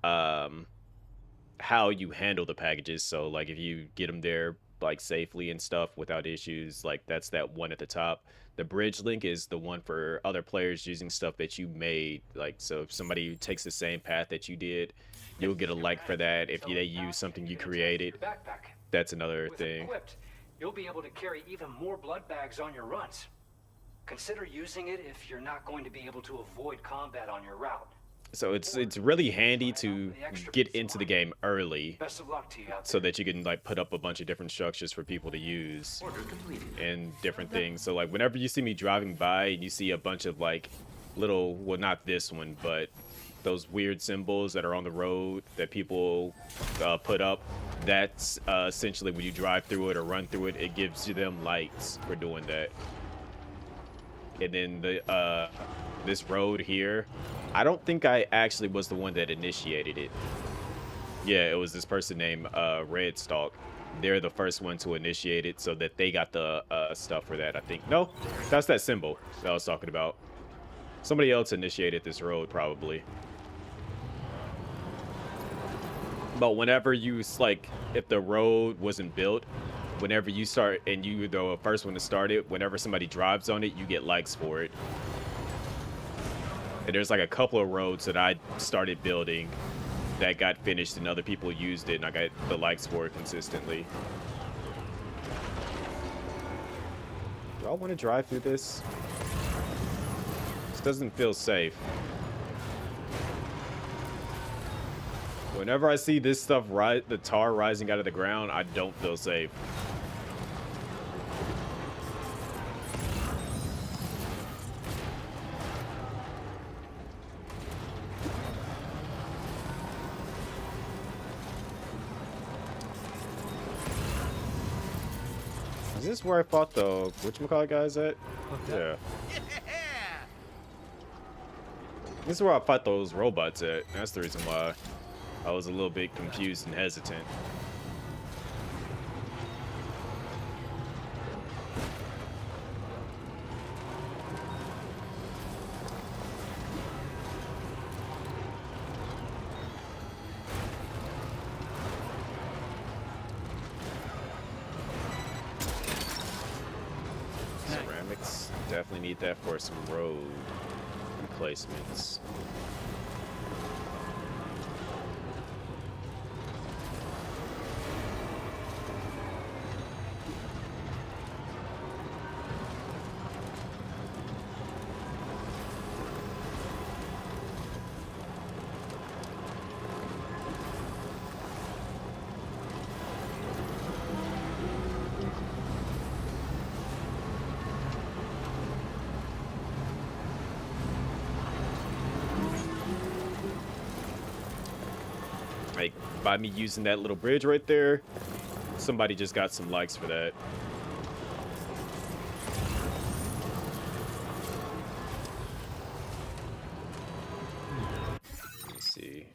how you handle the packages. So like if you get them there like safely and stuff without issues, like that's that one at the top. The bridge link is the one for other players using stuff that you made. Like, so if somebody takes the same path that you did, you'll get a like for that. If they use something you created, that's another thing. Equipped, you'll be able to carry even more blood bags on your runs. Consider using it if you're not going to be able to avoid combat on your route. So it's really handy to get into the game early, Best of luck to you out so that you can like put up a bunch of different structures for people to use and different things. So like whenever you see me driving by and you see a bunch of like little, well, not this one, but those weird symbols that are on the road that people put up, that's essentially when you drive through it or run through it, it gives you them lights for doing that. And then the this road here, I don't think I actually was the one that initiated it. Yeah, it was this person named Redstalk. They're the first one to initiate it, so that they got the stuff for that, I think. No, that's that symbol that I was talking about. Somebody else initiated this road, probably. But whenever you, like, if the road wasn't built, whenever you start, and you the first one to start it, whenever somebody drives on it, you get likes for it. And there's like a couple of roads that I started building that got finished and other people used it, and I got the likes for it consistently. Do I want to drive through this? This doesn't feel safe. Whenever I see this stuff, the tar rising out of the ground, I don't feel safe. Is this where I fought the whatchamacallit guys at? Yeah. This is where I fought those robots at. That's the reason why I was a little bit confused and hesitant. Ceramics, definitely need that for some road replacements. Like, by me using that little bridge right there, somebody just got some likes for that. Let me see.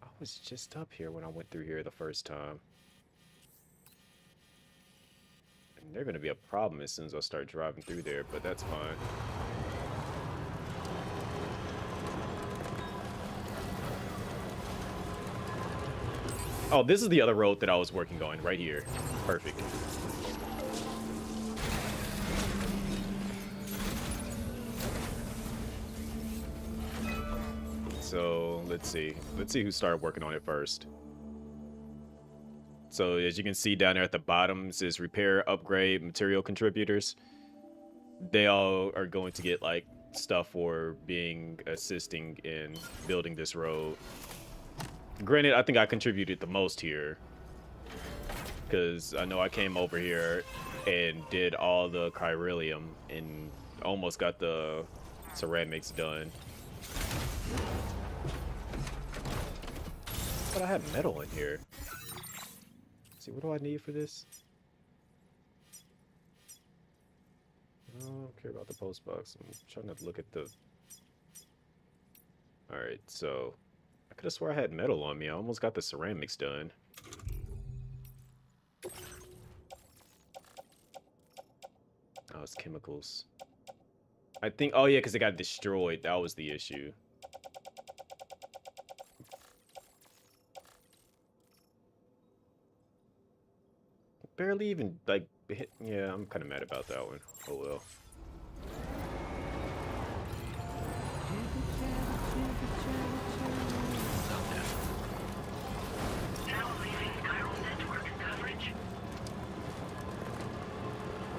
I was just up here when I went through here the first time. And they're gonna be a problem as soon as I start driving through there, but that's fine. Oh, this is the other road that I was working on right here. Perfect. So let's see who started working on it first. So as you can see down there at the bottom, it says repair, upgrade, material contributors. They all are going to get like stuff for assisting in building this road. Granted, I think I contributed the most here, because I know I came over here and did all the chiralium and almost got the ceramics done. But I have metal in here. Let's see, what do I need for this? I don't care about the post box. I'm trying to look at the... Alright, so... I could have swore I had metal on me. I almost got the ceramics done. Oh, it's chemicals. I think... Oh, yeah, because it got destroyed. That was the issue. Barely even, like, hit... Yeah, I'm kind of mad about that one. Oh, well.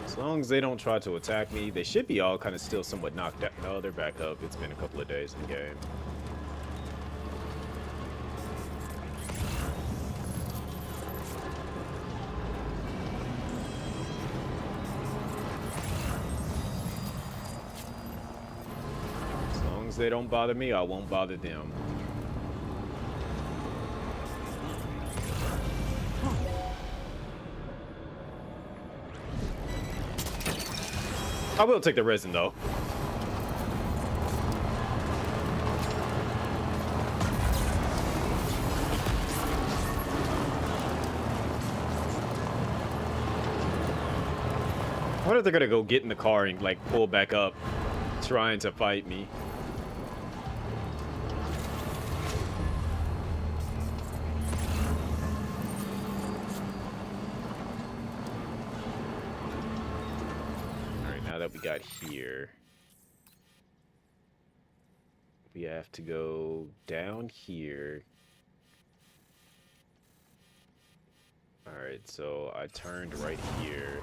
As long as they don't try to attack me, they should be all kind of still somewhat knocked out. No, they're back up. It's been a couple of days in the game. As long as they don't bother me, I won't bother them. I will take the resin, though. I wonder if they're gonna go get in the car and, like, pull back up, trying to fight me. That we got here, we have to go down here. All right, so I turned right here.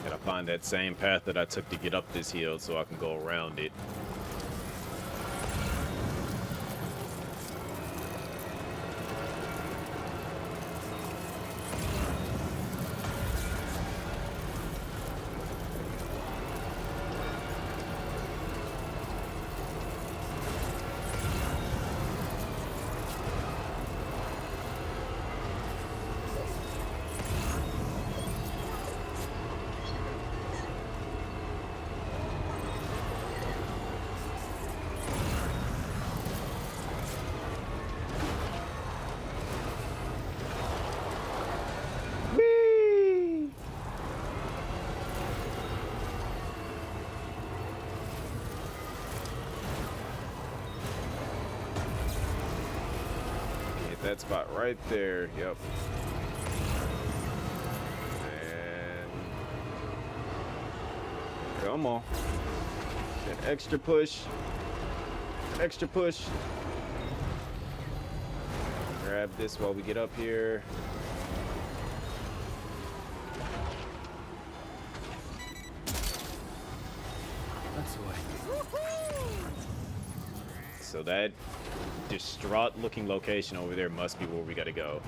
Gotta find that same path that I took to get up this hill so I can go around it. That spot right there. Yep. And come on. That extra push. Extra push. Grab this while we get up here. That's the way. So that distraught looking location over there must be where we gotta go.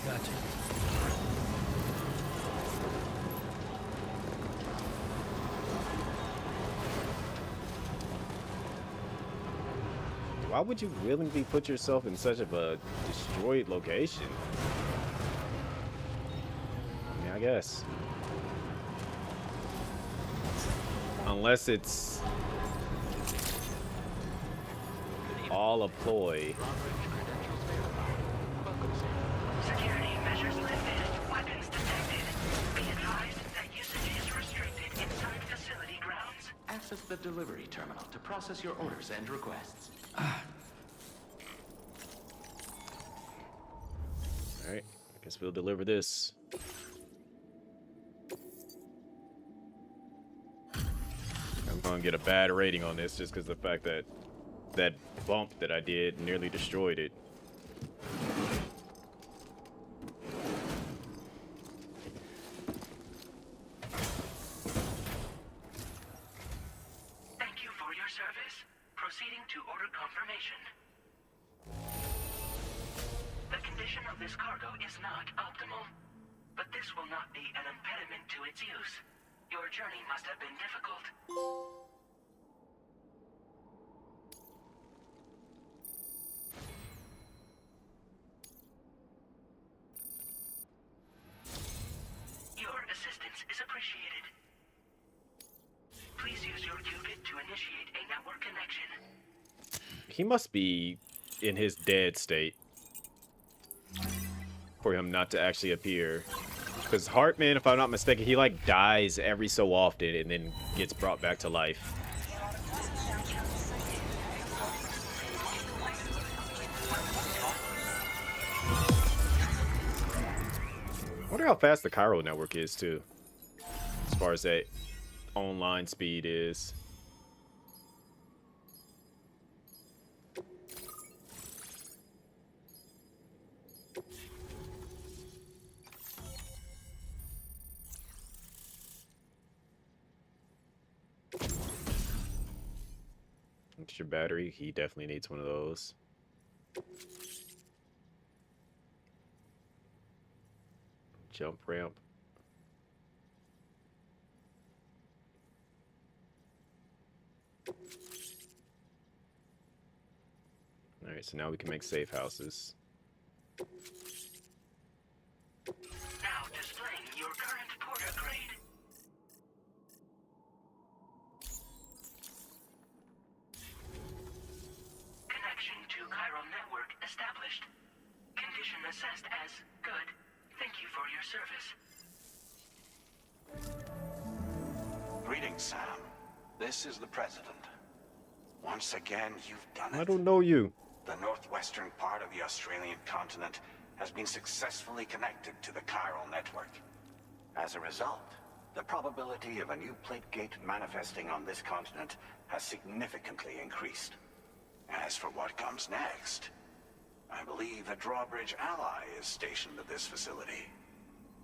Gotcha. Why would you willingly put yourself in such of a destroyed location? I mean, I guess. Unless it's all a ploy. Security measures lifted. Weapons detected. Be advised that usage is restricted inside facility grounds. Access the delivery terminal to process your orders and requests. Alright, I guess we'll deliver this. I'm gonna get a bad rating on this just because the fact that that bump that I did nearly destroyed it. Thank you for your service. Proceeding to order confirmation. The condition of this cargo is not optimal, but this will not be an impediment to its use. Your journey must have been difficult. Your assistance is appreciated. Please use your qubit to initiate a network connection. He must be in his dead state for him not to actually appear. Because Hartman, if I'm not mistaken, he like dies every so often and then gets brought back to life. I wonder how fast the Cairo network is too, as far as that online speed is. Your battery, he definitely needs one of those. Jump ramp. Alright, so now we can make safe houses. Now displaying your current porter grade. Connection to Chiral network established. Condition assessed as good. Thank you for your service. Greetings, Sam. This is the President. Once again, you've done it. I don't know you. The northwestern part of the Australian continent has been successfully connected to the chiral network. As a result, the probability of a new plate gate manifesting on this continent has significantly increased. As for what comes next, I believe a drawbridge ally is stationed at this facility.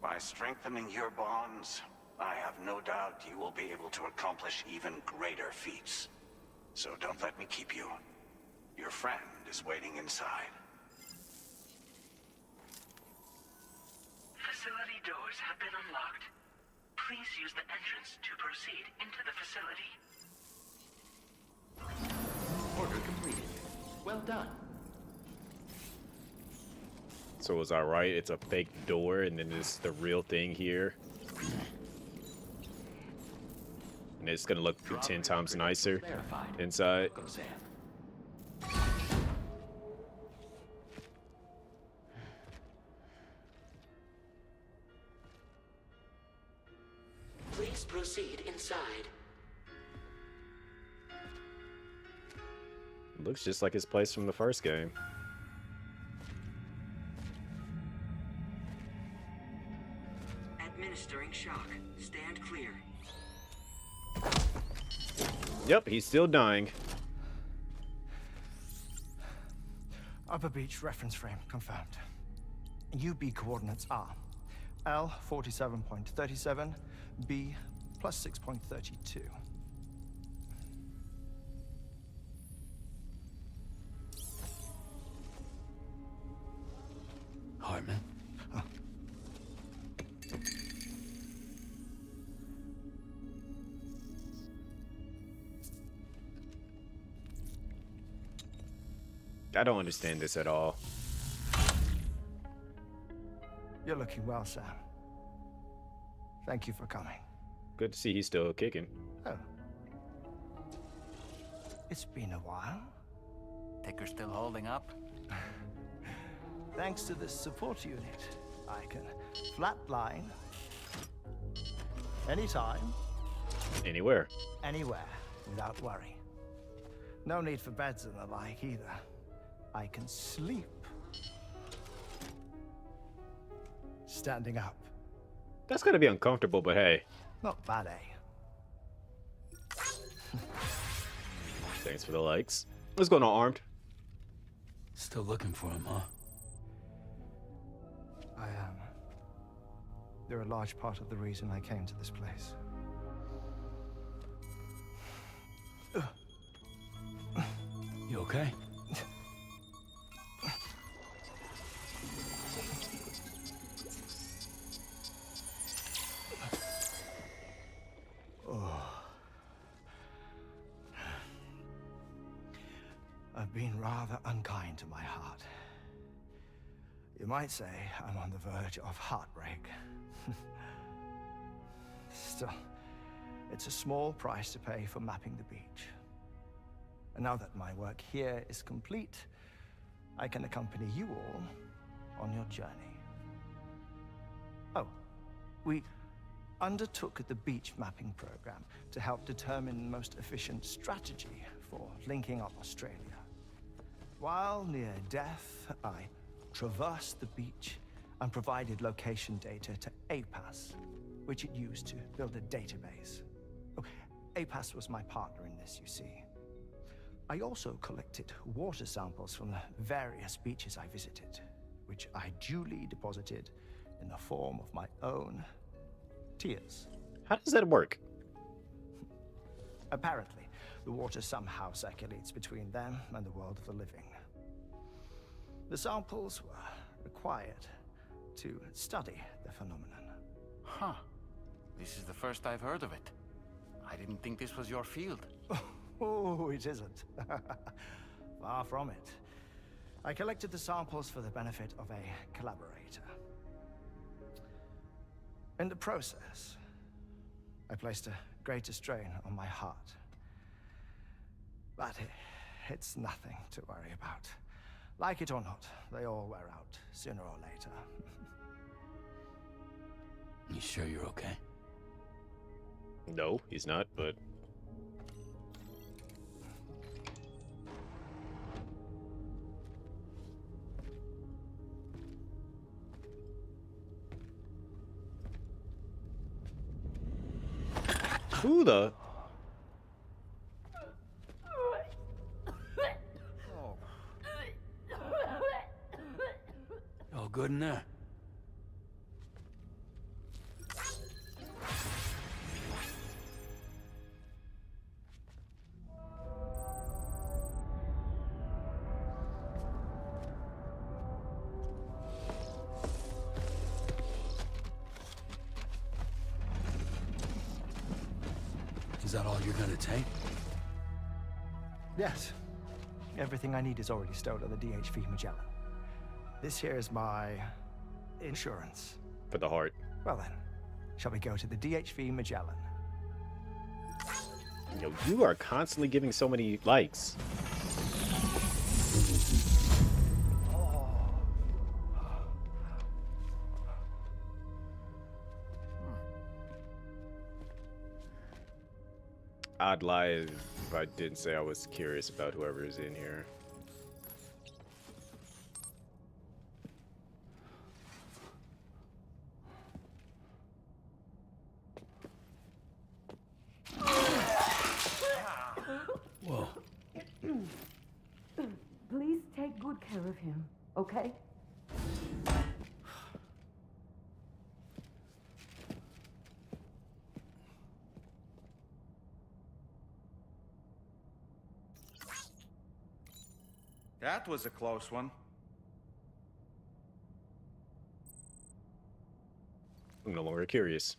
By strengthening your bonds, I have no doubt you will be able to accomplish even greater feats. So don't let me keep you. Your friend is waiting inside. Facility doors have been unlocked. Please use the entrance to proceed into the facility. Order completed. Well done. So was I right? It's a fake door and then there's the real thing here. And it's gonna look 10 times nicer inside. Please proceed inside. Looks just like his place from the first game. Administering shock. Stand clear. Yep, he's still dying. Upper Beach reference frame confirmed. UB coordinates are L 47.37, B plus 6.32. Hartman? I don't understand this at all. You're looking well, Sam. Thank you for coming. Good to see he's still kicking. Oh, It's been a while. Ticker's still holding up? Thanks to this support unit, I can flatline anytime, Anywhere. anywhere, without worry. No need for beds and the like either. I can sleep standing up. That's gonna be uncomfortable, but hey. Not bad, eh? Thanks for the likes. What's going on, Armed? Still looking for him, huh? I am. They're a large part of the reason I came to this place. You okay? I've been rather unkind to my heart. You might say I'm on the verge of heartbreak. Still, it's a small price to pay for mapping the beach. And now that my work here is complete, I can accompany you all on your journey. Oh, we undertook the beach mapping program to help determine the most efficient strategy for linking up Australia. While near Death, I traversed the beach and provided location data to APAS, which it used to build a database. Oh, APAS was my partner in this, you see. I also collected water samples from the various beaches I visited, which I duly deposited in the form of my own tears. How does that work? Apparently, the water somehow circulates between them and the world of the living. The samples were required to study the phenomenon. Huh. This is the first I've heard of it. I didn't think this was your field. Oh, it isn't. Far from it. I collected the samples for the benefit of a collaborator. In the process, I placed a greater strain on my heart. But it's nothing to worry about. Like it or not, they all wear out sooner or later. You sure you're okay? No, he's not, but... Who the... All good in there? Is that all you're gonna take? Yes. Everything I need is already stowed on the DHV Magellan. This here is my insurance. For the heart. Well then, shall we go to the DHV Magellan? Yo, you are constantly giving so many likes. I'd lie if I didn't say I was curious about whoever is in here. Whoa. Please take good care of him, okay? That was a close one. I'm no longer curious.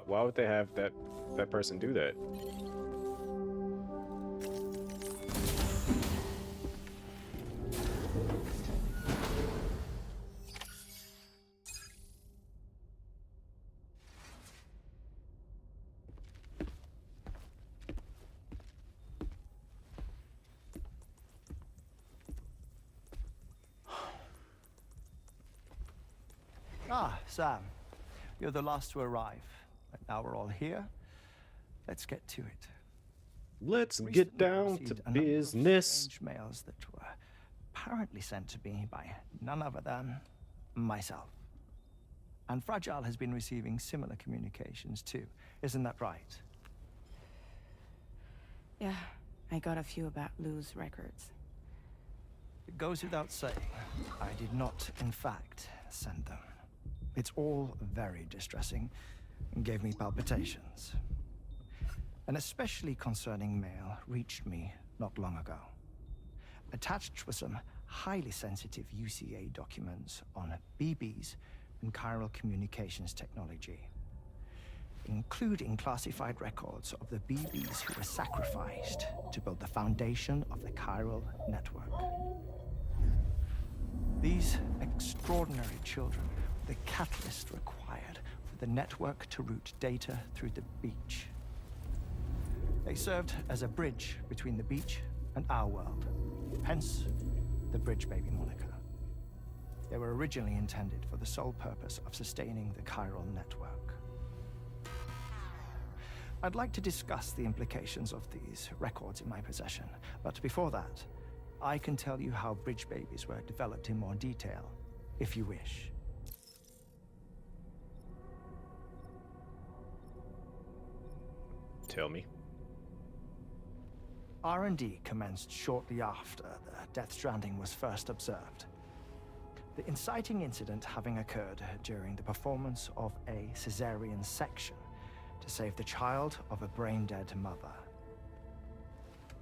Why would they have that person do that? Ah, Sam. You're the last to arrive. And now we're all here. Let's get to it. Let's get down to business. Strange mails that were apparently sent to me by none other than myself. And Fragile has been receiving similar communications too. Isn't that right? Yeah, I got a few about Lou's records. It goes without saying, I did not, in fact, send them. It's all very distressing and gave me palpitations. An especially concerning mail reached me not long ago. Attached were some highly sensitive UCA documents on BBs and chiral communications technology, including classified records of the BBs who were sacrificed to build the foundation of the chiral network. These extraordinary children were the catalyst required for the network to route data through the beach. They served as a bridge between the beach and our world, hence the Bridge Baby moniker. They were originally intended for the sole purpose of sustaining the chiral network. I'd like to discuss the implications of these records in my possession, but before that, I can tell you how Bridge Babies were developed in more detail, if you wish. Tell me. R&D commenced shortly after the Death Stranding was first observed. The inciting incident having occurred during the performance of a cesarean section to save the child of a brain-dead mother.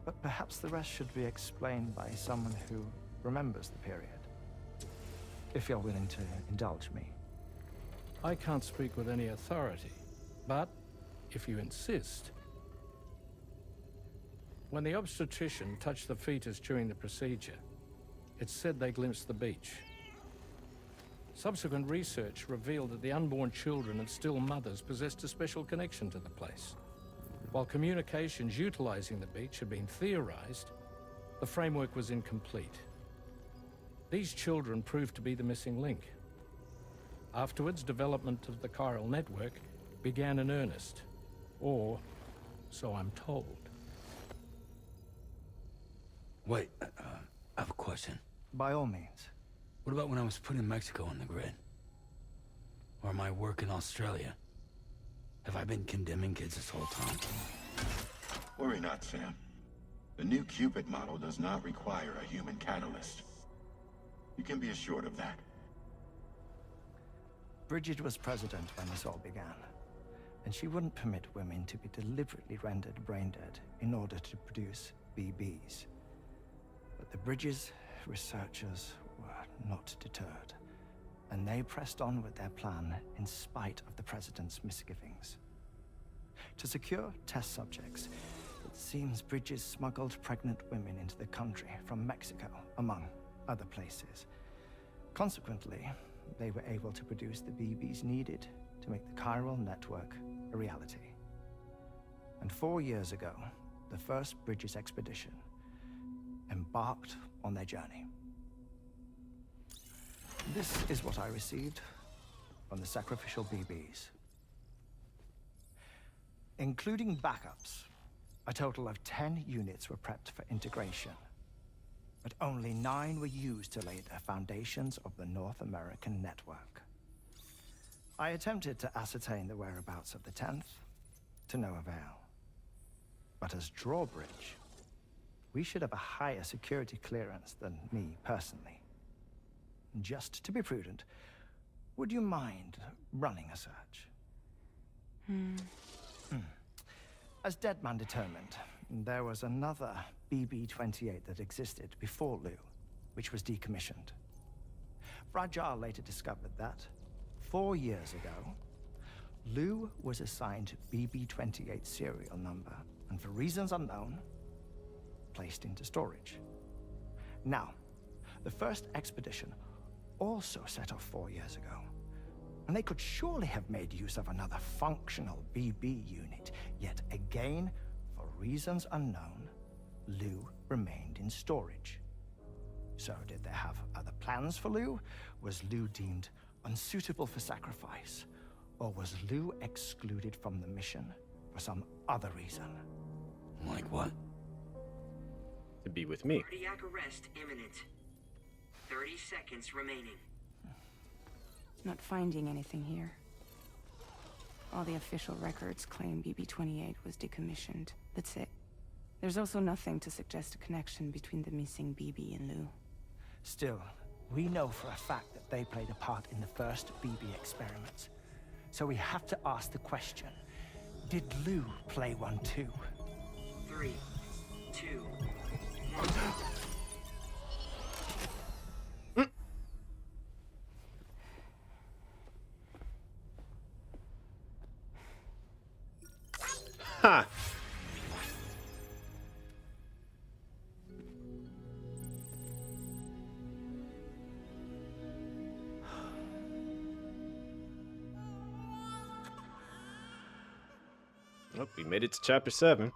But perhaps the rest should be explained by someone who remembers the period. If you're willing to indulge me. I can't speak with any authority, but if you insist. When the obstetrician touched the fetus during the procedure, it's said they glimpsed the beach. Subsequent research revealed that the unborn children and still mothers possessed a special connection to the place. While communications utilizing the beach had been theorized, the framework was incomplete. These children proved to be the missing link. Afterwards, development of the chiral network began in earnest, or so I'm told. Wait, I have a question. By all means. What about when I was putting Mexico on the grid? Or my work in Australia? Have I been condemning kids this whole time? Worry not, Sam. The new Cupid model does not require a human catalyst. You can be assured of that. Bridget was president when this all began, and she wouldn't permit women to be deliberately rendered brain-dead in order to produce BBs. But the Bridges researchers were not deterred, and they pressed on with their plan in spite of the president's misgivings. To secure test subjects, it seems Bridges smuggled pregnant women into the country from Mexico, among other places. Consequently, they were able to produce the BBs needed to make the chiral network a reality. And 4 years ago, the first Bridges expedition embarked on their journey. This is what I received from the sacrificial BBs. Including backups, a total of 10 units were prepped for integration, but only 9 were used to lay the foundations of the North American network. I attempted to ascertain the whereabouts of the 10th, to no avail. But as drawbridge, we should have a higher security clearance than me personally. Just to be prudent, would you mind running a search? As Deadman determined, there was another BB-28 that existed before Lou, which was decommissioned. Fragile later discovered that, 4 years ago, Lou was assigned BB-28 serial number, and for reasons unknown, placed into storage. Now, the first expedition also set off 4 years ago, and they could surely have made use of another functional BB unit, yet again, for reasons unknown, Lou remained in storage. So did they have other plans for Lou? Was Lou deemed unsuitable for sacrifice? Or was Lou excluded from the mission for some other reason? Like what? To be with me. Cardiac arrest imminent. 30 seconds remaining. Not finding anything here. All the official records claim BB-28 was decommissioned. That's it. There's also nothing to suggest a connection between the missing BB and Lou. Still, we know for a fact that they played a part in the first BB experiments. So we have to ask the question, did Lou play one too? 3, 2, 1. Ha! Oh, we made it to chapter 7.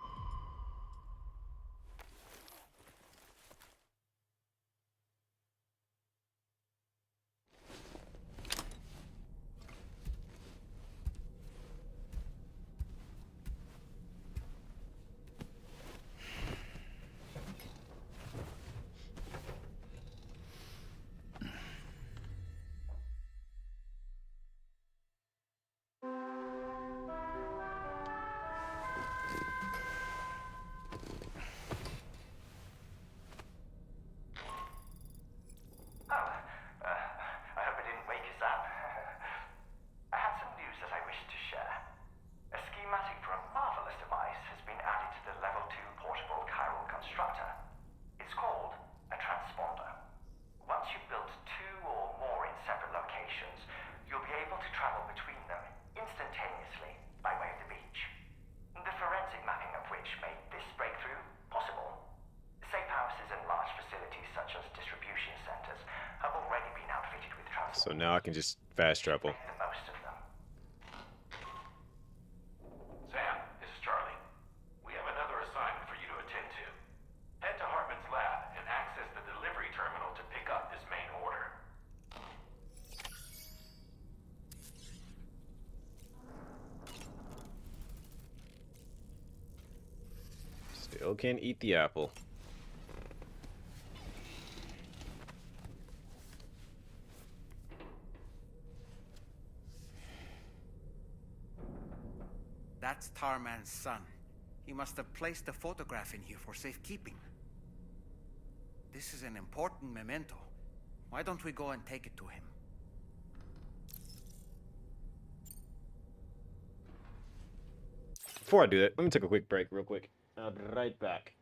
I hope I didn't wake us up. I have some news that I wish to share. A schematic for a marvelous device has been added to the Level 2 portable chiral constructor. It's called a transponder. Once you've built 2 or more in separate locations, you'll be able to travel between them instantaneously by way of the beach. The forensic mapping of which made this breakthrough possible. Safe houses and large facilities such as distribution centers have already been outfitted with transport. So now I can just fast travel. The most of them. Sam, this is Charlie. We have another assignment for you to attend to. Head to Hartman's lab and access the delivery terminal to pick up this main order. Still can't eat the apple. That's Tarman's son. He must have placed a photograph in here for safekeeping. This is an important memento. Why don't we go and take it to him? Before I do that, let me take a quick break real quick. I'll be right back.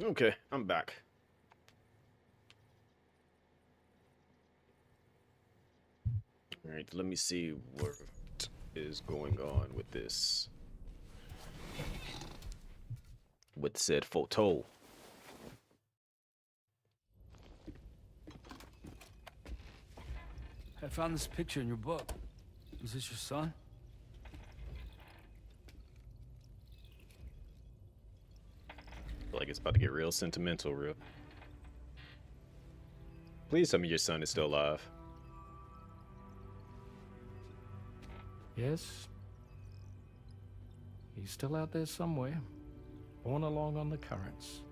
Okay, I'm back. All right, let me see what is going on with this. With said photo. I found this picture in your book. Is this your son? Feel like it's about to get real sentimental, real. Please tell me your son is still alive. Yes. He's still out there somewhere, borne along on the currents,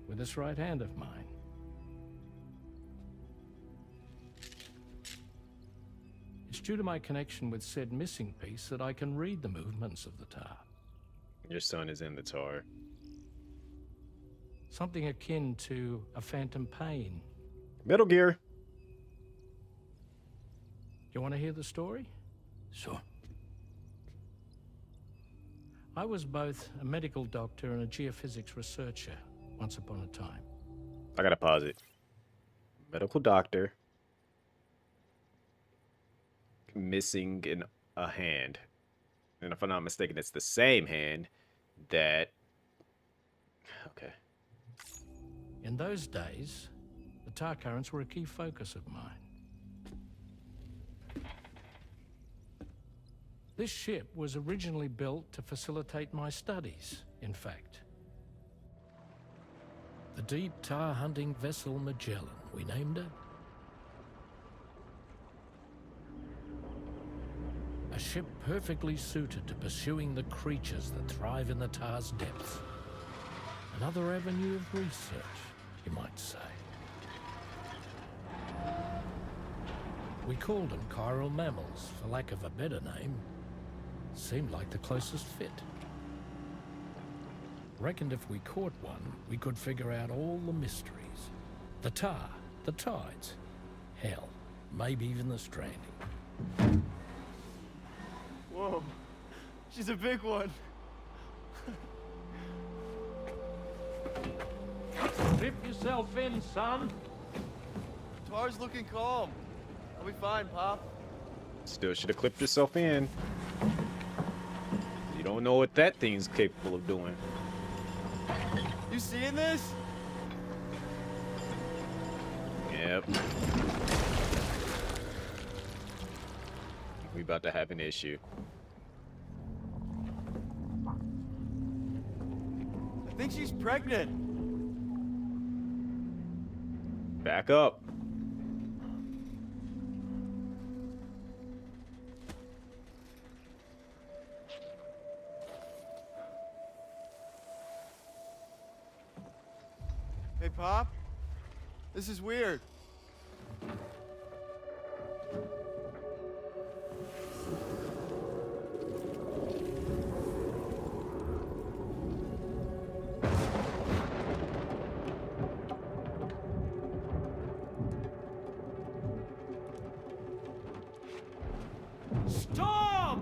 with this right hand of mine. It's due to my connection with said missing piece that I can read the movements of the tar. Your son is in the tar. Something akin to a phantom pain. Metal Gear. You want to hear the story? Sure. I was both a medical doctor and a geophysics researcher once upon a time. I gotta pause it. Medical doctor. Missing a hand. And if I'm not mistaken, it's the same hand that... Okay. In those days, the tar currents were a key focus of mine. This ship was originally built to facilitate my studies, in fact. The deep tar hunting vessel Magellan, we named it. A ship perfectly suited to pursuing the creatures that thrive in the tar's depths. Another avenue of research, you might say. We called them chiral mammals, for lack of a better name. Seemed like the closest fit. Reckoned if we caught one, we could figure out all the mysteries. The tar, the tides, hell, maybe even the stranding. Whoa, she's a big one. Strip yourself in, son. Tar's looking calm. I'll be fine, Pop. Still should have clipped yourself in. You don't know what that thing's capable of doing. You seeing this? Yep. We about to have an issue. I think she's pregnant. Back up. Hey, Pop. This is weird. Storm!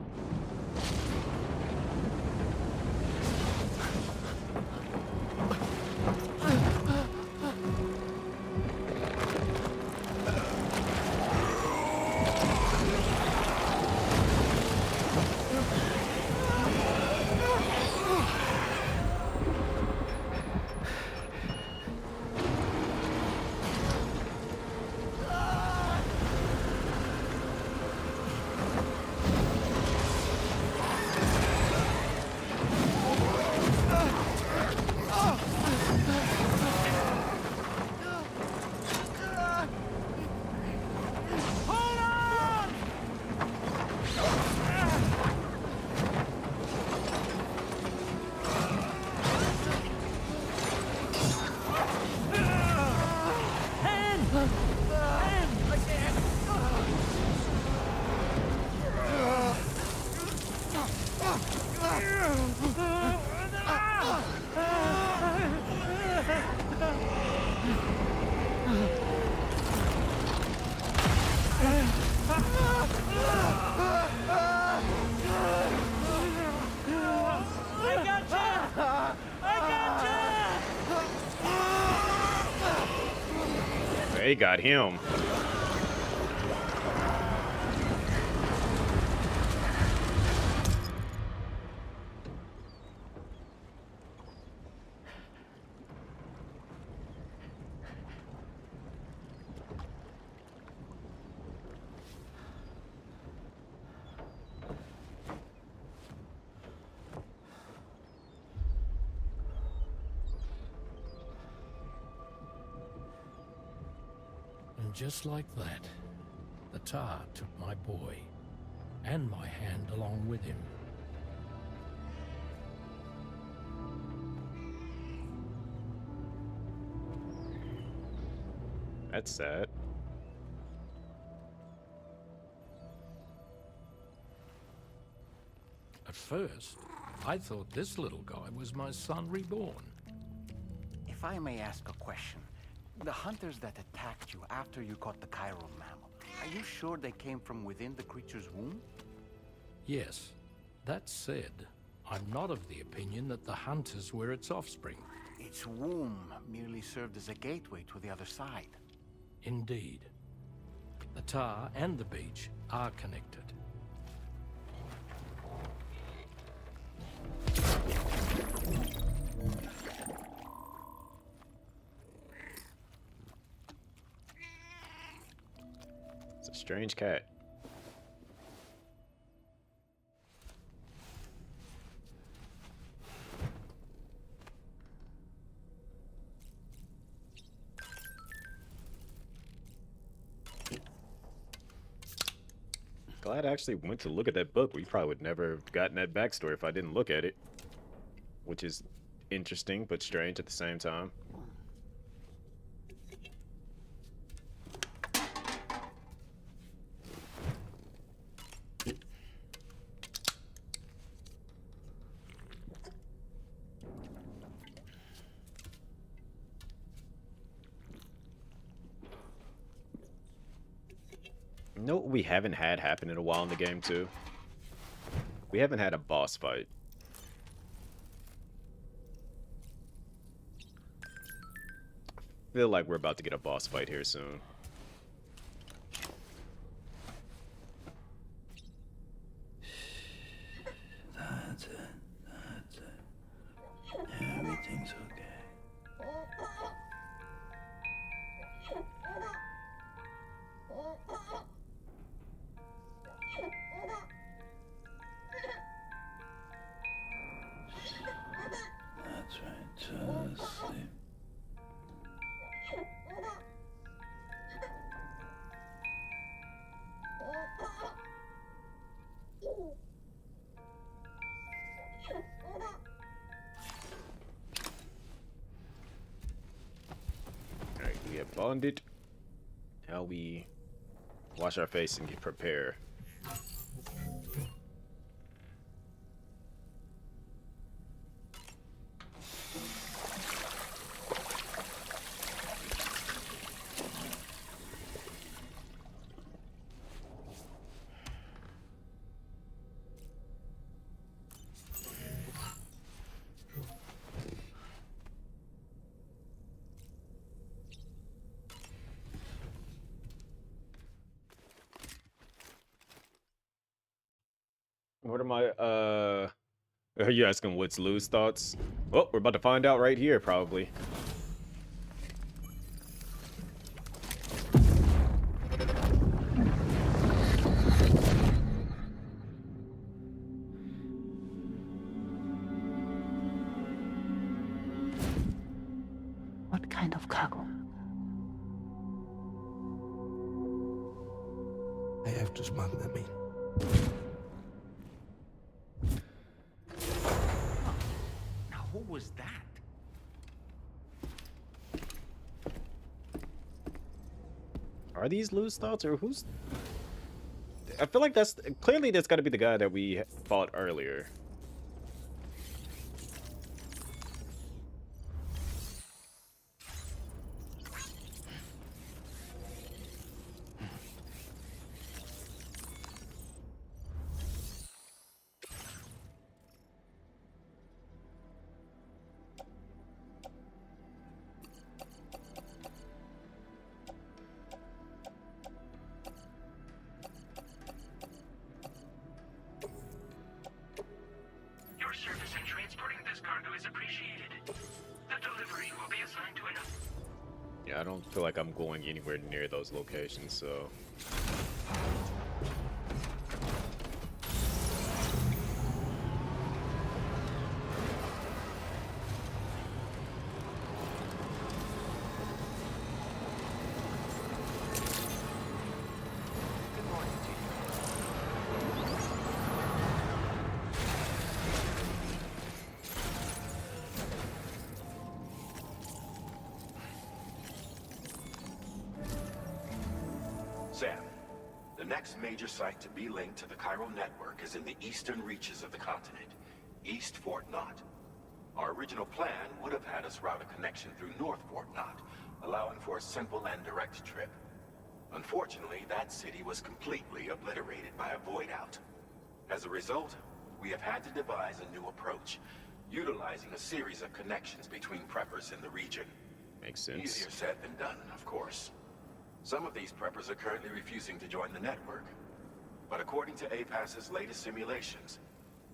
I gotcha! I gotcha! They got him. And just like that, the tar took my boy, and my hand along with him. That's sad. At first, I thought this little guy was my son reborn. If I may ask a question, the hunters that attacked you after you caught the chiral mammal, are you sure they came from within the creature's womb? Yes. That said, I'm not of the opinion that the hunters were its offspring. Its womb merely served as a gateway to the other side. Indeed. The tar and the beach are connected. It's a strange cat. Glad I actually went to look at that book. We probably would never have gotten that backstory if I didn't look at it. Which is interesting, but strange at the same time. You know what we haven't had happen in a while in the game too? We haven't had a boss fight. I feel like we're about to get a boss fight here soon. That's it. That's it. Everything's okay. That's right. Just sleep. Alright, we have bonded. Now we wash our face and get prepared. What are my, are you asking what's Lou's thoughts? Well, we're about to find out right here, probably. What kind of cargo? I have to smuggle them in. Now, who was that? Are these Lou's thoughts or who's... I feel like that's... Clearly that's gotta be the guy that we fought earlier. Transporting this cargo is appreciated. The delivery will be assigned to another. Yeah, I don't feel like I'm going anywhere near those locations, so. Sam, the next major site to be linked to the chiral network is in the eastern reaches of the continent, East Fort Knott. Our original plan would have had us route a connection through North Fort Knott, allowing for a simple and direct trip. Unfortunately, that city was completely obliterated by a void out. As a result, we have had to devise a new approach, utilizing a series of connections between preppers in the region. Makes sense. Easier said than done, of course. Some of these preppers are currently refusing to join the network. But according to APAS's latest simulations,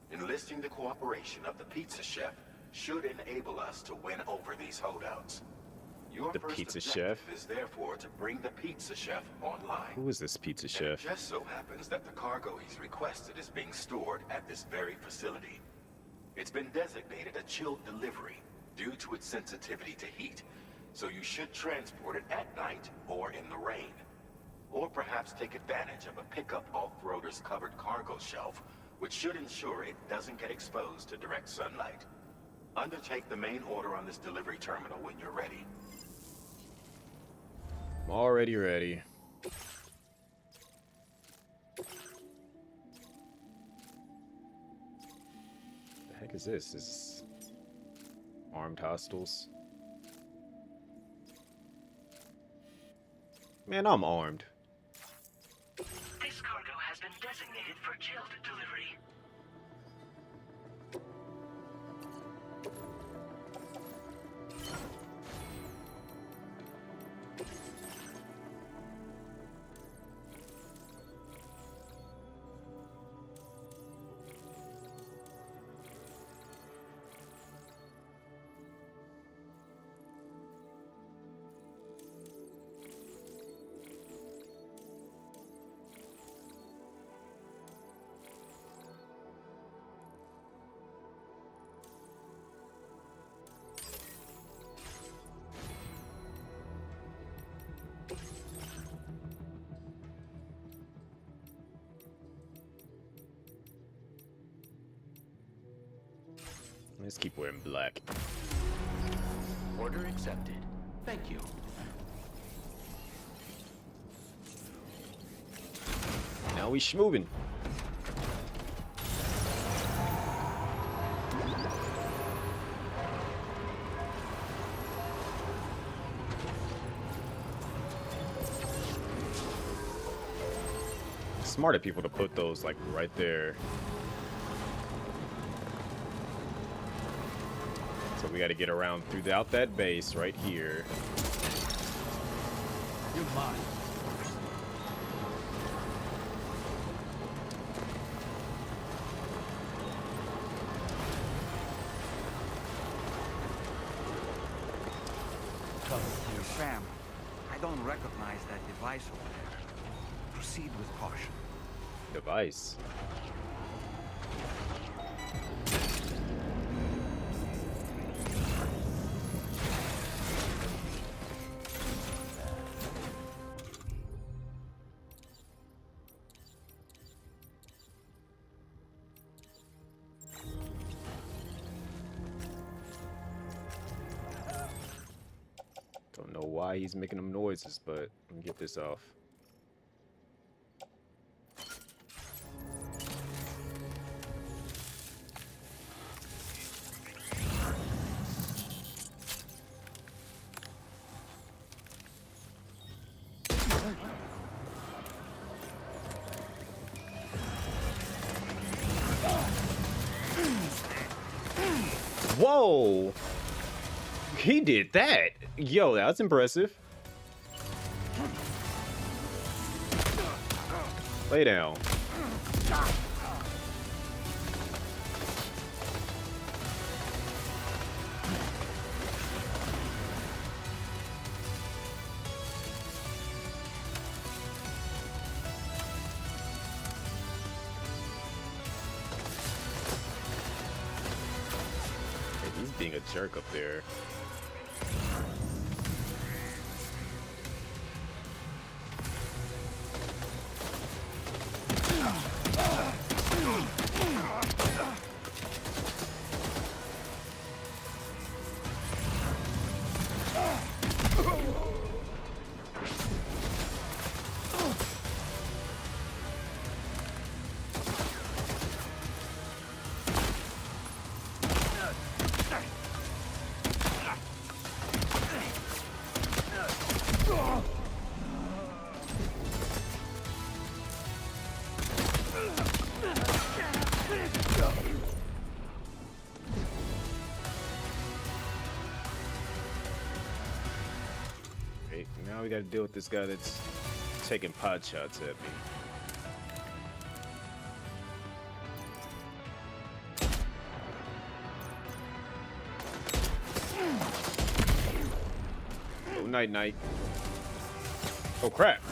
enlisting the cooperation of the pizza chef should enable us to win over these holdouts. Your The first pizza objective chef? is therefore to bring the pizza chef online. Who is this pizza And chef? it just so happens that the cargo he's requested is being stored at this very facility. It's been designated a chilled delivery due to its sensitivity to heat, so you should transport it at night or in the rain. Or perhaps take advantage of a pickup off-roader's covered cargo shelf, which should ensure it doesn't get exposed to direct sunlight. Undertake the main order on this delivery terminal when you're ready. I'm already ready. The heck is this? Is armed hostiles? Man, I'm armed. This cargo has been designated for chilled delivery. Let's keep wearing black. Order accepted. Thank you. Now we schmoving. Smarter people to put those like right there. So we got to get around throughout that base right here. You're mine. Sam, I don't recognize that device over there. Proceed with caution. Device. Don't know why he's making them noises, but let me get this off. Whoa! He did that! Yo, that's impressive. Lay down. He's being a jerk up there. Now we gotta deal with this guy that's taking pot shots at me. Oh, night, night. Oh, crap.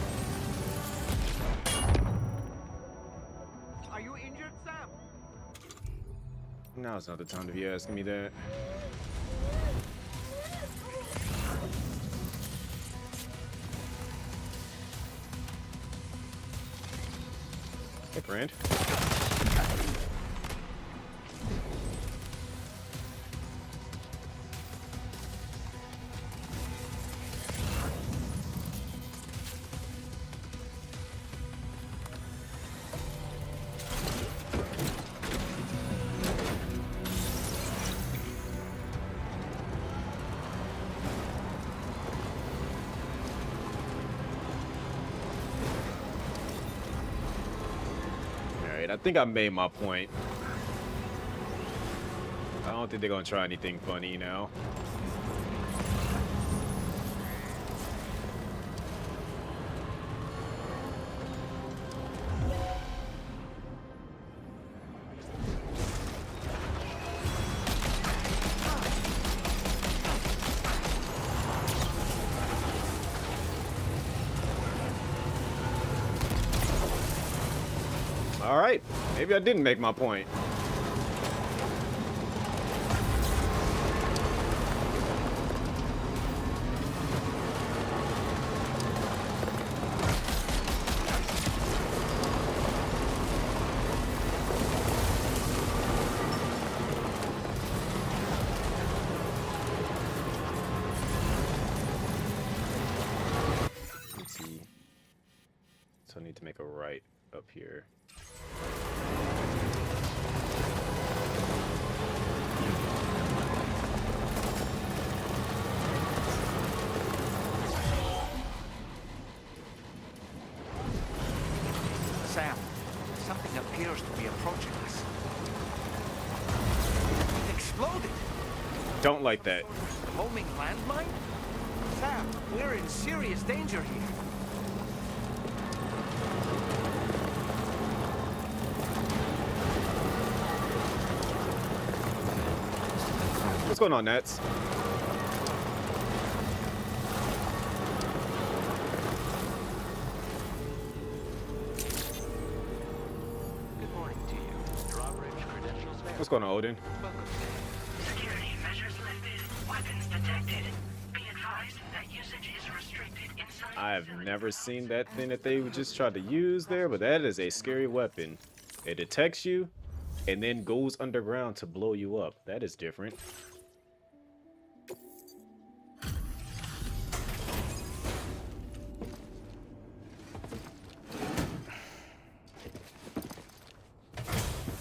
Are you injured, Sam? Now's not the time to be asking me that. Hey, friend. I think I made my point. I don't think they're gonna try anything funny now. All right, maybe I didn't make my point. Let's see. So I need to make a right up here. Sam, something appears to be approaching us. It exploded. Don't like that. Homing landmine? Sam, we're in serious danger here. What's going on, Nats? What's going on, Odin? Security measures lifted. Weapons detected. Be advised that usage is restricted inside. I have never seen that thing that they just tried to use there, but that is a scary weapon. It detects you and then goes underground to blow you up. That is different.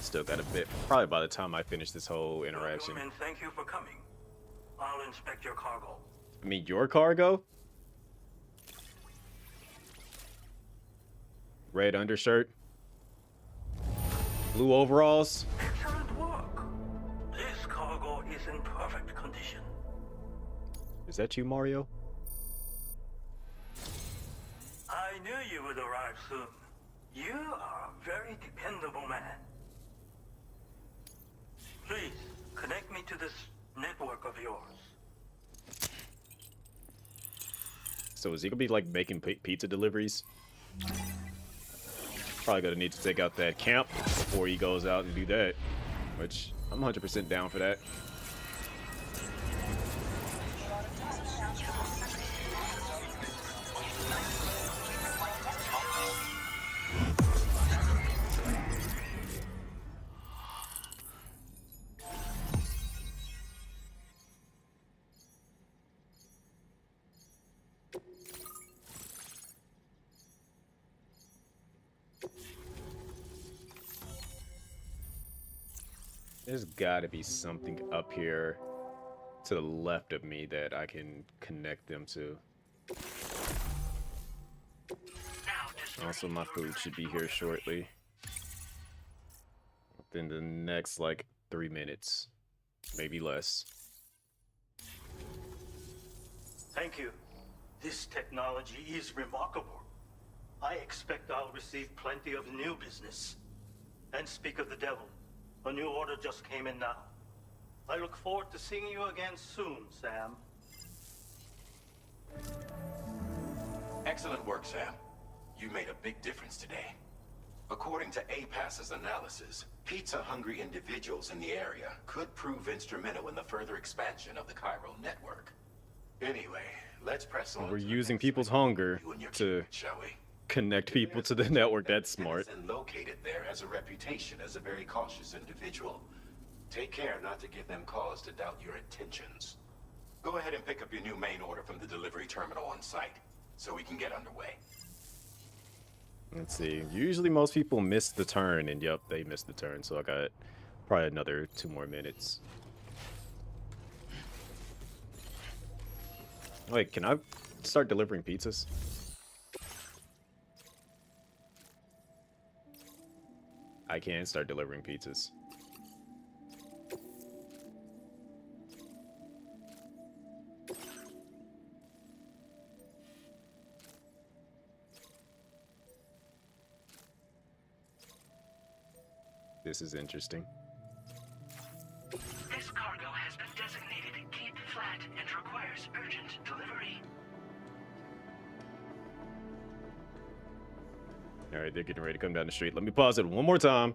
Still got a bit, probably by the time I finish this whole interaction. And thank you for coming. I'll inspect your cargo. I mean, your cargo? Red undershirt. Blue overalls. Excellent work. This cargo is in perfect condition. Is that you, Mario? I knew you would arrive soon. You are a very dependable man. Please, connect me to this network of yours. So is he gonna be like making pizza deliveries? Probably gonna need to take out that camp before he goes out and do that. Which, I'm 100% down for that. There's gotta be something up here to the left of me that I can connect them to. Also, my food should be here shortly. Within the next, like, 3 minutes. Maybe less. Thank you. This technology is remarkable. I expect I'll receive plenty of new business. And speak of the devil, a new order just came in now. I look forward to seeing you again soon, Sam. Excellent work, Sam. You made a big difference today. According to APAS's analysis, pizza-hungry individuals in the area could prove instrumental in the further expansion of the Cairo network. Anyway, let's press on. We're using people's hunger to connect people to the network. That's smart. And located there has a reputation as a very cautious individual. Take care not to give them cause to doubt your intentions. Go ahead and pick up your new main order from the delivery terminal on site, so we can get underway. Let's see. Usually most people miss the turn, and yep, they missed the turn, so I got probably another 2 more minutes. Wait, can I start delivering pizzas? I can start delivering pizzas. This is interesting. This cargo has been designated Cape Flat and requires urgent delivery. Alright, they're getting ready to come down the street. Let me pause it one more time.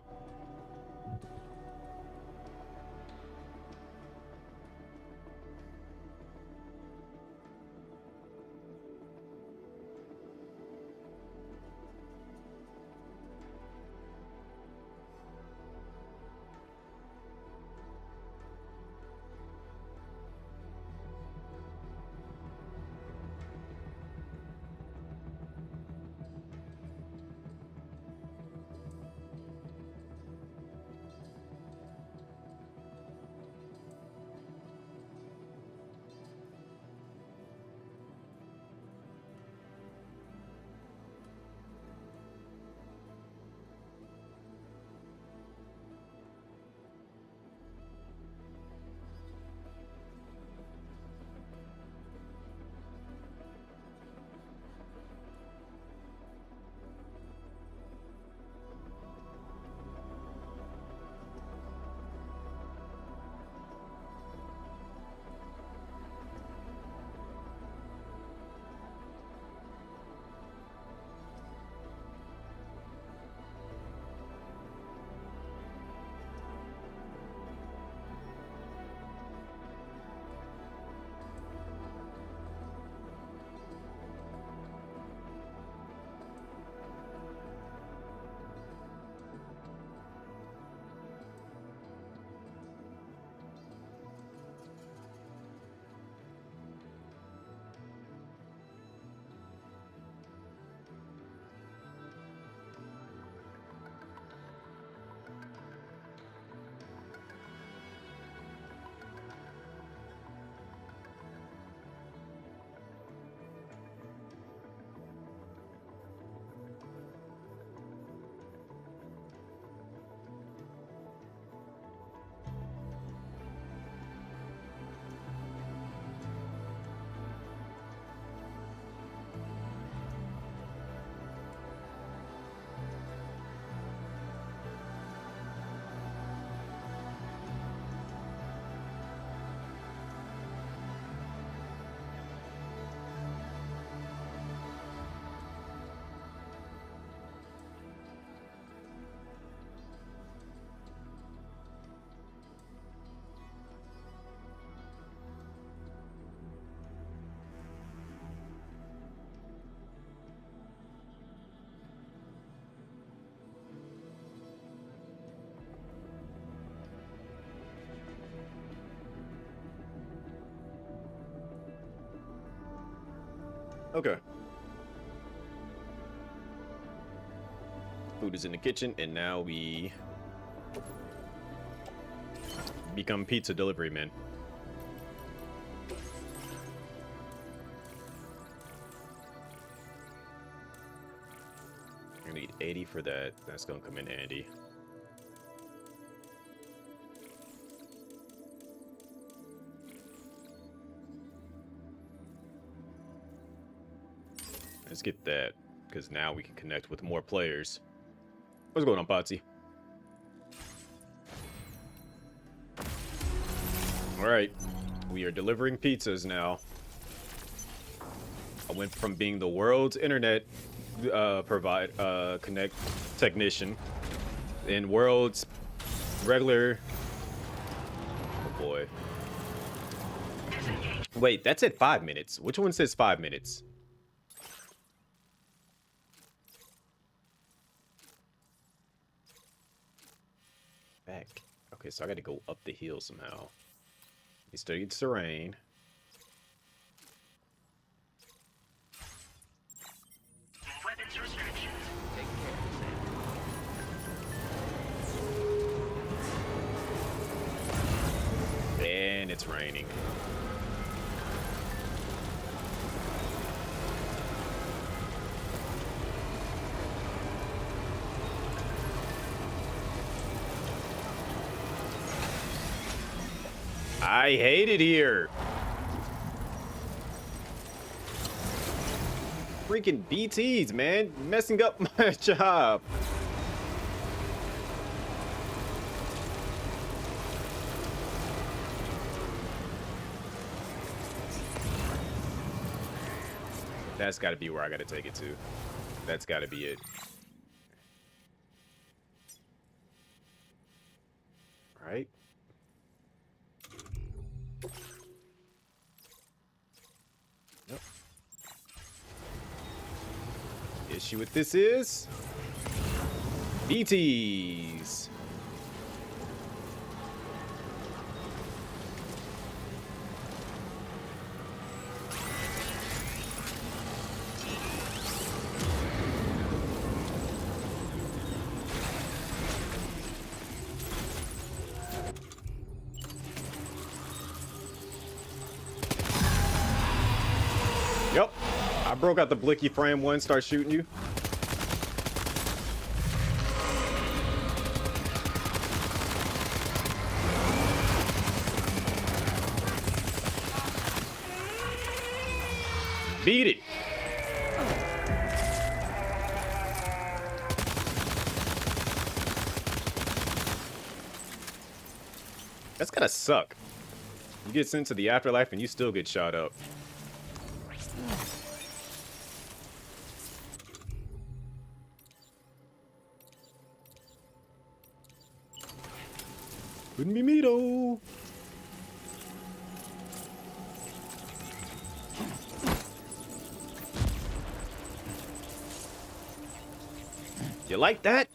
Okay. Food is in the kitchen, and now we become pizza delivery men. I need 80 for that. That's gonna come in handy. Let's get that, because now we can connect with more players. What's going on, Potsy? Alright, we are delivering pizzas now. I went from being the world's internet connect technician and world's regular. Oh boy. Wait, that's at 5 minutes. Which one says 5 minutes? Back. Okay, so I gotta go up the hill somehow. You study the terrain. Weapons restrictions. Take care. And it's raining. I hate it here. Freaking BTs, man. Messing up my job. That's got to be where I got to take it to. That's got to be it. Right? Yep. Issue with this is BTs. Yep. I broke out the blicky frame one, start shooting you. Beat it. That's gotta suck. You get sent to the afterlife and you still get shot up. Couldn't be me though. You like that?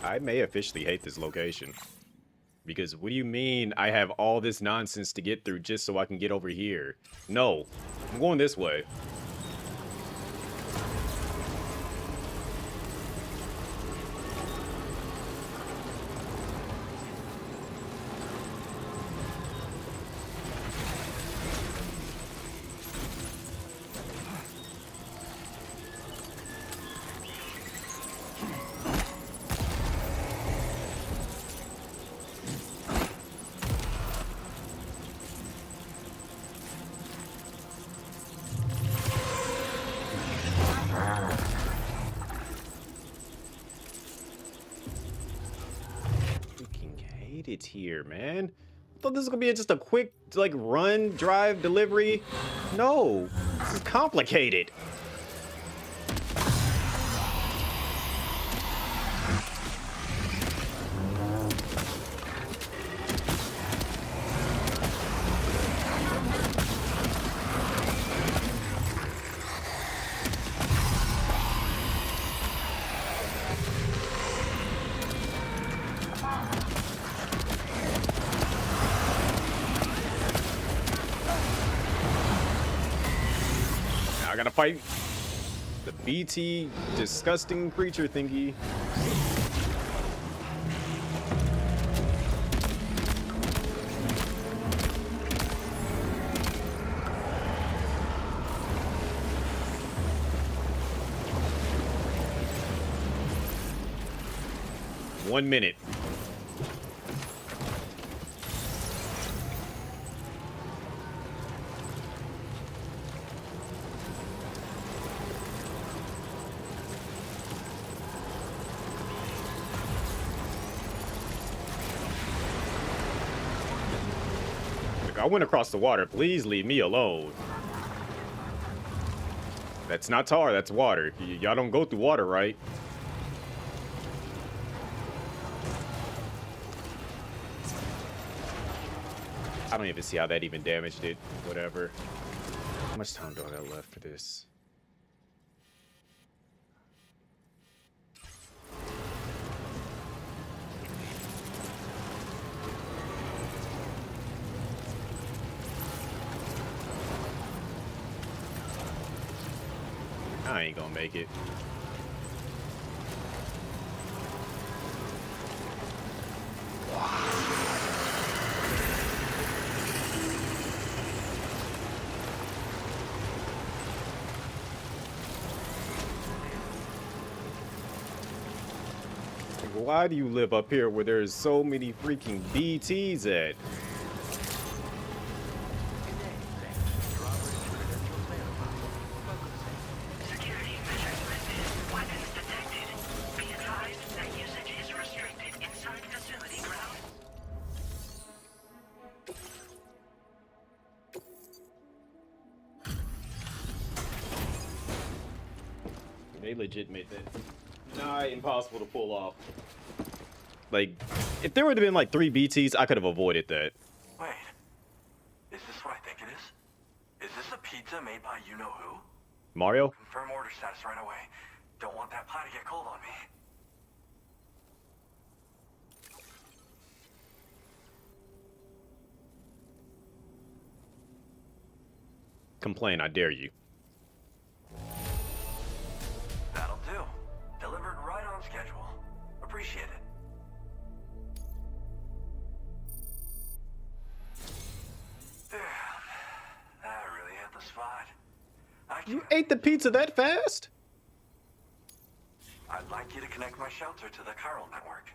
I may officially hate this location. Because what do you mean I have all this nonsense to get through just so I can get over here? No, I'm going this way. It's here, man. I thought this was gonna be just a quick, like, run, drive, delivery. No, this is complicated. gotta fight the BT disgusting creature thingy. One minute. I went across the water. Please leave me alone. That's not tar, that's water. Y'all don't go through water, right? I don't even see how that even damaged it. Whatever. How much time do I got left for this? I ain't gonna make it. Why do you live up here where there's so many freaking BTs at? They legit made that nigh impossible to pull off. Like, if there would have been like 3 BTs, I could have avoided that. Wait, is this what I think it is? Is this a pizza made by you-know-who? Mario? Confirm order status right away. Don't want that pie to get cold on me. Complain, I dare you. That'll do. Delivered right on schedule. Appreciate it. That really hit the spot. You ate the pizza that fast? I'd like you to connect my shelter to the chiral network.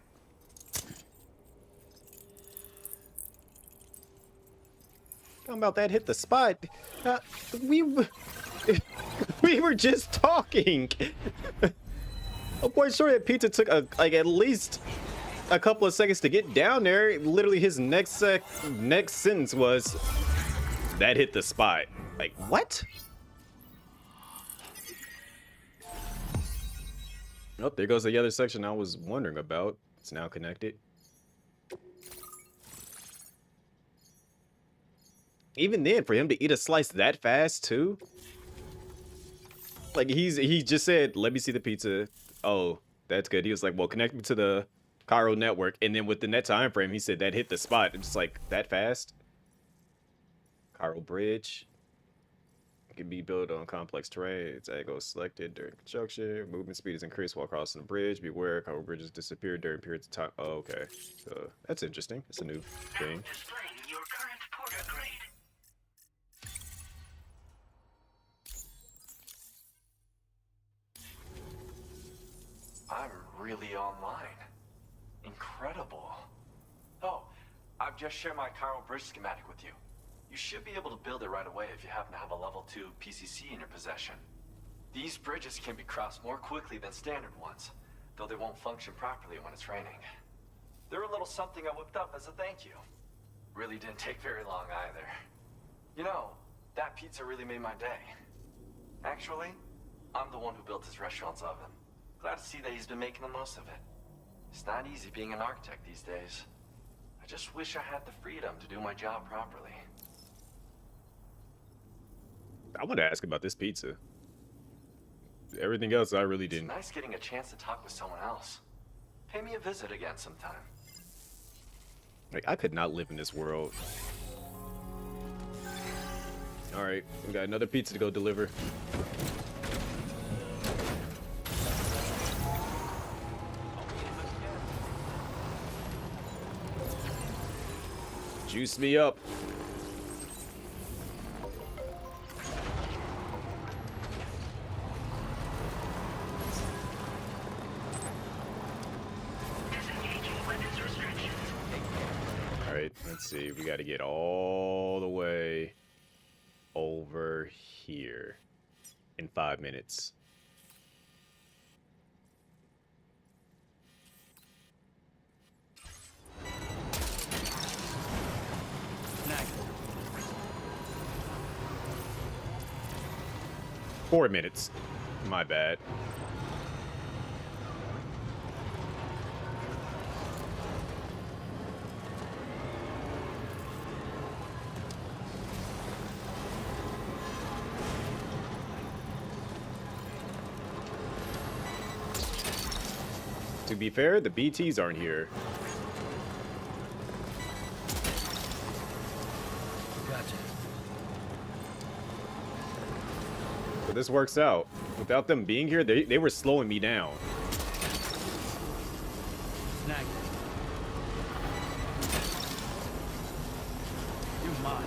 Talking about that hit the spot. We were just talking. I'm quite sure that pizza took like at least a couple of seconds to get down there. Literally, his next sentence was, "That hit the spot." Like what? Oh, there goes the other section I was wondering about. It's now connected. Even then, for him to eat a slice that fast too, like he just said, "Let me see the pizza." Oh, that's good. He was like, "Well, connect me to the chiral network," and then within that time frame, he said that hit the spot. It's like that fast. Chiral bridge can be built on complex terrain. Its angle is selected during construction. Movement speed is increased while crossing the bridge. Beware, chiral bridges disappear during periods of time. Oh, okay. So that's interesting. It's a new thing. I'm really online. Incredible. Oh, I've just shared my chiral bridge schematic with you. You should be able to build it right away if you happen to have a level 2 PCC in your possession. These bridges can be crossed more quickly than standard ones, though they won't function properly when it's raining. They're a little something I whipped up as a thank you. Really didn't take very long either. You know, that pizza really made my day. Actually, I'm the one who built his restaurant's oven. Glad to see that he's been making the most of it. It's not easy being an architect these days. I just wish I had the freedom to do my job properly. I want to ask about this pizza. Everything else I really didn't. It's nice getting a chance to talk with someone else. Pay me a visit again sometime. Like, I could not live in this world. All right, we got another pizza to go deliver. Juice me up. All right, let's see. We got to get all the way over here in 5 minutes. Nice. 4 minutes. My bad. To be fair, the BTs aren't here. Gotcha. So this works out. Without them being here, they were slowing me down. Snag. You're mine.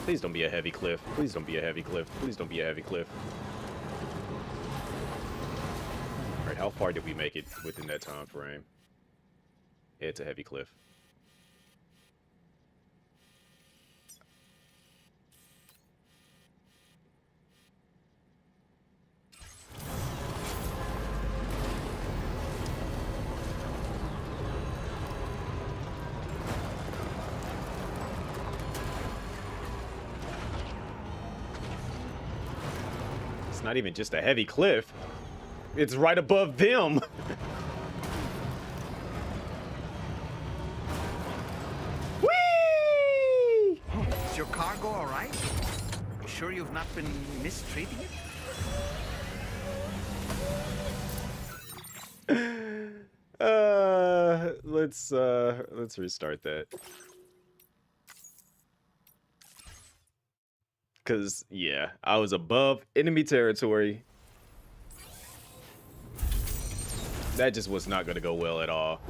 Please don't be a heavy cliff. Please don't be a heavy cliff. Please don't be a heavy cliff. Alright, how far did we make it within that time frame? Yeah, it's a heavy cliff. It's not even just a heavy cliff. It's right above them. Whee! Is your cargo all right? You sure you've not been mistreating it? Let's restart that. Cause yeah, I was above enemy territory. That just was not gonna go well at all.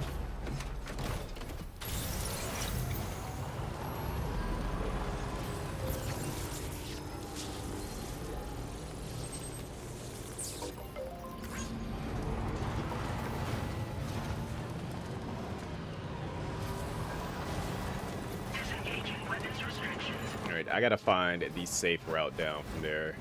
Alright, I gotta find the safe route down from there.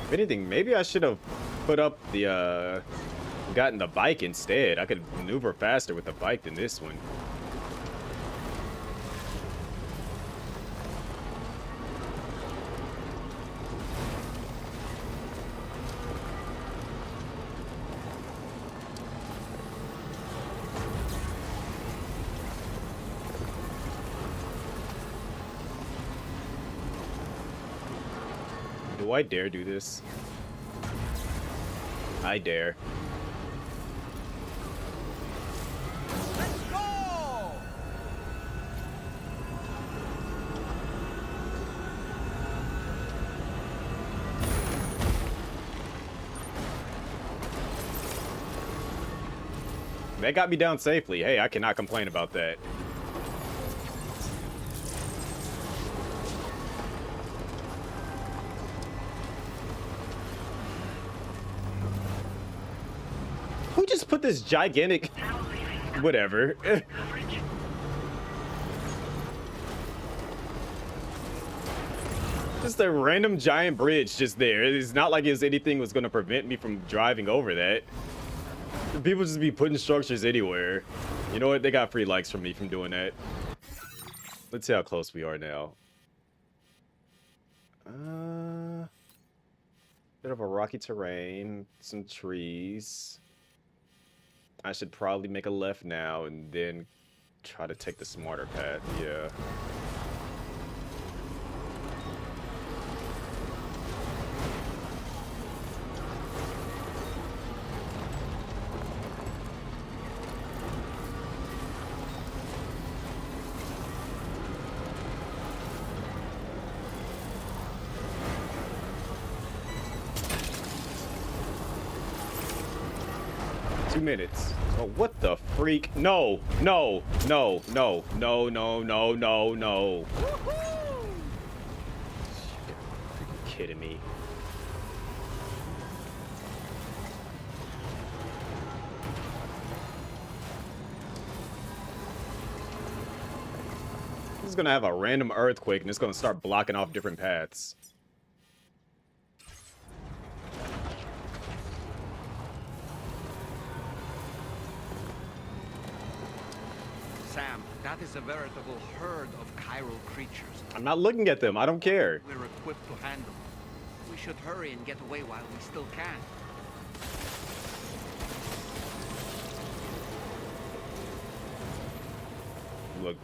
If anything, maybe I should have put up the, gotten the bike instead. I could maneuver faster with the bike than this one. Do I dare do this? I dare. Let's go! That got me down safely. Hey, I cannot complain about that. Who just put this gigantic... Whatever. Just a random giant bridge just there. It's not like anything was going to prevent me from driving over that. People just be putting structures anywhere. You know what? They got free likes from me from doing that. Let's see how close we are now. Bit of a rocky terrain, some trees. I should probably make a left now and then try to take the smarter path. Yeah. Minutes. Oh, what the freak? No, no, no, no, no, no, no, no, no. Are you kidding me? This is gonna have a random earthquake and it's gonna start blocking off different paths. Sam, that is a veritable herd of chiral creatures. I'm not looking at them. I don't care. We're equipped to handle. We should hurry and get away while we still can. Look,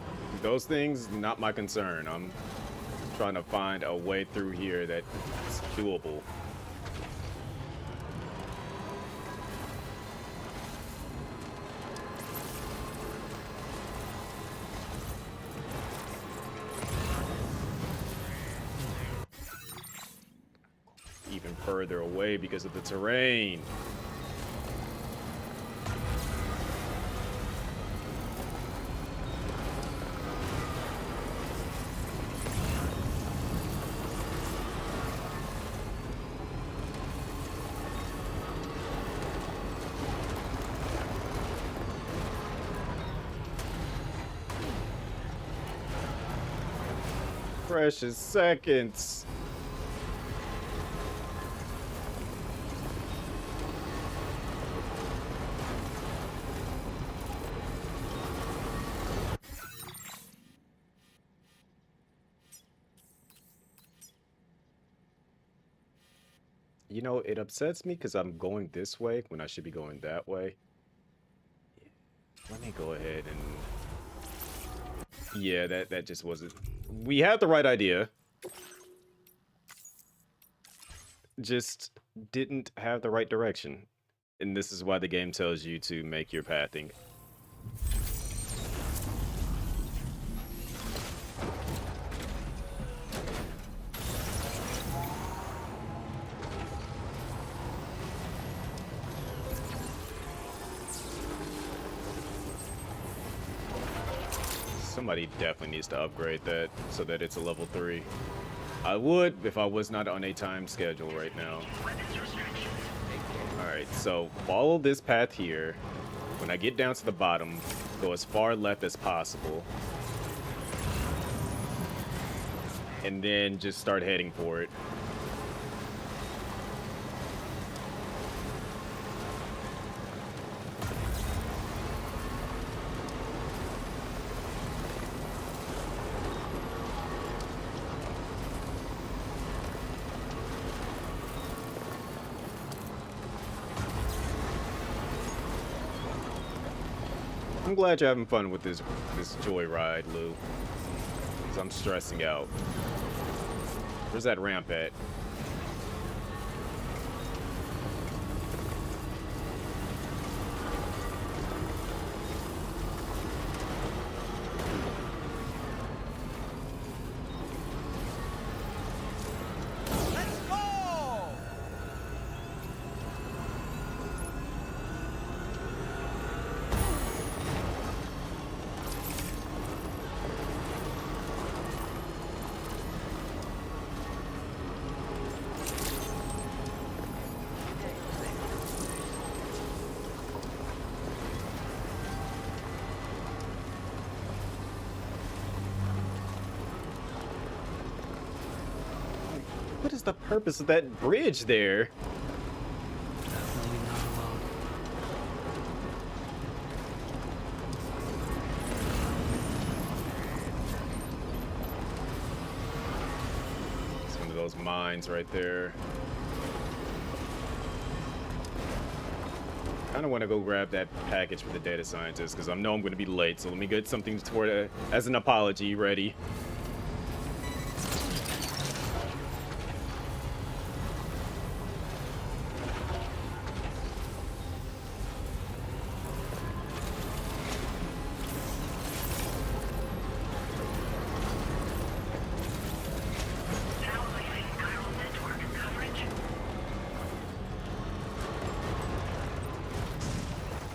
those things, not my concern. I'm trying to find a way through here that's doable. Even further away because of the terrain. Precious seconds. You know, it upsets me because I'm going this way when I should be going that way. Let me go ahead and... Yeah, that just wasn't... We had the right idea. Just didn't have the right direction. And this is why the game tells you to make your pathing. Somebody definitely needs to upgrade that so that it's a level 3. I would if I was not on a time schedule right now. Alright, so follow this path here. When I get down to the bottom, go as far left as possible. And then just start heading for it. I'm glad you're having fun with this joyride, Lou. Because I'm stressing out. Where's that ramp at? What is the purpose of that bridge there? those mines right there. Kind of want to go grab that package for the data scientist because I know I'm going to be late. So let me get something toward as an apology ready.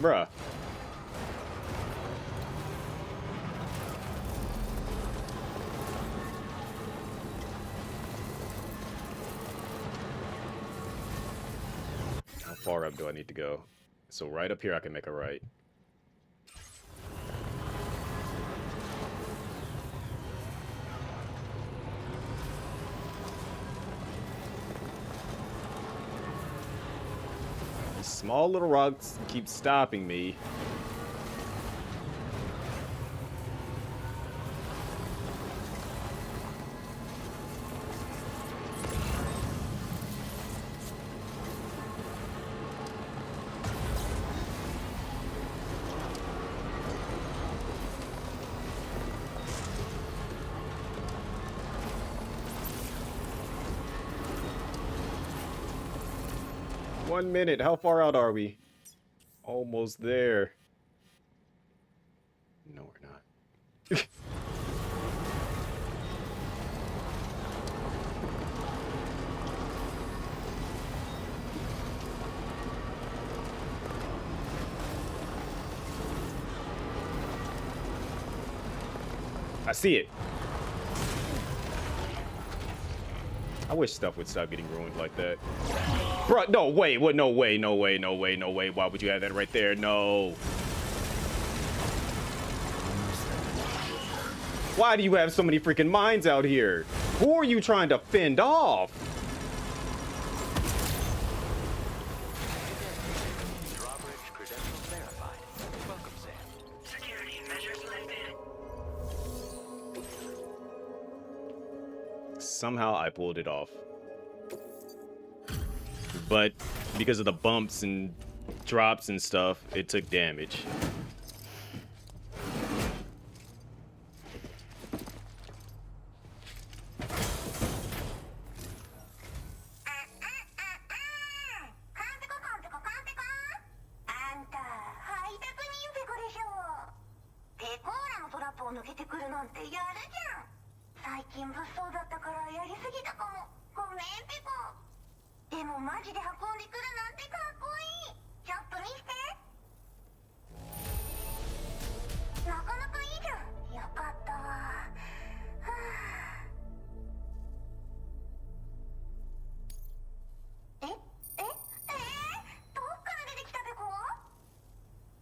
Bruh. How far up do I need to go? So right up here I can make a right. Small little rocks keep stopping me. One minute. How far out are we? Almost there. No, we're not. I see it. I wish stuff would stop getting ruined like that. Bro, no way. What? No way. No way. No way. No way. Why would you have that right there? No. Why do you have so many freaking mines out here? Who are you trying to fend off? Drawbridge credentials verified. Welcome, Sam. Security measures lifted. Somehow I pulled it off. But because of the bumps and drops and stuff, it took damage.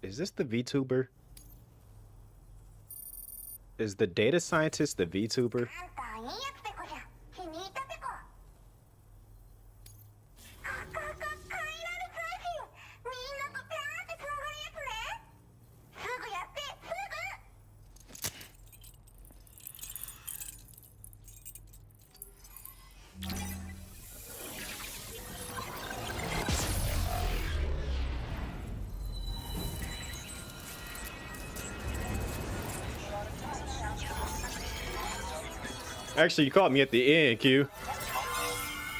Is this the VTuber? Is the data scientist the VTuber? Actually, you caught me at the end, Q.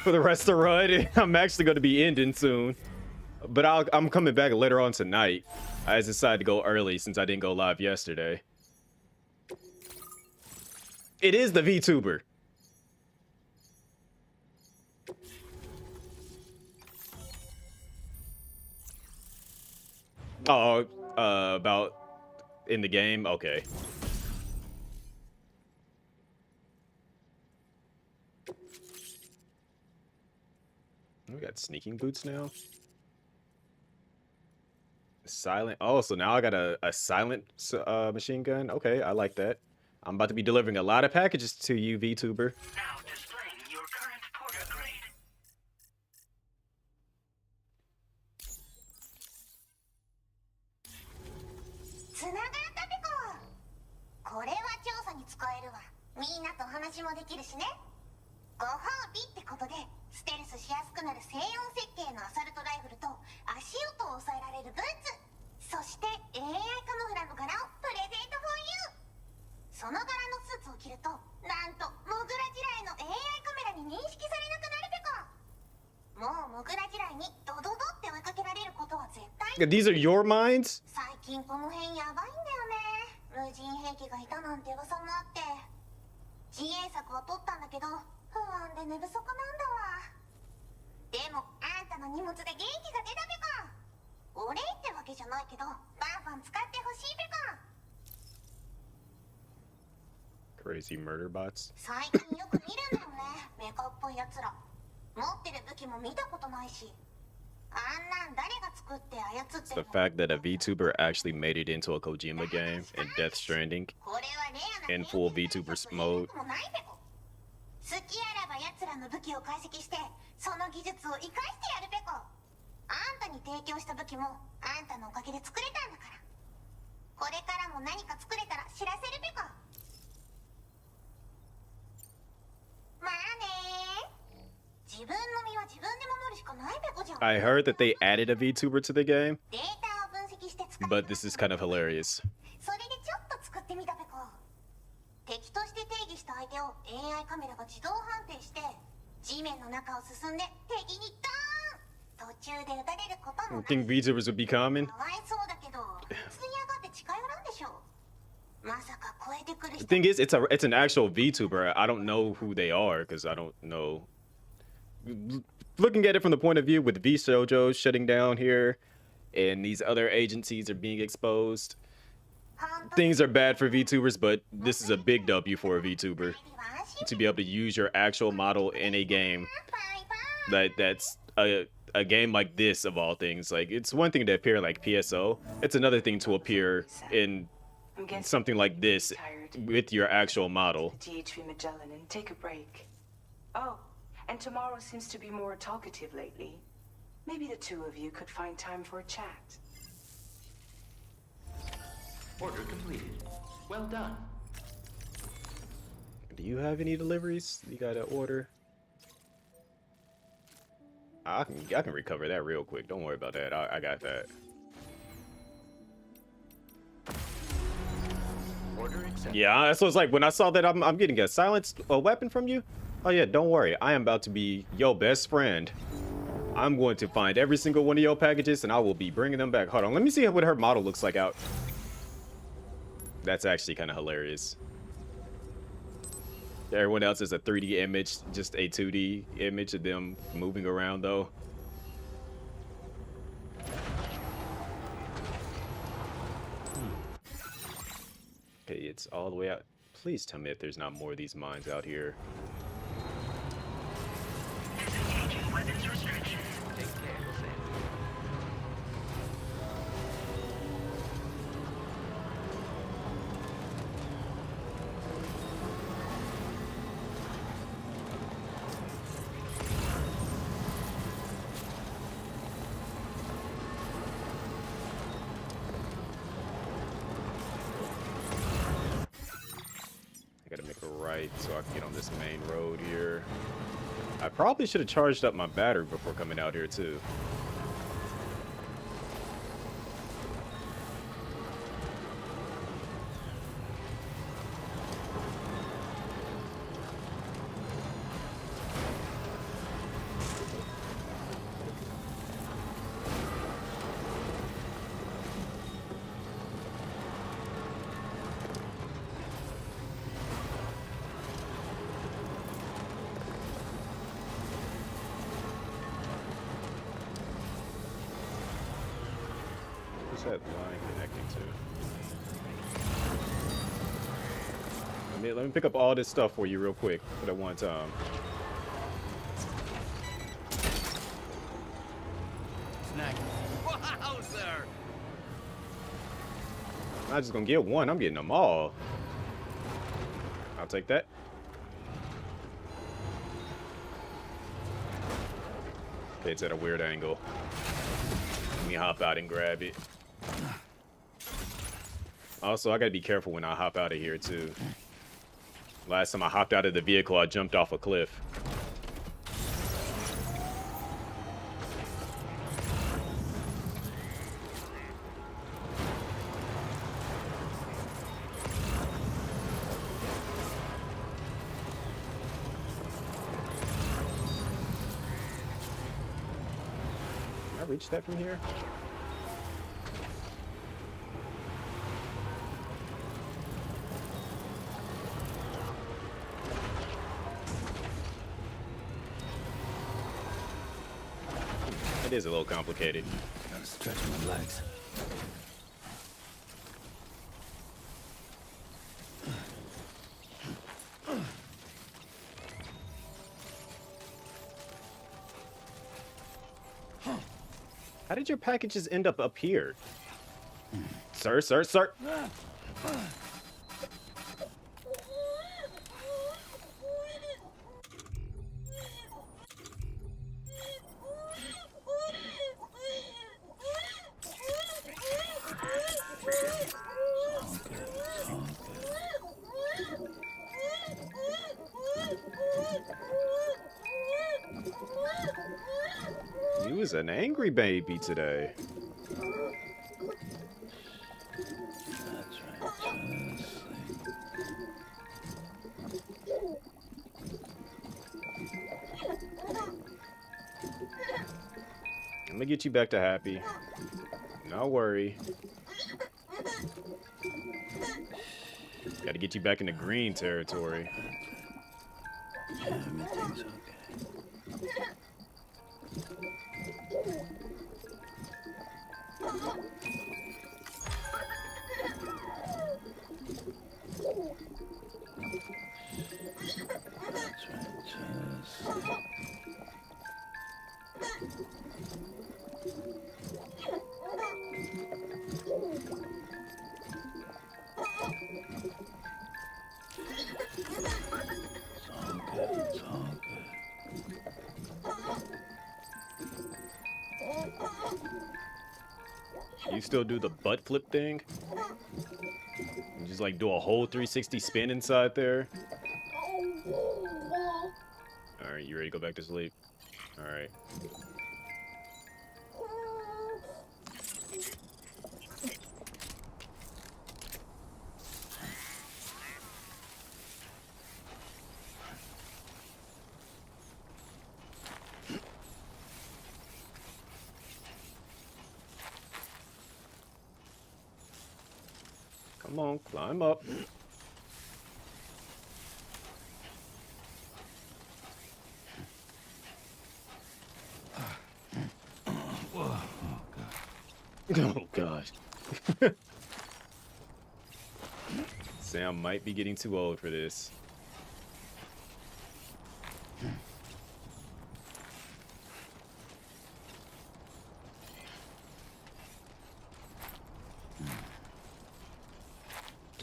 For the rest of the run, I'm actually going to be ending soon. But I'm coming back later on tonight. I just decided to go early since I didn't go live yesterday. It is the VTuber. Oh, about in the game? Okay. We got sneaking boots now. Silent. Oh, so now I got a silent machine gun. Okay, I like that. I'm about to be delivering a lot of packages to you, VTuber. Now displaying your current porter grade. つながったペコ。これは調査に使えるわ。みんなと話もできるしね。ご褒美ってことでステルスしやすくなる静音設計のアサルトライフルと足音を抑えられるブーツ、そして AI カモフラの柄をプレゼント for you。 その柄のスーツを着るとなんとモグラ地雷の AI カメラに認識されなくなるペコ。もうモグラ地雷にドドドって追いかけられることは絶対。 These are your mines? 最近この辺やばいんだよね。無人兵器がいたなんて噂もあって自衛策は取ったんだけど不安で寝不足なんだわ。でもあんたの荷物で元気が出たペコ。お礼ってわけじゃないけどバンバン使ってほしいペコ。 Crazy murder bots. 最近よく見るんだよね、メカっぽいやつら。持ってる武器も見たことないし、あんなん誰が作って操ってる The fact that a VTuber actually made it into a Kojima game in Death Stranding in full VTuber mode. 好きあらば奴らの武器を解析してその技術を生かしてやるペコ。あんたに提供した武器もあんたのおかげで作れたんだから、これからも何か作れたら知らせるペコ。まあねー、自分の身は自分で守るしかないペコじゃん。 I heard that they added a VTuber to the game, データを分析して使う。 but this is kind of hilarious. それでちょっと作ってみたペコ。敵として定義した相手を AI カメラが自動判定して地面の中を進んで敵にドーン、途中で撃たれることも I think VTubers would be common. かわいそうだけど普通に上がって近寄らんでしょ。まさか超えてくる The 人。 thing is, it's an actual VTuber. I don't know who they are because I don't know. Looking at it from the point of view with V Shoujo shutting down here and these other agencies are being exposed, things are bad for VTubers, but this is a big W for a VTuber to be able to use your actual model in a game that's a game like this of all things. Like, it's one thing to appear like PSO, it's another thing to appear in something like this with your actual model. DHV Magellan and take a break. Oh, and tomorrow seems to be more talkative lately. Maybe the two of you could find time for a chat. Order completed. Well done. Do you have any deliveries you gotta order? I can recover that real quick. Don't worry about that. I got that. Order accepted. Yeah, that's what it's like when I saw that I'm getting a silenced weapon from you. Oh yeah, don't worry. I am about to be your best friend. I'm going to find every single one of your packages and I will be bringing them back. Hold on, let me see what her model looks like out. That's actually kind of hilarious. Everyone else is a 3D image, just a 2D image of them moving around though. Okay, it's all the way out. Please tell me if there's not more of these mines out here. Disengaging weapons restrictions. Take care, Sam. I gotta make a right so I can get on this main road here. I probably should have charged up my battery before coming out here too. What's that line connecting to? Let me pick up all this stuff for you real quick at one time. Snack. Wowzer! I'm not just gonna get one, I'm getting them all. I'll take that. Okay, it's at a weird angle. Let me hop out and grab it. Also, I gotta be careful when I hop out of here too. Last time I hopped out of the vehicle, I jumped off a cliff. reach that from here? It is a little complicated. Gotta stretch my legs. How did your packages end up here? Sir, sir, sir. You was an angry baby today. I'm gonna get you back to happy. No worry. Gotta get you back into green territory. Everything's okay. You still do the butt flip thing? You just like do a whole 360 spin inside there? Alright, you ready to go back to sleep? Alright. Come on, climb up. Oh gosh. Sam might be getting too old for this.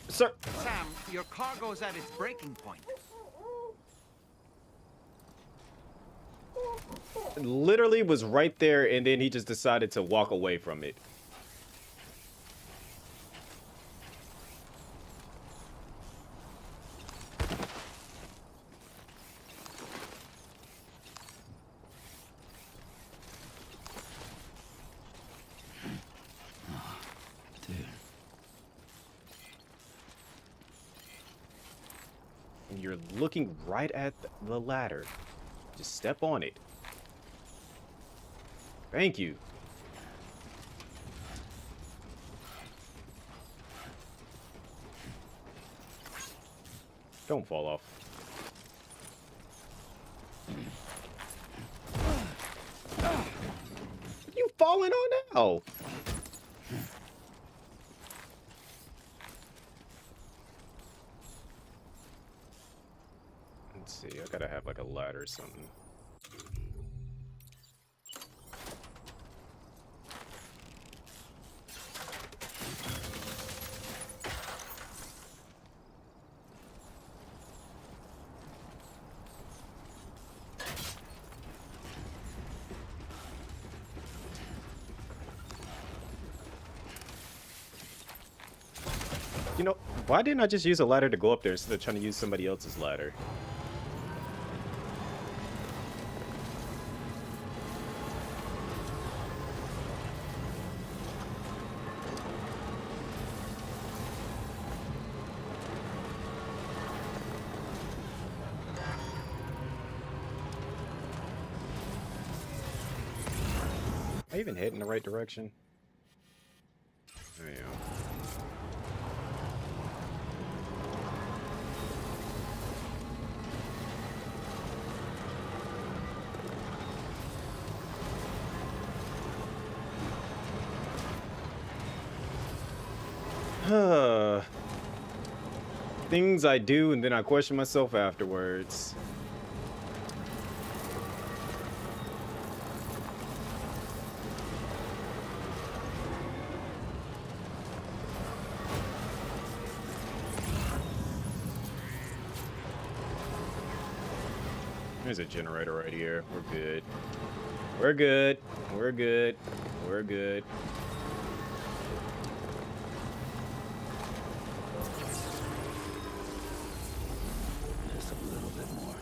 Sir! Sam, your cargo's at its breaking point. Literally was right there, and then he just decided to walk away from it. And you're looking right at the ladder. Just step on it. Thank you. Don't fall off. You falling on now? Let's see, I gotta have like a ladder or something. You know, why didn't I just use a ladder to go up there instead of trying to use somebody else's ladder? I even head in the right direction? There you go. Things I do and then I question myself afterwards. There's a generator right here. We're good. We're good. We're good. We're good. Just a little bit more.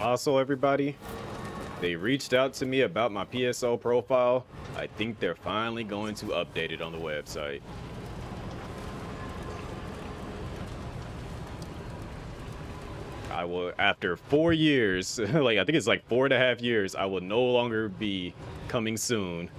Also, everybody, they reached out to me about my PSO profile. I think they're finally going to update it on the website. I will, after 4 years, like I think it's like 4.5 years, I will no longer be coming soon.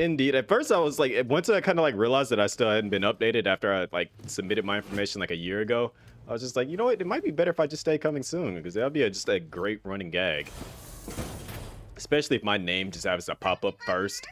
Indeed. At first, I was like, once I kind of like realized that I still hadn't been updated after I like submitted my information like a year ago, I was just like, you know what? It might be better if I just stay coming soon because that'll be just a great running gag. Especially if my name just happens to pop up first.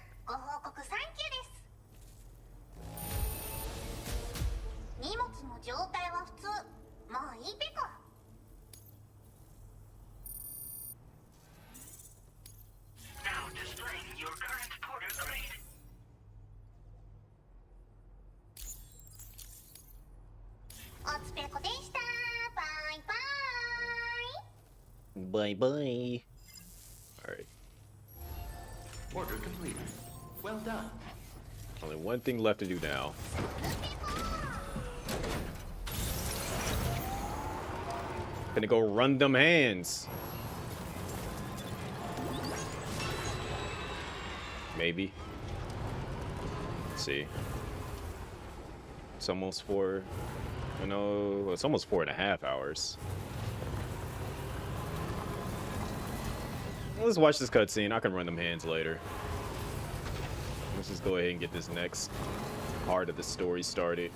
Bye bye. All right. Order complete. Well done. Only one thing left to do now. Gonna go run them hands. Maybe. Let's see. It's almost 4. You know, it's almost 4.5 hours. Let's watch this cutscene. I can run them hands later. Let's just go ahead and get this next part of the story started.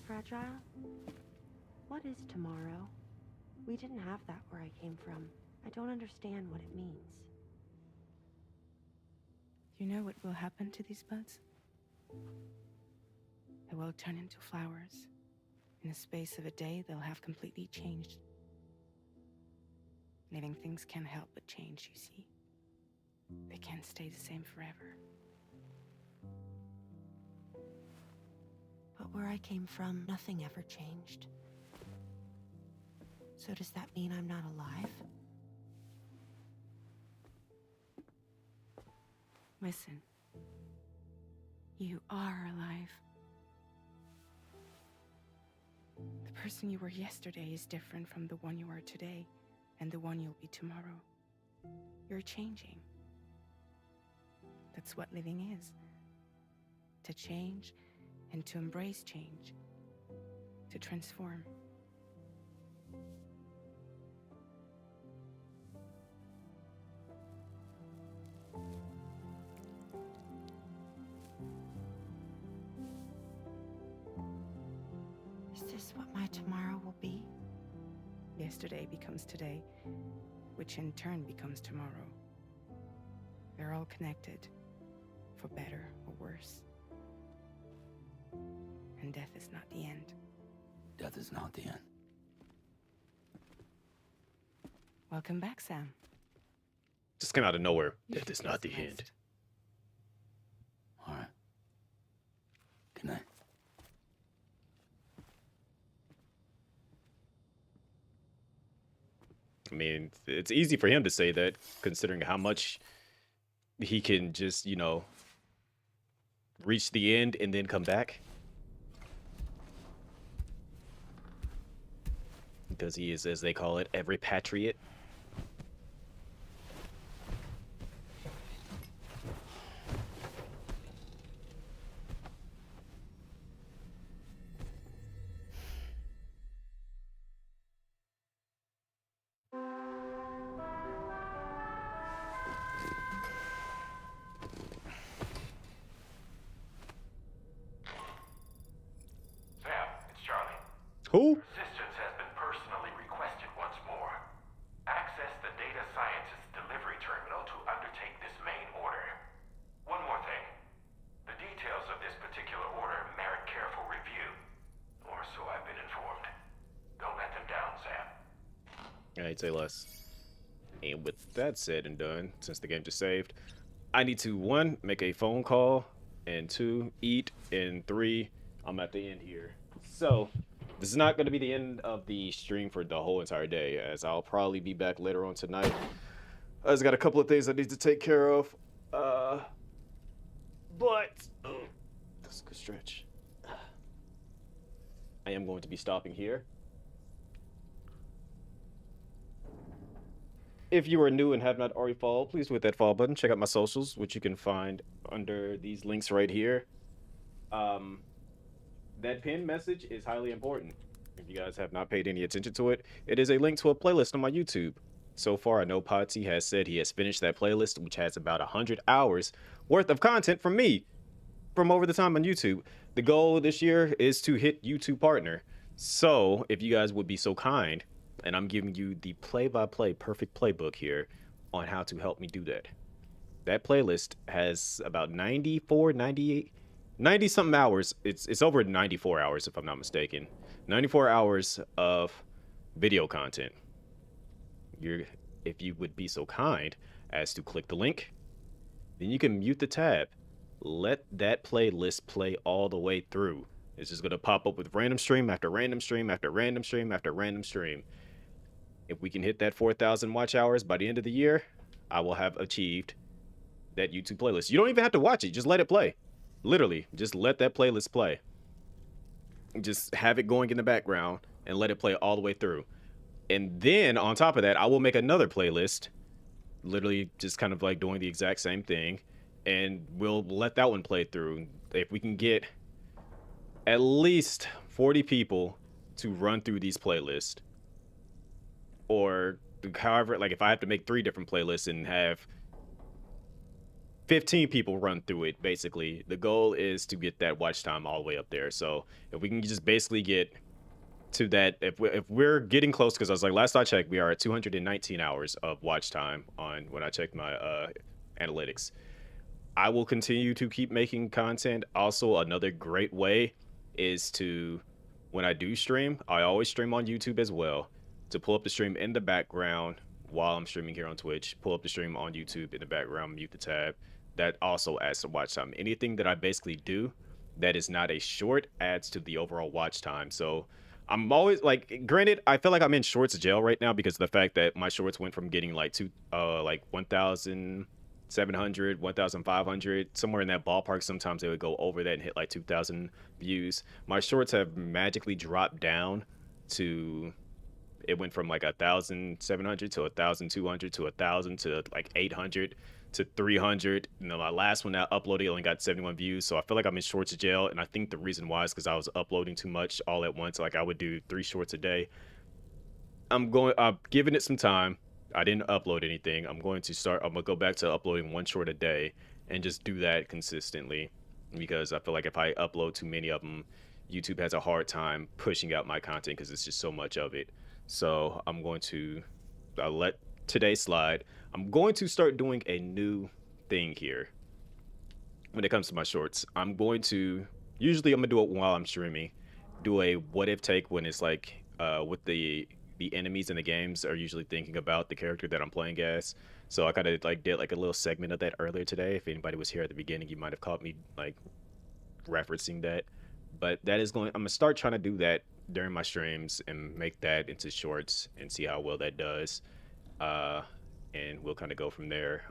Fragile? What is tomorrow? We didn't have that where I came from. I don't understand what it means. You know what will happen to these buds? They will turn into flowers. In the space of a day, they'll have completely changed. Living things can't help but change, you see. They can't stay the same forever. But where I came from, nothing ever changed. So does that mean I'm not alive? Listen. You are alive. The person you were yesterday is different from the one you are today, and the one you'll be tomorrow. You're changing. That's what living is. To change and to embrace change. To transform. Is this what my tomorrow will be? Yesterday becomes today, which in turn becomes tomorrow. They're all connected, for better or worse. And death is not the end. Death is not the end. Welcome back, Sam. Just came out of nowhere. Death is not the end. All right. Good night. I mean, it's easy for him to say that, considering how much he can just, you know, reach the end and then come back. Because he is, as they call it, every patriot. Sam, it's Charlie. Who? Persistence has been personally requested once more. Access the Data Scientist Delivery Terminal to undertake this main order. One more thing. The details of this particular order merit careful review. Or so I've been informed. Don't let them down, Sam. I'd say less. And with that said and done, since the game just saved, I need to, 1, make a phone call, and 2, eat, and 3, I'm at the end here. So, this is not going to be the end of the stream for the whole entire day, as I'll probably be back later on tonight. I just got a couple of things I need to take care of. But, that's a good stretch. I am going to be stopping here. If you are new and have not already followed, please hit that follow button. Check out my socials, which you can find under these links right here. That pinned message is highly important. If you guys have not paid any attention to it, it is a link to a playlist on my YouTube. So far, I know Potsy has said he has finished that playlist, which has about 100 hours worth of content from me from over the time on YouTube. The goal this year is to hit YouTube partner. So if you guys would be so kind, and I'm giving you the play-by-play perfect playbook here on how to help me do that. That playlist has about 90 something hours. It's over 94 hours if I'm not mistaken. 94 hours of video content. If you would be so kind as to click the link, then you can mute the tab. Let that playlist play all the way through. It's just gonna pop up with random stream after random stream after random stream after random stream. If we can hit that 4,000 watch hours by the end of the year, I will have achieved that YouTube playlist. You don't even have to watch it. Just let it play. Literally, just let that playlist play. Just have it going in the background and let it play all the way through. And then on top of that, I will make another playlist, literally just kind of like doing the exact same thing. And we'll let that one play through. If we can get at least 40 people to run through these playlists, or however, like if I have to make 3 different playlists and have 15 people run through it, basically the goal is to get that watch time all the way up there. So if we can just basically get to that, if we're getting close, because I was like, last I checked, we are at 219 hours of watch time on when I checked my analytics. I will continue to keep making content. Also, another great way is to, when I do stream, I always stream on YouTube as well, to pull up the stream in the background while I'm streaming here on Twitch. Pull up the stream on YouTube in the background, mute the tab. That also adds to watch time. Anything that I basically do that is not a short adds to the overall watch time. So I'm always like, granted, I feel like I'm in shorts jail right now because of the fact that my shorts went from getting like 1,700, 1,500, somewhere in that ballpark. Sometimes they would go over that and hit like 2,000 views. My shorts have magically dropped down to, it went from like 1,700 to 1,200 to 1,000 to like 800 to 300. You know, my last one I uploaded only got 71 views, so I feel like I'm in shorts jail. And I think the reason why is because I was uploading too much all at once. Like I would do 3 shorts a day. I'm giving it some time. I didn't upload anything. I'm gonna go back to uploading 1 short a day and just do that consistently, because I feel like if I upload too many of them, YouTube has a hard time pushing out my content because it's just so much of it. So I'm going to let today slide. I'm going to start doing a new thing here. when it comes to my shorts. I'm gonna do it while I'm streaming. Do a what if take when it's like with the enemies in the games are usually thinking about the character that I'm playing as. So I kind of like did like a little segment of that earlier today. If anybody was here at the beginning, you might have caught me like referencing that. But I'm gonna start trying to do that during my streams and make that into shorts and see how well that does. And we'll kind of go from there.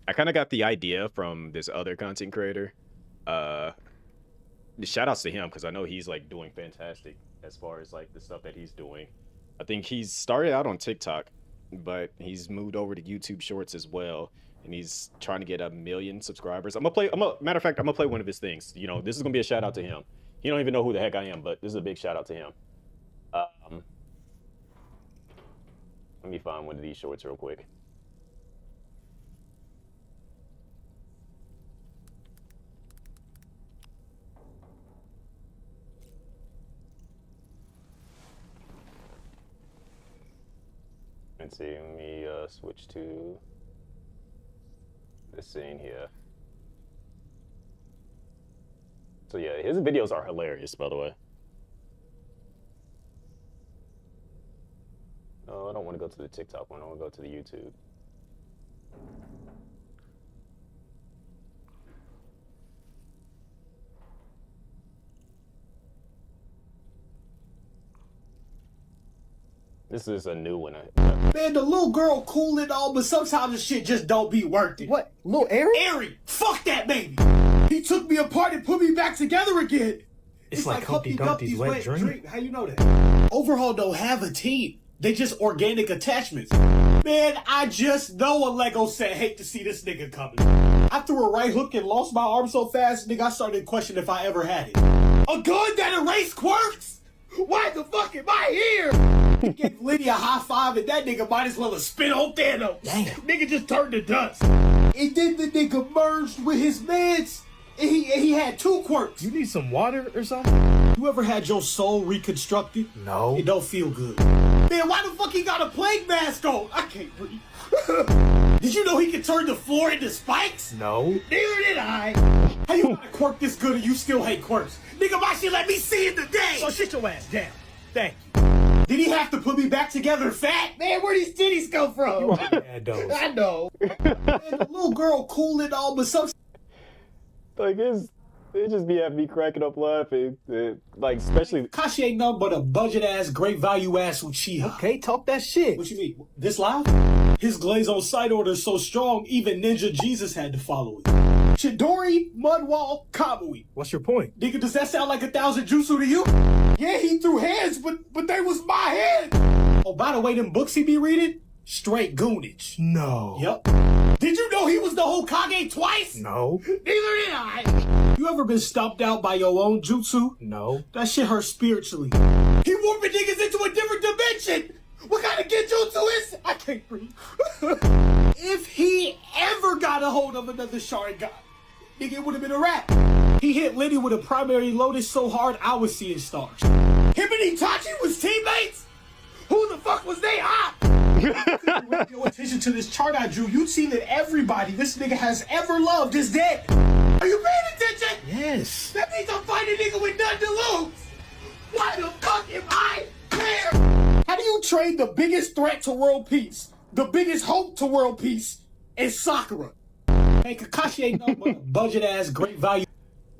I kind of got the idea from this other content creator. Shout outs to him because I know he's like doing fantastic as far as like the stuff that he's doing. I think he's started out on TikTok, but he's moved over to YouTube Shorts as well, and he's trying to get 1 million subscribers. Matter of fact, I'm gonna play one of his things. You know, this is gonna be a shout out to him. He don't even know who the heck I am, but this is a big shout out to him. Let me find one of these shorts real quick. Let's see, let me switch to this scene here. So yeah, his videos are hilarious, by the way. No, I don't want to go to the TikTok one, I want to go to the YouTube. This is a new one. Man, the little girl cool and all, but sometimes the shit just don't be worth it. What? Little Aaron? Aaron! Fuck that baby! He took me apart and put me back together again. It's like Humpty Dumpty's wet dream. How you know that? Overhaul don't have a team. They just organic attachments. Man, I just know a Lego set hate to see this nigga coming. I threw a right hook and lost my arm so fast, nigga, I started to question if I ever had it. A gun that erased quirks? Why the fuck am I here? He gave Liddy a high five and that nigga might as well have spit on Thanos. Damn. Nigga just turned to dust. And then the nigga merged with his meds and he had 2 quirks. You need some water or something? You ever had your soul reconstructed? No. It don't feel good. Man, why the fuck he got a plague mask on? I can't breathe. Did you know he could turn the floor into spikes? No. Neither did I. How you got a quirk this good and you still hate quirks? Nigga, why she let me see it today? So sit your ass down. Thank you. Did he have to put me back together fat? Man, where these titties come from? You want bad dose. I know. Man, the little girl cool and all, but some... Like, it just be having me cracking up laughing. Like, especially... Kashi ain't nothing but a budget-ass, great value-ass Uchiha. Okay, talk that shit. What you mean? This live? His glaze on sight order is so strong, even Ninja Jesus had to follow it. Chidori, Mudwall, Kamui. What's your point? Nigga, does that sound like 1,000 jutsu to you? Yeah, he threw hands, but they was my head. Oh, by the way, them books he be reading? Straight goonage. No. Yep. Did you know he was the Hokage twice? No. Neither did I. You ever been stomped out by your own jutsu? No. That shit hurts spiritually. He warping niggas into a different dimension. What kind of genjutsu is? I can't breathe. If he ever got a hold of another Sharingan, nigga, it would have been a wrap. He hit Liddy with a primary lotus so hard I was seeing stars. Him and Itachi was teammates? Who the fuck was they, huh? If you really pay attention to this chart I drew, you'd see that everybody this nigga has ever loved is dead. Are you paying attention? Yes. That means I'm fighting a nigga with nothing to lose. Why the fuck am I here? How do you trade the biggest threat to world peace, the biggest hope to world peace, and Sakura? Hey, Kakashi ain't nothing but a budget-ass, great value.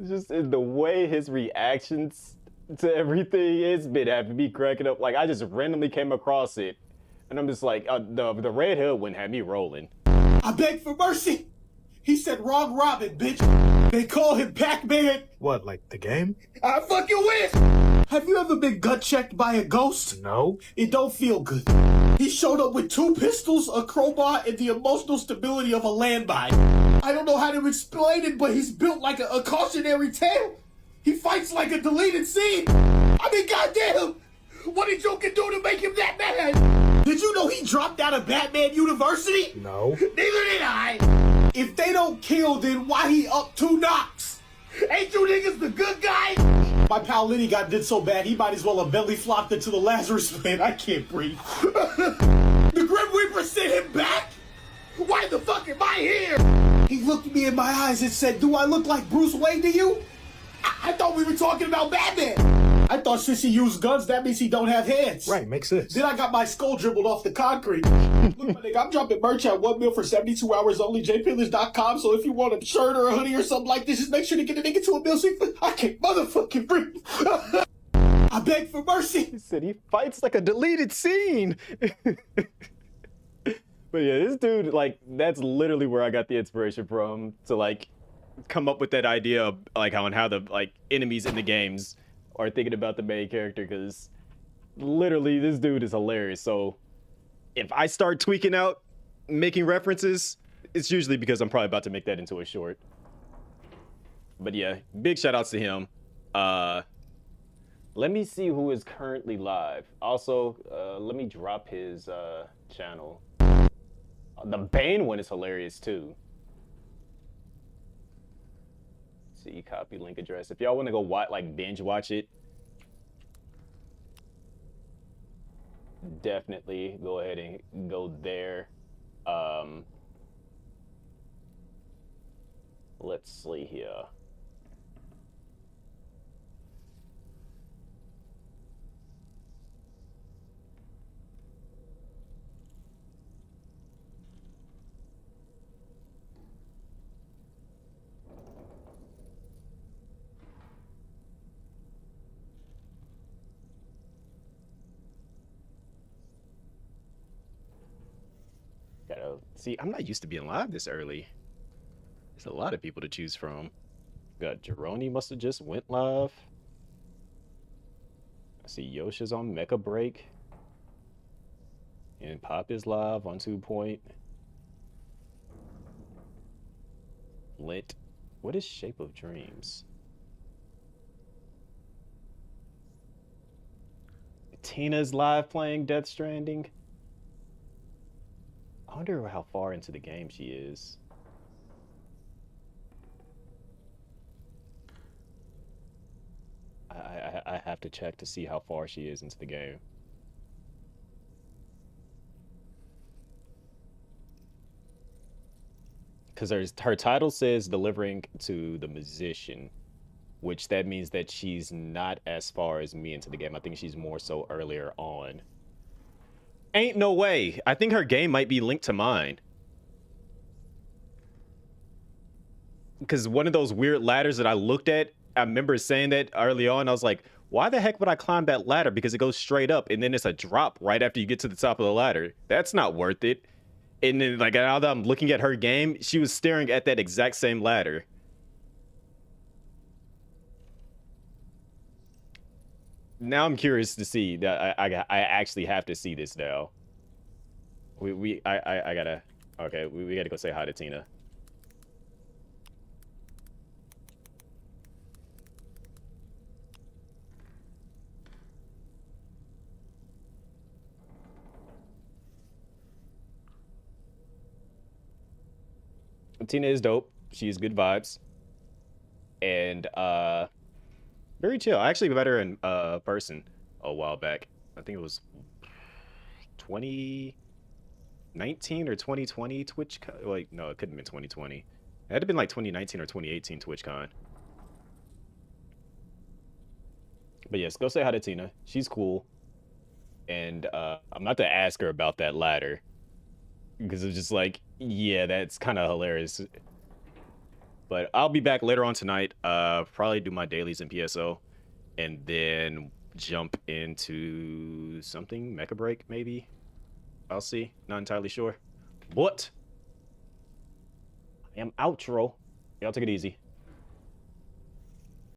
Just in the way his reactions to everything, it's been having me cracking up. Like, I just randomly came across it, and I'm just like, the red hood one had me rolling. I beg for mercy. He said wrong Robin, bitch. They call him Pac-Man. What, like the game? I fucking wish. Have you ever been gut checked by a ghost? No. It don't feel good. He showed up with 2 pistols, a crowbar, and the emotional stability of a landmine. I don't know how to explain it, but he's built like a cautionary tale. He fights like a deleted scene. I mean, goddamn. What did Joker do to make him that mad? Did you know he dropped out of Batman University? No. Neither did I. If they don't kill, then why he up 2 knocks? Ain't you niggas the good guys? My pal Liddy got did so bad, he might as well have belly flopped into the Lazarus pit. I can't breathe. The Grim Reaper sent him back? Why the fuck am I here? He looked me in my eyes and said, "Do I look like Bruce Wayne to you?" I thought we were talking about Batman. I thought since he used guns, that means he don't have hands. Right, makes sense. Then I got my skull dribbled off the concrete. Look, my nigga, I'm dropping merch at 1 mil for 72 hours only, jpillage.com. So if you want a shirt or a hoodie or something like this, just make sure to get a nigga to a mil. I can't motherfucking breathe. I beg for mercy. He said he fights like a deleted scene. But yeah, this dude, like, that's literally where I got the inspiration from to, like, come up with that idea of, like, how the, like, enemies in the games are thinking about the main character, because literally this dude is hilarious. So if I start tweaking out, making references, it's usually because I'm probably about to make that into a short. But yeah, big shout outs to him. Let me see who is currently live. Also, let me drop his channel. The Bane one is hilarious too. See, copy link address. If y'all want to go watch, like, binge watch it, definitely go ahead and go there. Let's see here. See, I'm not used to being live this early. There's a lot of people to choose from. Got Jeroni must have just went live. I see Yosha's on Mecha Break. And Pop is live on 2 Point. Lit. What is Shape of Dreams? Tina's live playing Death Stranding. I wonder how far into the game she is. I have to check to see how far she is into the game. Because her title says delivering to the musician, which that means that she's not as far as me into the game. I think she's more so earlier on. Ain't no way. I think her game might be linked to mine. Because one of those weird ladders that I looked at, I remember saying that early on. I was like, why the heck would I climb that ladder? Because it goes straight up and then it's a drop right after you get to the top of the ladder. That's not worth it. And then, like, now that I'm looking at her game, she was staring at that exact same ladder. Now I'm curious to see that. I actually have to see this now. I gotta. Okay, we gotta go say hi to Tina. Tina is dope. She has good vibes. And very chill. I actually met her in person a while back. I think it was 2019 or 2020 TwitchCon. Like, no, it couldn't have been 2020. It had to have been like 2019 or 2018 TwitchCon. But yes, go say hi to Tina. She's cool. And I'm about to ask her about that ladder. Because it's just like, yeah, that's kind of hilarious. But I'll be back later on tonight. Probably do my dailies in PSO. And then jump into something. Mecha Break, maybe? I'll see. Not entirely sure. But I am outro. Y'all take it easy.